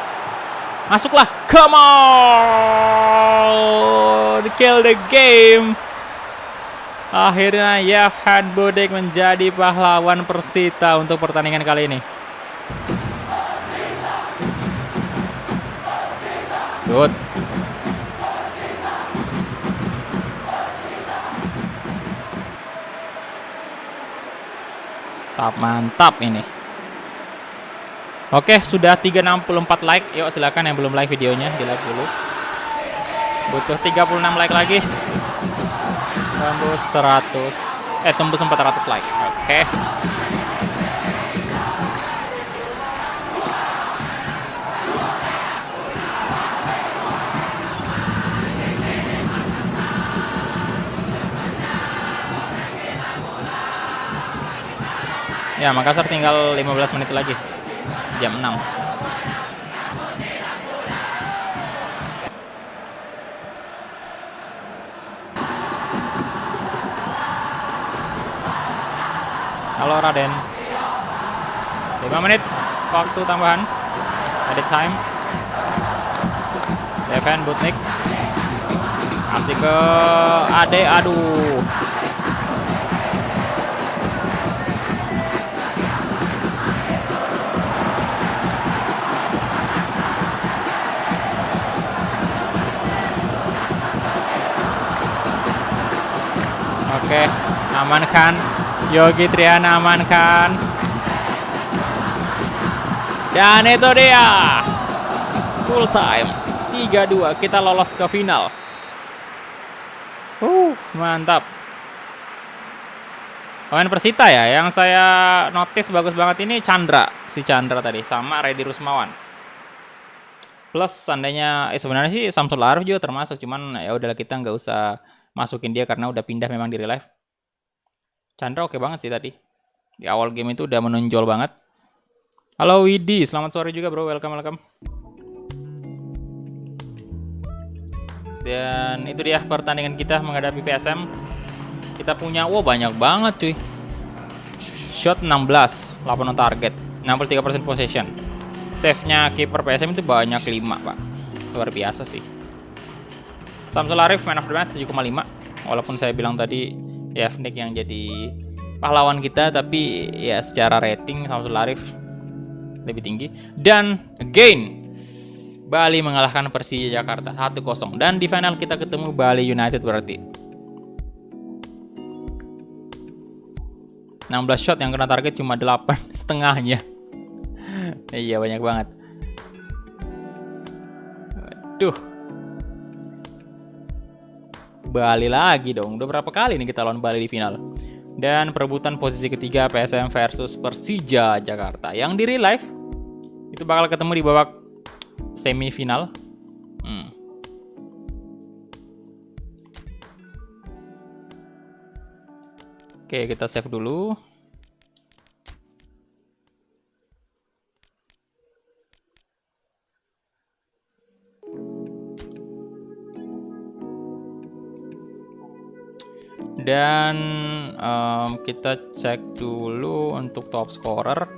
Masuklah. Come on. Kill the game. Akhirnya Yevhen Budik menjadi pahlawan Persita untuk pertandingan kali ini. Good. Mantap ini. Oke, sudah 364 like. Yuk silakan yang belum like videonya di like dulu. Butuh 36 like lagi. Tembus 100. Tembus 400 like. Oke. Ya, Makassar tinggal 15 menit lagi. Jam 6. Halo Raden. 5 menit waktu tambahan. Edit time. Yevhen Budik. Kasih ke Ade. Aduh. Oke, amankan. Yogi Triana amankan. Dan itu dia. Full time. 3-2. Kita lolos ke final. Mantap. Pemain Persita ya. Yang saya notice bagus banget ini Chandra. Si Chandra tadi. Sama Reddy Rusmawan. Plus seandainya sebenarnya sih Samsul Arif juga termasuk, cuman ya udahlah kita nggak usah masukin dia karena udah pindah memang di real life. Chandra oke banget sih tadi. Di awal game itu udah menonjol banget. Halo Widi, selamat sore juga bro, welcome. Dan itu dia pertandingan kita menghadapi PSM. Kita punya, banyak banget cuy. Shot 16, 8 on target, 63% possession. Save-nya kiper PSM itu banyak 5 pak. Luar biasa sih. Samsul Arif man of the match 7,5. Walaupun saya bilang tadi ya Fnik yang jadi pahlawan kita, tapi ya secara rating Samsul Arif lebih tinggi. Dan again Bali mengalahkan Persija Jakarta 1-0. Dan di final kita ketemu Bali United berarti. 16 shot yang kena target cuma 8 setengahnya. Iya banyak banget. Aduh. Bali lagi dong. Udah berapa kali nih kita lawan Bali di final. Dan perebutan posisi ketiga PSM versus Persija Jakarta. Yang di real life itu bakal ketemu di babak semifinal. Oke, kita save dulu. Dan kita cek dulu untuk top scorer.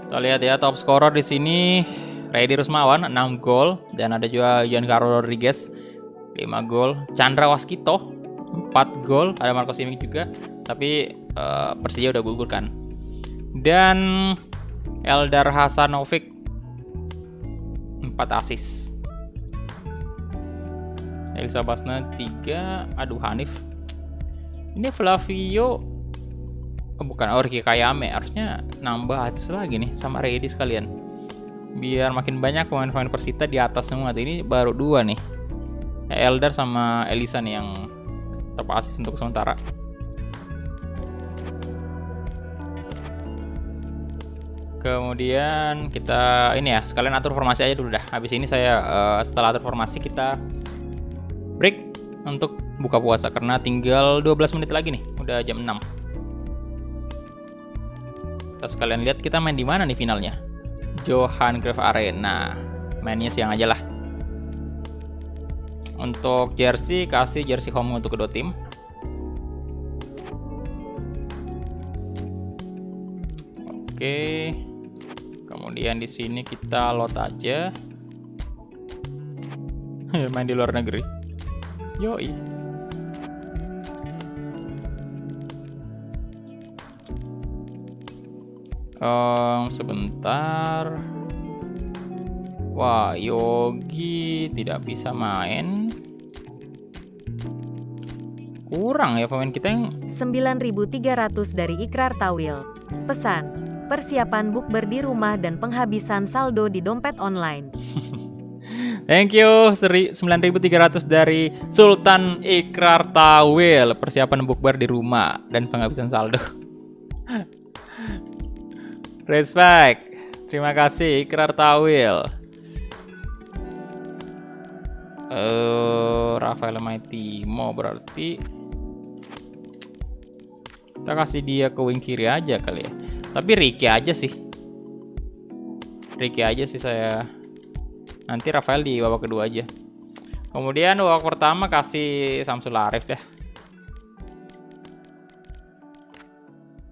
Kita lihat ya top scorer di sini Reddy Rusmawan 6 gol, dan ada juga Giancarlo Rodriguez 5 gol, Chandra Waskito 4 gol, ada Marco Simic juga, tapi Persija udah gugur kan. Dan Eldar Hasanovic 4 assist. Elisa Basna 3, aduh Hanif. Ini Flavio bukan Ricky Kayame, harusnya nambah assist lagi nih sama Reddy sekalian. Biar makin banyak pemain-pemain Persita di atas semua. Ini baru 2 nih. Eldar sama Elisa nih yang top assist untuk sementara. Kemudian kita ini ya, sekalian atur formasi aja dulu dah. Habis ini saya setelah atur formasi kita break untuk buka puasa karena tinggal 12 menit lagi nih, udah jam 6. Kita sekalian lihat kita main di mana nih finalnya. Johan Cruyff Arena. Mainnya siang aja lah. Untuk jersey, kasih jersey home untuk kedua tim. Oke. Kemudian di sini kita load aja. Main di luar negeri. Yoi. Sebentar. Wah, Yogi tidak bisa main. Kurang ya pemain kita yang 9.300 dari Ikrar Tawil. Pesan, persiapan bukber di rumah dan penghabisan saldo di dompet online. Thank you 9.300 dari Sultan Ikrar Tawil. Persiapan bukber di rumah dan penghabisan saldo. Respect. Terima kasih Ikrar Tawil. Rafael Maitimo berarti kita kasih dia ke wing kiri aja kali ya. Tapi Ricky aja sih. Saya. Nanti Rafael di babak kedua aja. Kemudian babak pertama kasih Samsul Arif deh.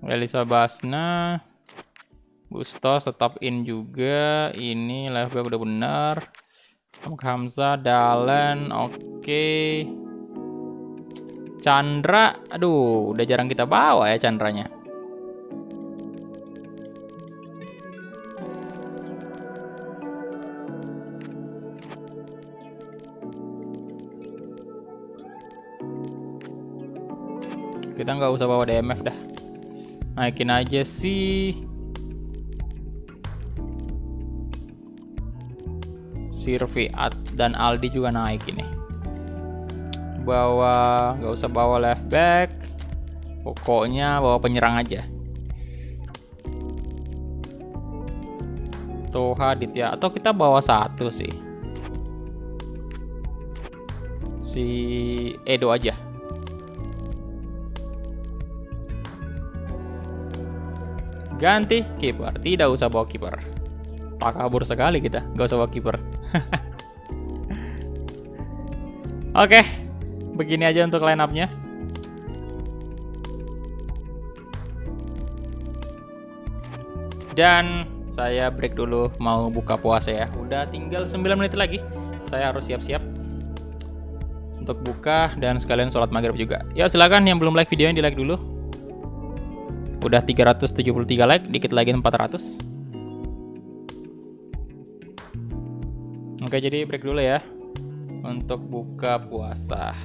Elisa Basna, Bustos tetap in juga. Ini left back udah bener. Hamzah, Dalen, oke. Chandra, aduh, udah jarang kita bawa ya Chandranya. Kita nggak usah bawa DMF dah. Naikin aja sih. Sirfiat dan Aldi juga naik ini. Nggak usah bawa left back. Pokoknya bawa penyerang aja. Toha Ditya, atau kita bawa satu sih. si Edo aja. Ganti kiper, tidak usah bawa kiper. Tak kabur sekali kita, gak usah bawa kiper. Oke, begini aja untuk line up-nya. Dan saya break dulu, mau buka puasa ya. Udah tinggal 9 menit lagi. Saya harus siap-siap untuk buka dan sekalian sholat maghrib juga. Ya silakan yang belum like videonya di like dulu. Udah 373 like, dikit lagi 400. Oke, jadi break dulu ya untuk buka puasa.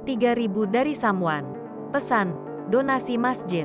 3.000 dari Samwan. Pesan, donasi masjid.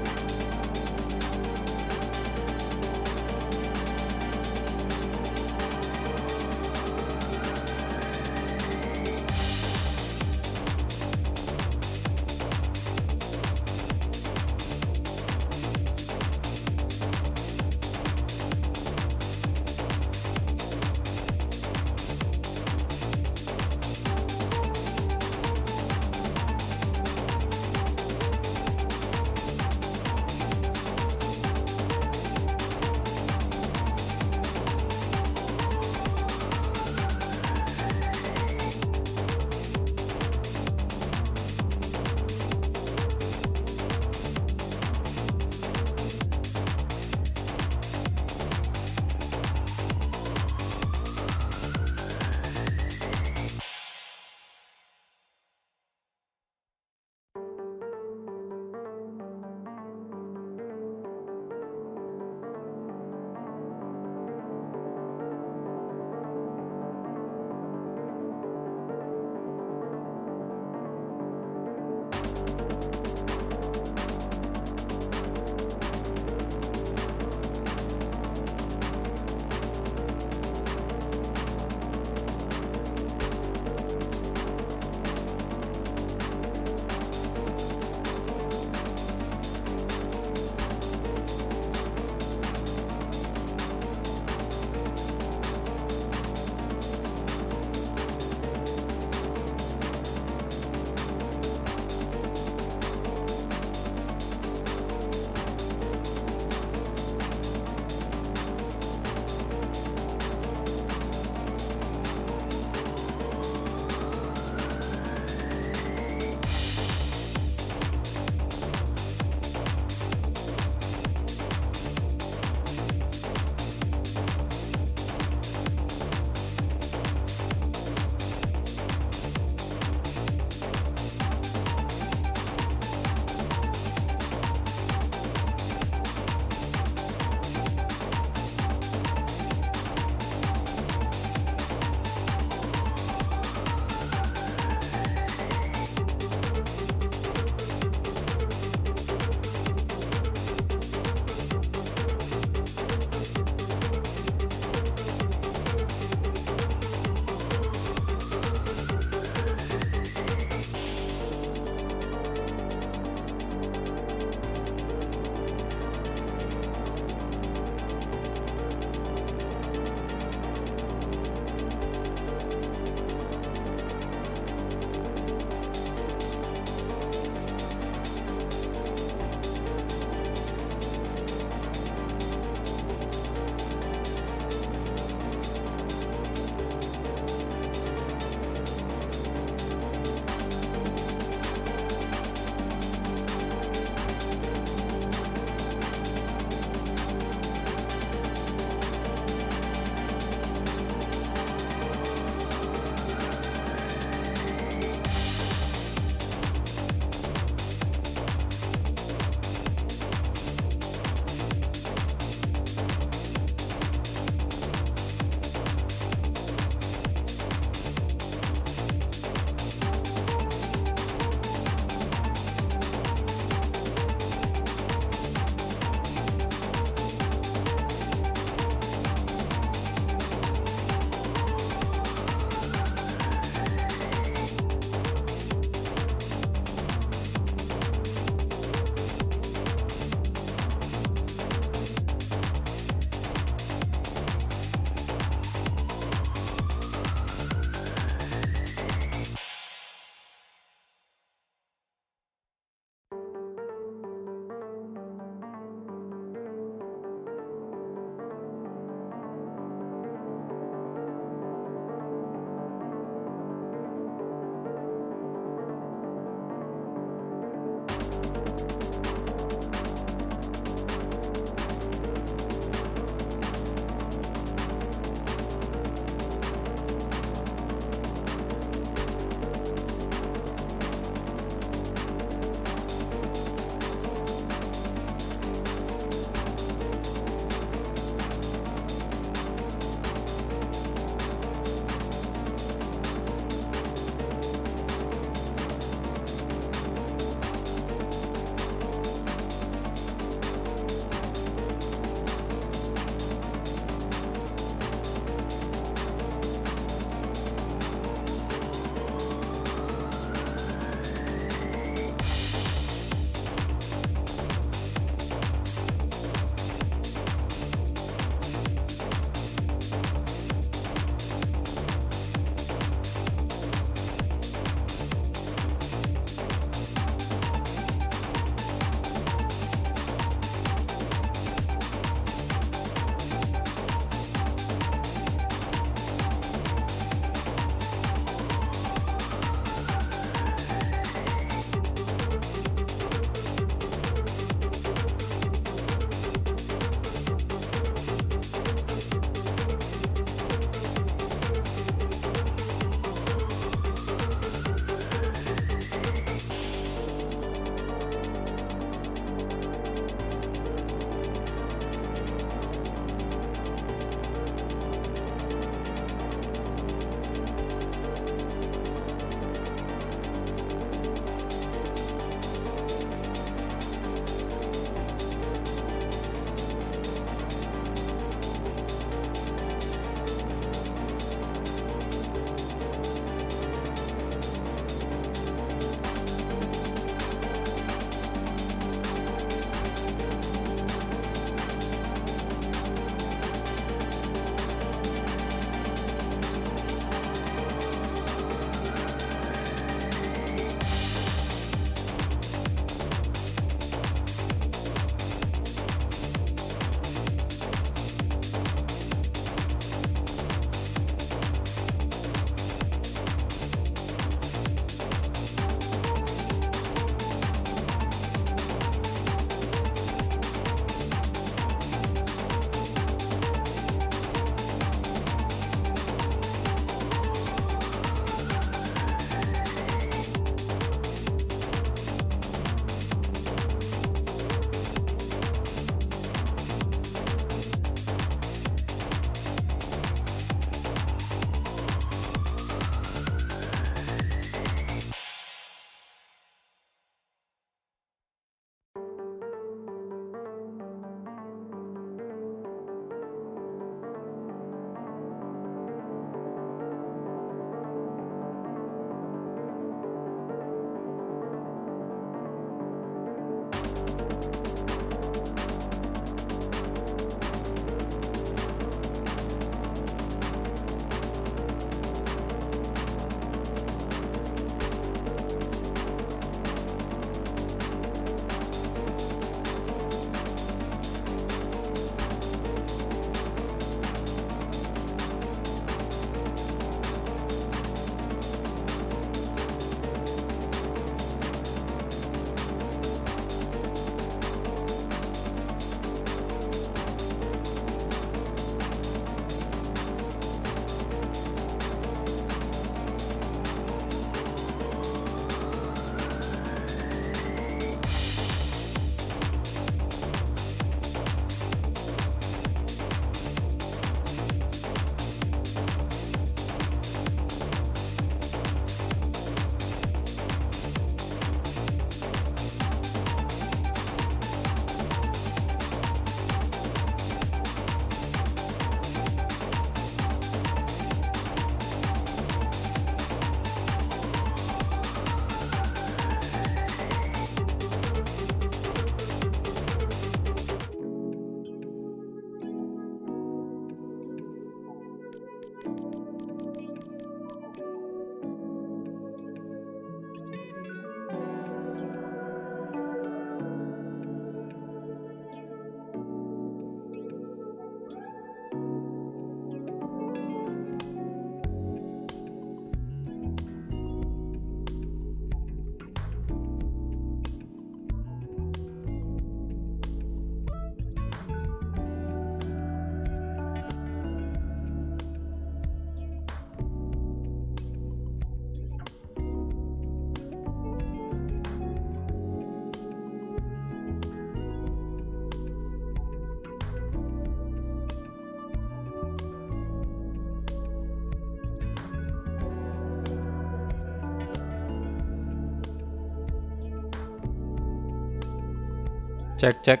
Cek.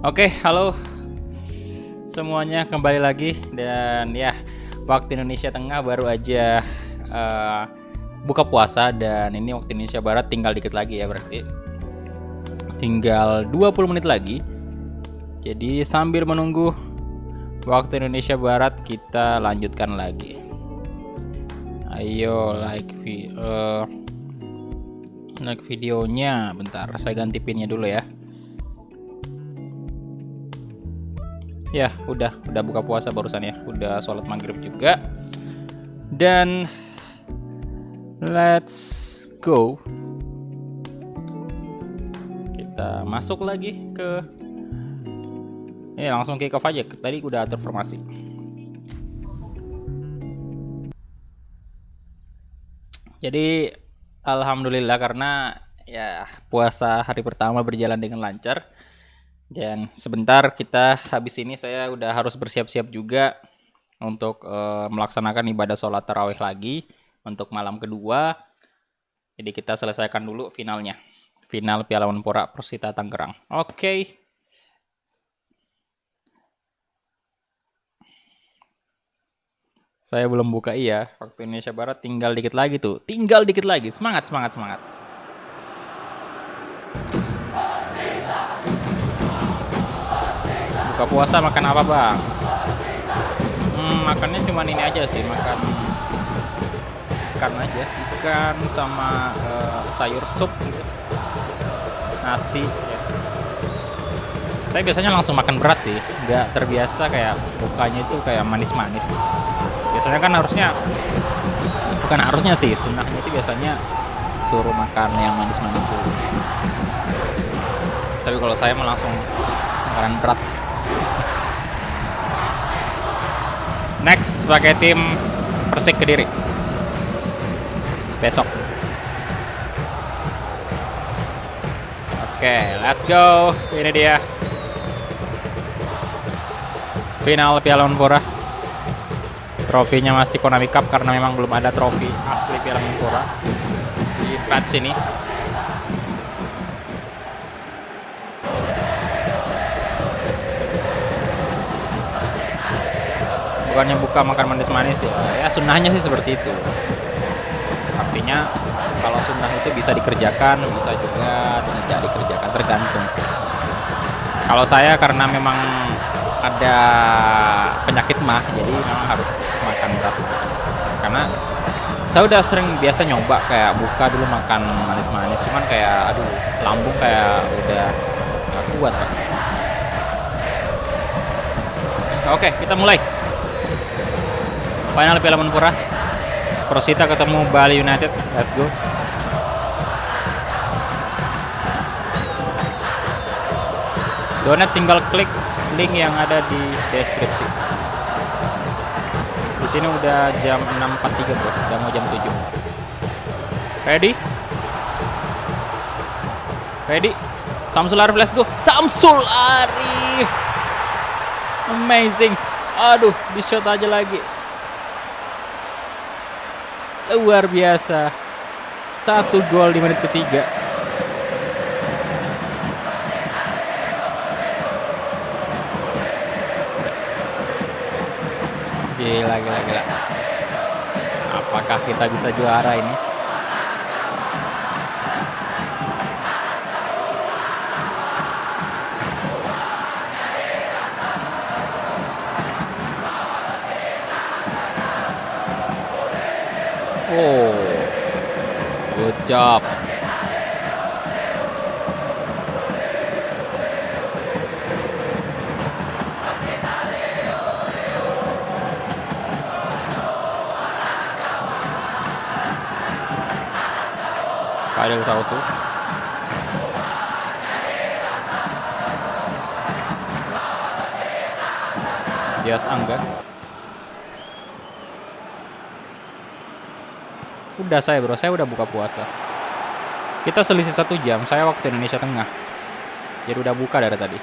Oke, halo semuanya, kembali lagi. Dan ya, waktu Indonesia Tengah baru aja buka puasa. Dan ini waktu Indonesia Barat tinggal dikit lagi ya, berarti tinggal 20 menit lagi. Jadi sambil menunggu waktu Indonesia Barat, kita lanjutkan lagi. Ayo like videonya. Bentar, saya ganti pinnya dulu ya. Ya, udah buka puasa barusan ya. Udah sholat maghrib juga. Dan let's go. Kita masuk lagi ke langsung kick off aja. Tadi udah atur formasi. Jadi alhamdulillah, karena ya puasa hari pertama berjalan dengan lancar. Dan sebentar kita habis ini saya udah harus bersiap-siap juga untuk melaksanakan ibadah sholat tarawih lagi untuk malam kedua. Jadi kita selesaikan dulu finalnya. Final Piala Menpora Persita Tangerang. Oke. Saya belum buka, iya. Waktu Indonesia Barat tinggal dikit lagi tuh. Tinggal dikit lagi. Semangat. Buka puasa makan apa, Bang? Makannya cuma ini aja sih. Makan ikan aja. Ikan sama sayur sup gitu. Nasi ya. Saya biasanya langsung makan berat sih. Nggak terbiasa kayak bukanya itu kayak manis-manis gitu. Biasanya kan bukan harusnya sih, sunnahnya itu biasanya suruh makan yang manis-manis tuh. Tapi kalau saya mah langsung makanan berat. Next pakai tim Persik Kediri besok. Oke, let's go. Ini dia final Piala Menpora. Trofinya masih Konami Cup karena memang belum ada trofi asli Piala Menpora di patch ini. Bukannya buka makan manis-manis ya sunnahnya sih seperti itu. Artinya kalau sunnah itu bisa dikerjakan, bisa juga tidak dikerjakan, tergantung sih. Kalau saya karena memang ada penyakit mah, jadi memang harus makan berat. Karena saya udah sering biasa nyoba kayak buka dulu makan manis-manis, cuman kayak aduh lambung kayak udah gak kuat Pak. Oke, kita mulai. Final Piala Menpora. Persita ketemu Bali United. Let's go. Donat tinggal klik link yang ada di deskripsi. Di sini udah jam 6.43 bro, udah mau jam 7. Ready? Samsul Arif, let's go. Samsul Arif. Amazing. Aduh, di shot aja lagi. Luar biasa. 1 gol di menit ketiga. Gila. Apakah kita bisa juara ini? Oh, good job. Fadil Sausu. Dias Angga. Udah saya bro, saya udah buka puasa. Kita selisih 1 jam, saya waktu Indonesia Tengah. Jadi udah buka dari tadi.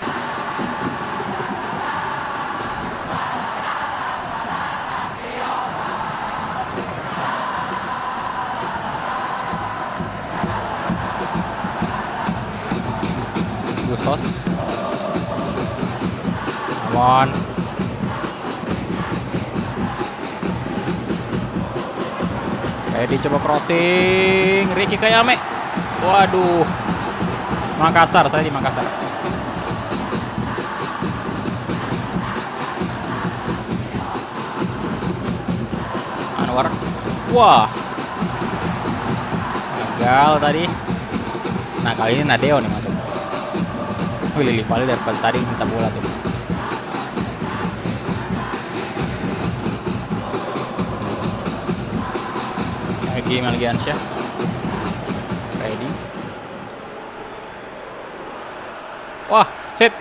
Gusos. Come on. Ready coba crossing. Ricky Kayame. Waduh. Makassar, saya di Makassar. Anwar. Wah. Gagal tadi. Nah, kali ini Nadeo nih masuk. Wih, Lili Pali dari tadi minta bola tuh. Egy Melgiansyah. Ready. Wah, set.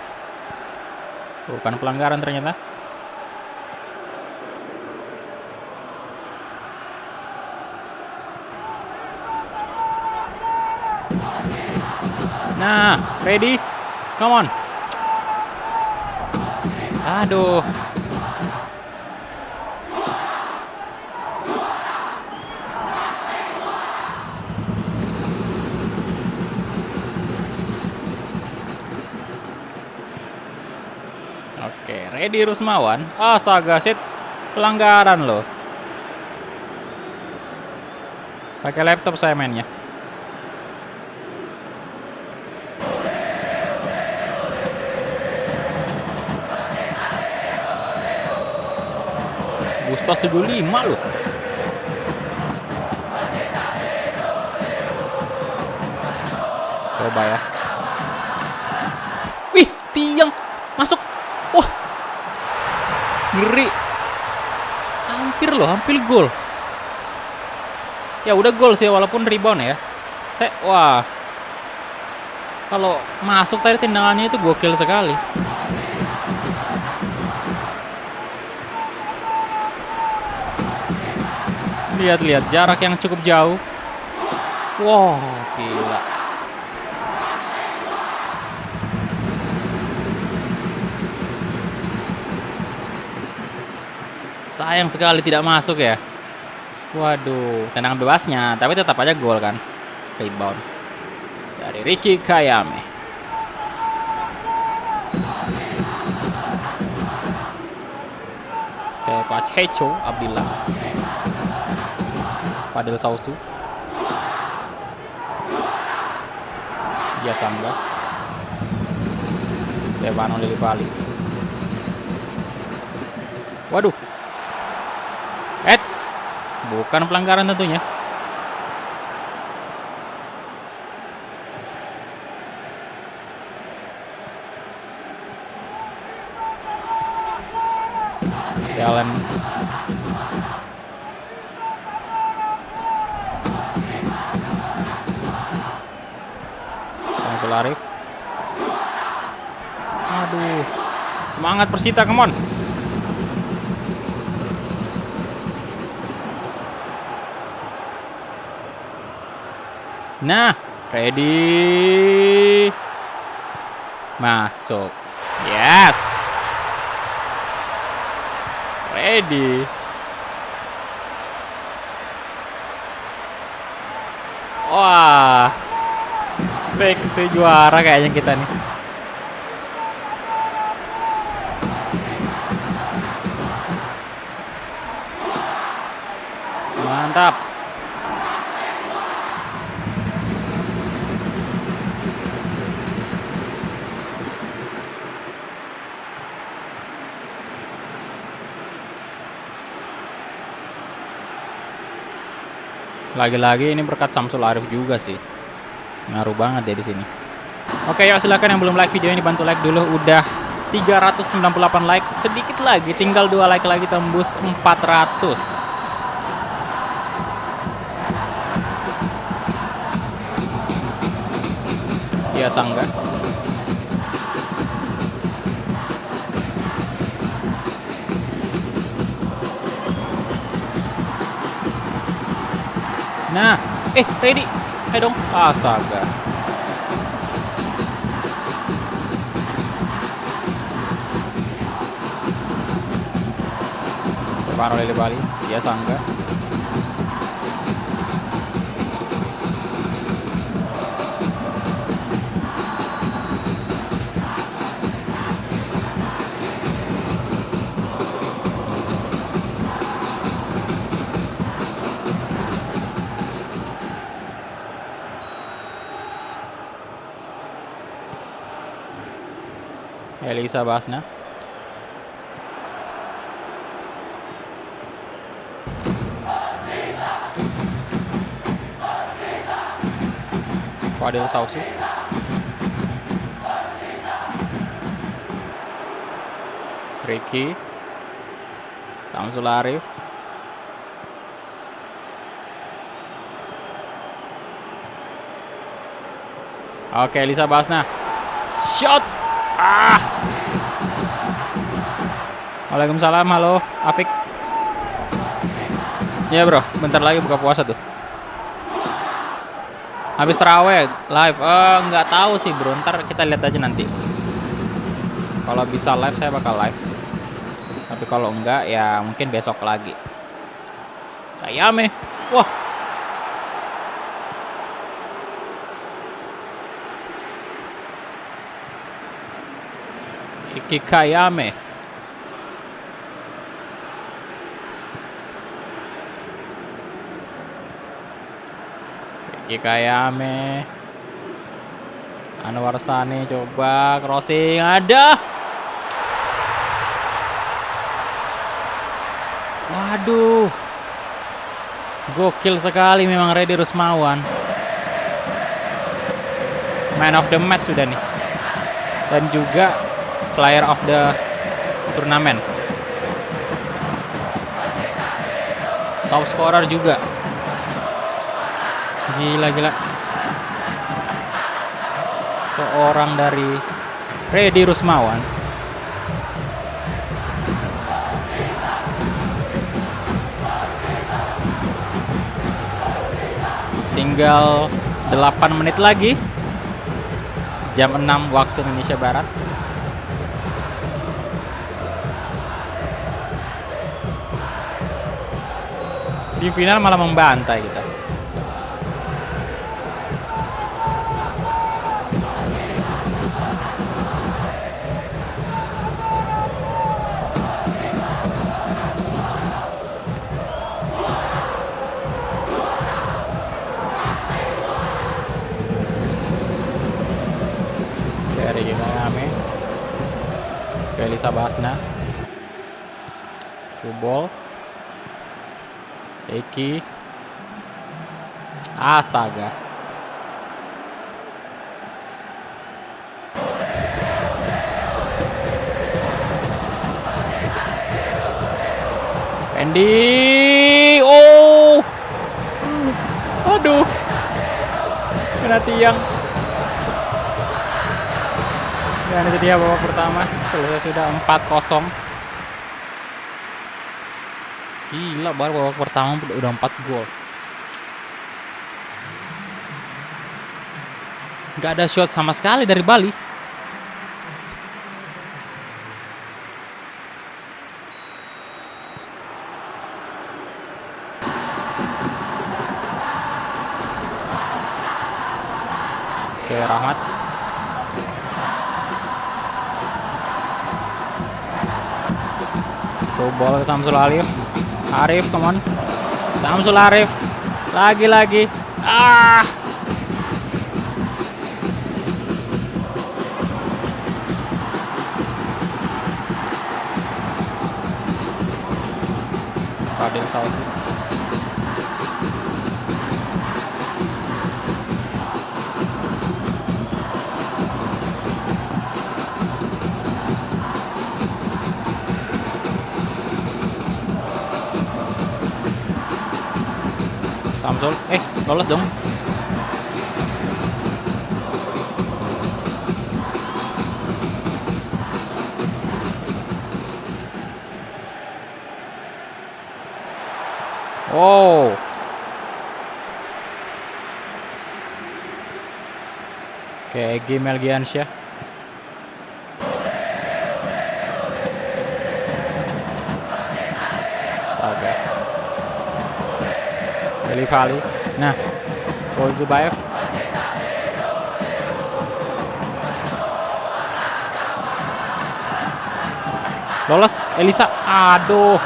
Bukan pelanggaran ternyata. Nah, ready. Come on. Aduh. Oke, ready Rusmawan. Astaga, shit. Pelanggaran loh. Pakai laptop saya mainnya. Gustos 75 loh. Coba ya. Wih, tiang masuk. Wah. Ngeri. Hampir loh, hampir gol. Ya udah gol sih walaupun rebound ya. Wah. Kalau masuk tadi tendangannya itu gokil sekali. Lihat-lihat jarak yang cukup jauh. Wow, gila. Sayang sekali tidak masuk ya. Waduh, tendangan bebasnya, tapi tetap aja gol kan. Rebound dari Ricky Kayame. Oke, Coach Hecho Abdillah. Fadil Sausu. Dia Sangga. Stefano Lillipali. Waduh. Bukan pelanggaran tentunya. Jalan. Samsul Arif. Aduh. Semangat Persita, come on. Nah, ready. Masuk. Yes. Ready. Wah. Back juara kayaknya kita nih. Mantap. Lagi-lagi ini berkat Samsul Arif juga sih. Ngaruh banget ya di sini. Oke, yuk silakan yang belum like video ini bantu like dulu. Udah 398 like, sedikit lagi tinggal 2 like lagi tembus 400. Biasa enggak? Nah, ready. Ayo dong. Astaga. Depan oleh Bali. Biasa enggak? Elisa Basna. Fadil Sausu. Ricky. Samsul Arif. Oke, Elisa Basna. Shot. Waalaikumsalam, halo Afik. Ya bro, bentar lagi buka puasa tuh. Habis terawih live, nggak tahu sih bro, ntar kita lihat aja nanti. Kalau bisa live saya bakal live. Tapi kalau enggak ya mungkin besok lagi. Kayame, wah. Iki Kayame. Iki Kayame. Anwar Sani coba crossing, ada. Waduh. Gokil sekali memang Reddy Rusmawan. Man of the match sudah nih. Dan juga player of the turnamen. Top scorer juga. Gila. Seorang dari Reddy Rusmawan. Tinggal 8 menit lagi. Jam 6 waktu Indonesia Barat. Di final malah membantai kita. Dari Kayame. Elisa Basna. Cubol. Eki. Astaga. Andy. Oh. Aduh. Kena tiang. Dan itu dia babak pertama. Selesai sudah 4-0. Gila, baru babak pertama udah 4 gol. Gak ada shot sama sekali dari Bali. Oke, Rahmat. Bola ke Samsul Arif. Arif, come on. Samsul Arif. Lagi-lagi. Fadil Sausi. Samsul. Lolos dong. Oh. Oke, Egy Melgiansyah. Oke. Eli Pali. Nah, Zubayev. Lolos, Elisa. Aduh.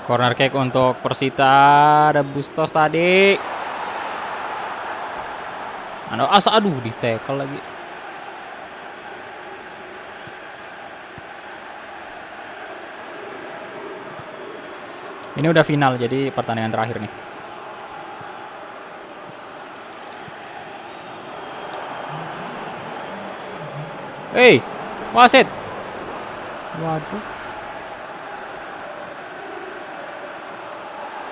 Corner kick untuk Persita. Ada Bustos tadi. Aduh, di tackle lagi. Ini udah final, jadi pertandingan terakhir nih. Wasit. Waduh.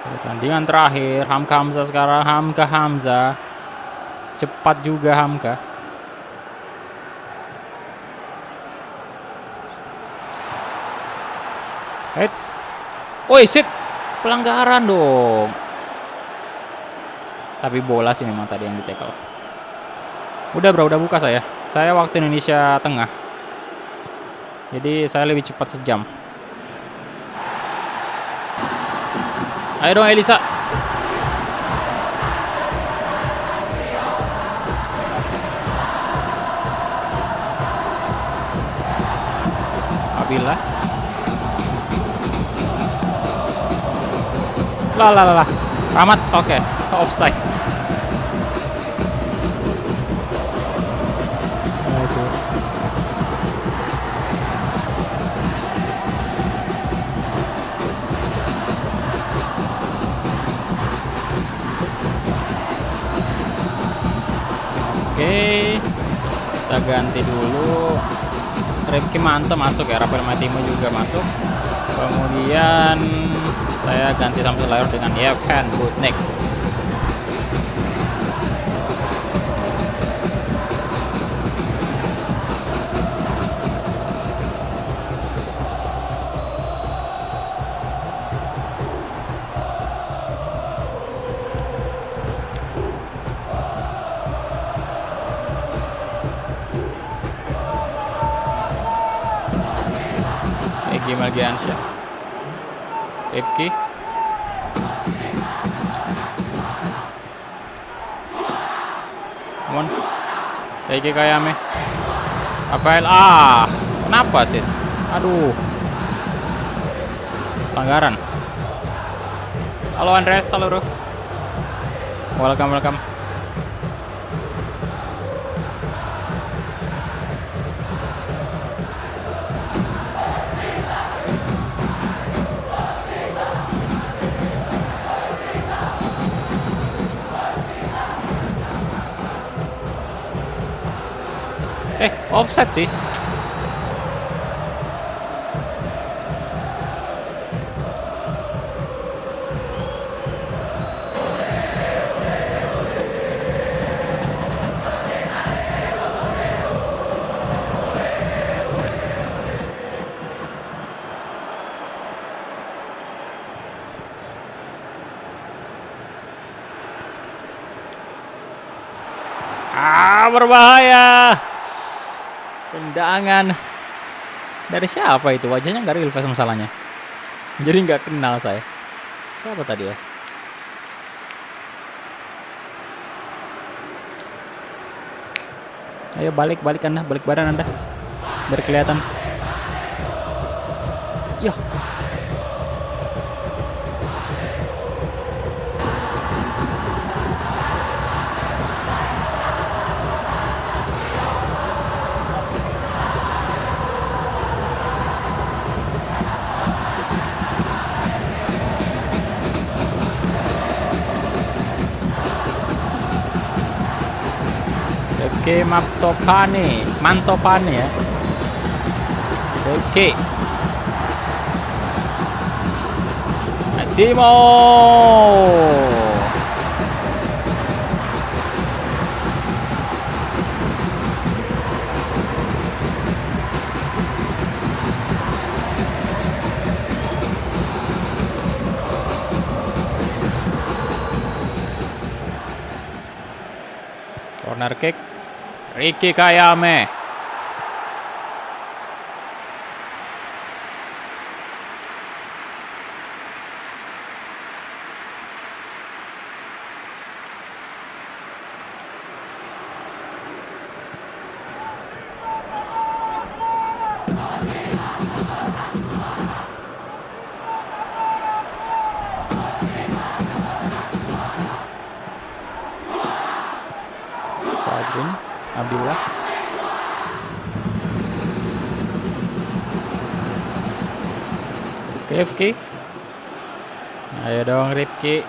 Pertandingan terakhir, Hamka Hamzah sekarang. Hamka Hamzah. Cepat juga Hamka. Sit. Pelanggaran dong. Tapi bola sih memang tadi yang di tackle. Udah buka saya. Saya waktu Indonesia Tengah. Jadi saya lebih cepat sejam. Ayo dong Elisa. Abila. Lah. Rahmat, oke. Offside. Oke, kita ganti dulu. Rifki Manto masuk ya, Rafael Matimo juga masuk. Kemudian saya ganti Samsul Layor dengan Yevhen Butnik. Egy Melgiansyah. Rifki. Mon. Egy Kayame. Rafael. Kenapa sih? Aduh. Pelanggaran. Halo Andres, halo bro. Welcome. Offset sih. Berbahaya. Tendangan dari siapa itu? Wajahnya nggak real face masalahnya. Jadi nggak kenal saya. Siapa tadi ya? Ayo balik Anda, balik badan Anda. Biar kelihatan. Yah. Oke, Mantopane ya. Oke. Timo. Corner kick. Ricky Kayame. Fajrin, Abdullah. Rifki. Ayo dong Rifki.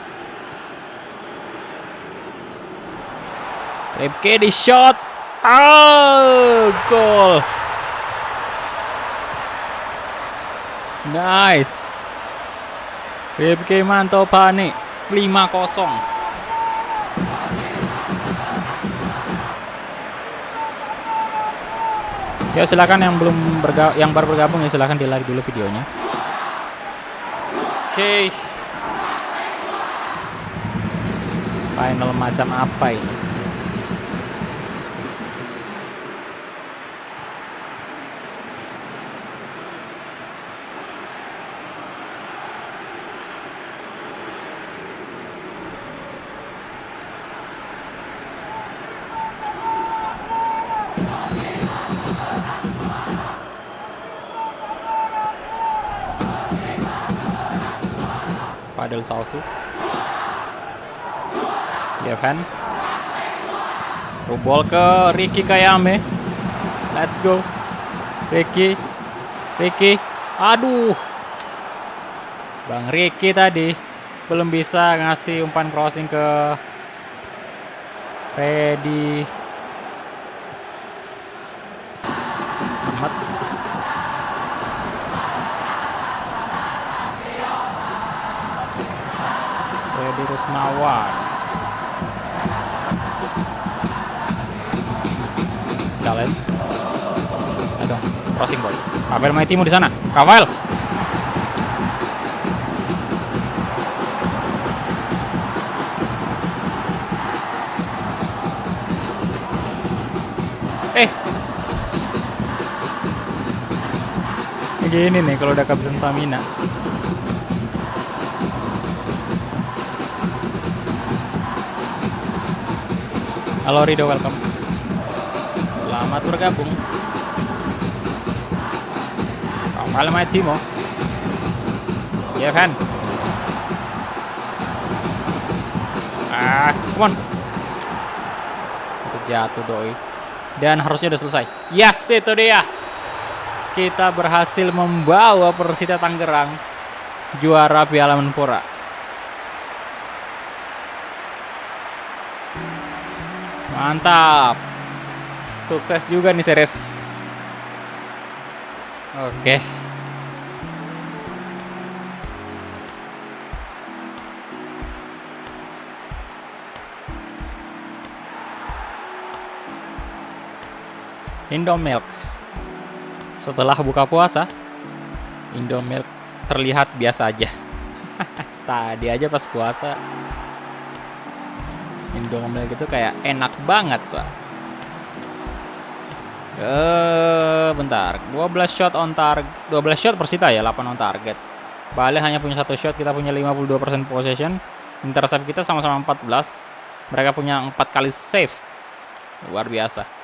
Rifki di shot. Gol. Nice. Rifki Mantopane 5-0. Ya silakan yang baru bergabung ya silakan di like dulu videonya. Oke. Final macam apa ini? Fadel Sausu. Yevhen. Rubol ke Ricky Kayame. Let's go. Ricky. Aduh. Bang Ricky tadi belum bisa ngasih umpan crossing ke Fedi Ahmad. Fedi Rusmawan. Kalen. Aduh, crossing boy. Rafael Maitimu di sana. Rafael. Gini nih kalau udah kehabisan stamina. Halo Rido, welcome. Selamat bergabung. Rafael Maitimo. Yevhen. Come on. Jatuh doi. Dan harusnya udah selesai. Yes, itu dia. Kita berhasil membawa Persita Tangerang juara Piala Menpora. Mantap. Sukses juga nih series. Oke. Indomilk. Setelah buka puasa, Indomilk terlihat biasa aja. Tadi aja pas puasa, Indomilk itu kayak enak banget, Pak. Bentar. 12 shot on target. 12 shot Persita ya, 8 on target. Bale hanya punya 1 shot, kita punya 52% possession. Intercept kita sama-sama 14. Mereka punya 4 kali save. Luar biasa.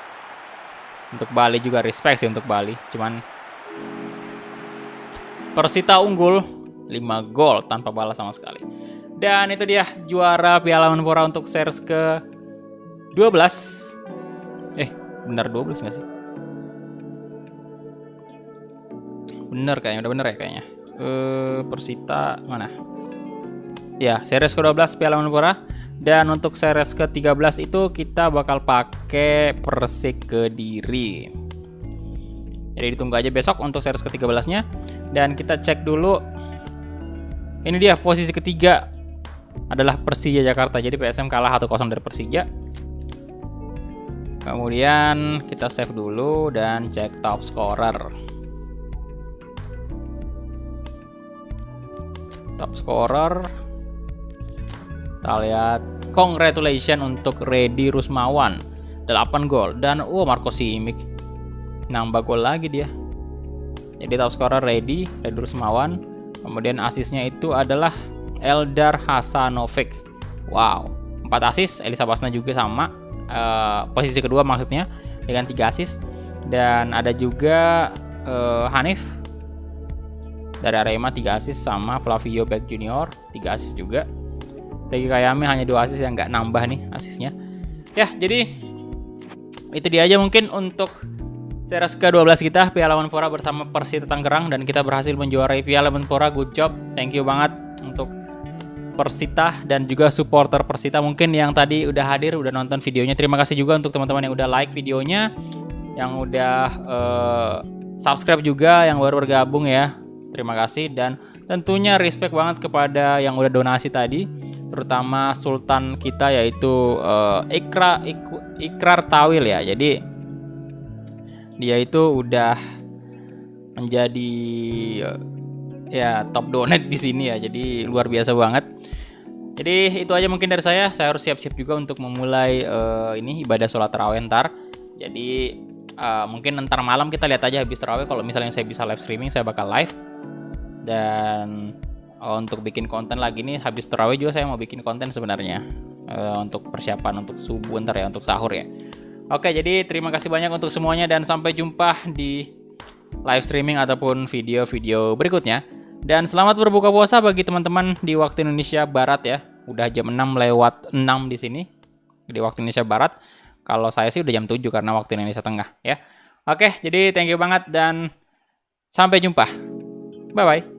Untuk Bali juga respect sih untuk Bali. Cuman Persita unggul 5 gol tanpa balas sama sekali. Dan itu dia juara Piala Menpora untuk series ke 12. Bener 12 gak sih? Bener kayaknya, udah bener ya kayaknya. Persita mana? Ya, series ke-12 Piala Menpora. Dan untuk series ke-13 itu kita bakal pakai Persik Kediri. Jadi ditunggu aja besok untuk series ke-13-nya. Dan kita cek dulu Ini dia posisi ketiga adalah Persija Jakarta. Jadi PSM kalah 1-0 dari Persija. Kemudian kita save dulu dan cek top scorer. Top scorer. Kita lihat, congratulations untuk Reddy Rusmawan, 8 gol. Dan Marco Simic nambah gol lagi dia. Jadi top scorer Reddy Rusmawan. Kemudian asisnya itu adalah Eldar Hasanovic. Wow, 4 asis. Elisa Basna juga sama. Posisi kedua maksudnya dengan 3 asis. Dan ada juga Hanif dari Arema 3 asis, sama Flavio Beck Junior 3 asis juga. Regi Kayame hanya 2 asis yang nggak nambah nih asisnya. Ya, jadi itu dia aja mungkin untuk series ke-12 kita Piala Menpora bersama Persita Tangerang, dan kita berhasil menjuarai Piala Menpora. Good job. Thank you banget untuk Persita dan juga supporter Persita mungkin yang tadi udah hadir, udah nonton videonya. Terima kasih juga untuk teman-teman yang udah like videonya, yang udah subscribe juga, yang baru bergabung ya. Terima kasih, dan tentunya respect banget kepada yang udah donasi tadi, terutama Sultan kita yaitu Ikrar Tawil ya. Jadi dia itu udah menjadi ya top donate di sini ya. Jadi luar biasa banget. Jadi itu aja mungkin dari saya. Saya harus siap-siap juga untuk memulai ini ibadah sholat tarawih ntar. Jadi mungkin ntar malam kita lihat aja habis tarawih. Kalau misalnya saya bisa live streaming, saya bakal live. Dan untuk bikin konten lagi nih habis tarawih juga saya mau bikin konten sebenarnya untuk persiapan untuk subuh ntar ya, untuk sahur ya. Oke, jadi terima kasih banyak untuk semuanya dan sampai jumpa di live streaming ataupun video-video berikutnya. Dan selamat berbuka puasa bagi teman-teman di waktu Indonesia Barat ya. Udah jam 6:06 di sini di waktu Indonesia Barat. Kalau saya sih udah jam 7 karena waktu Indonesia Tengah ya. Oke, jadi thank you banget dan sampai jumpa. Bye bye.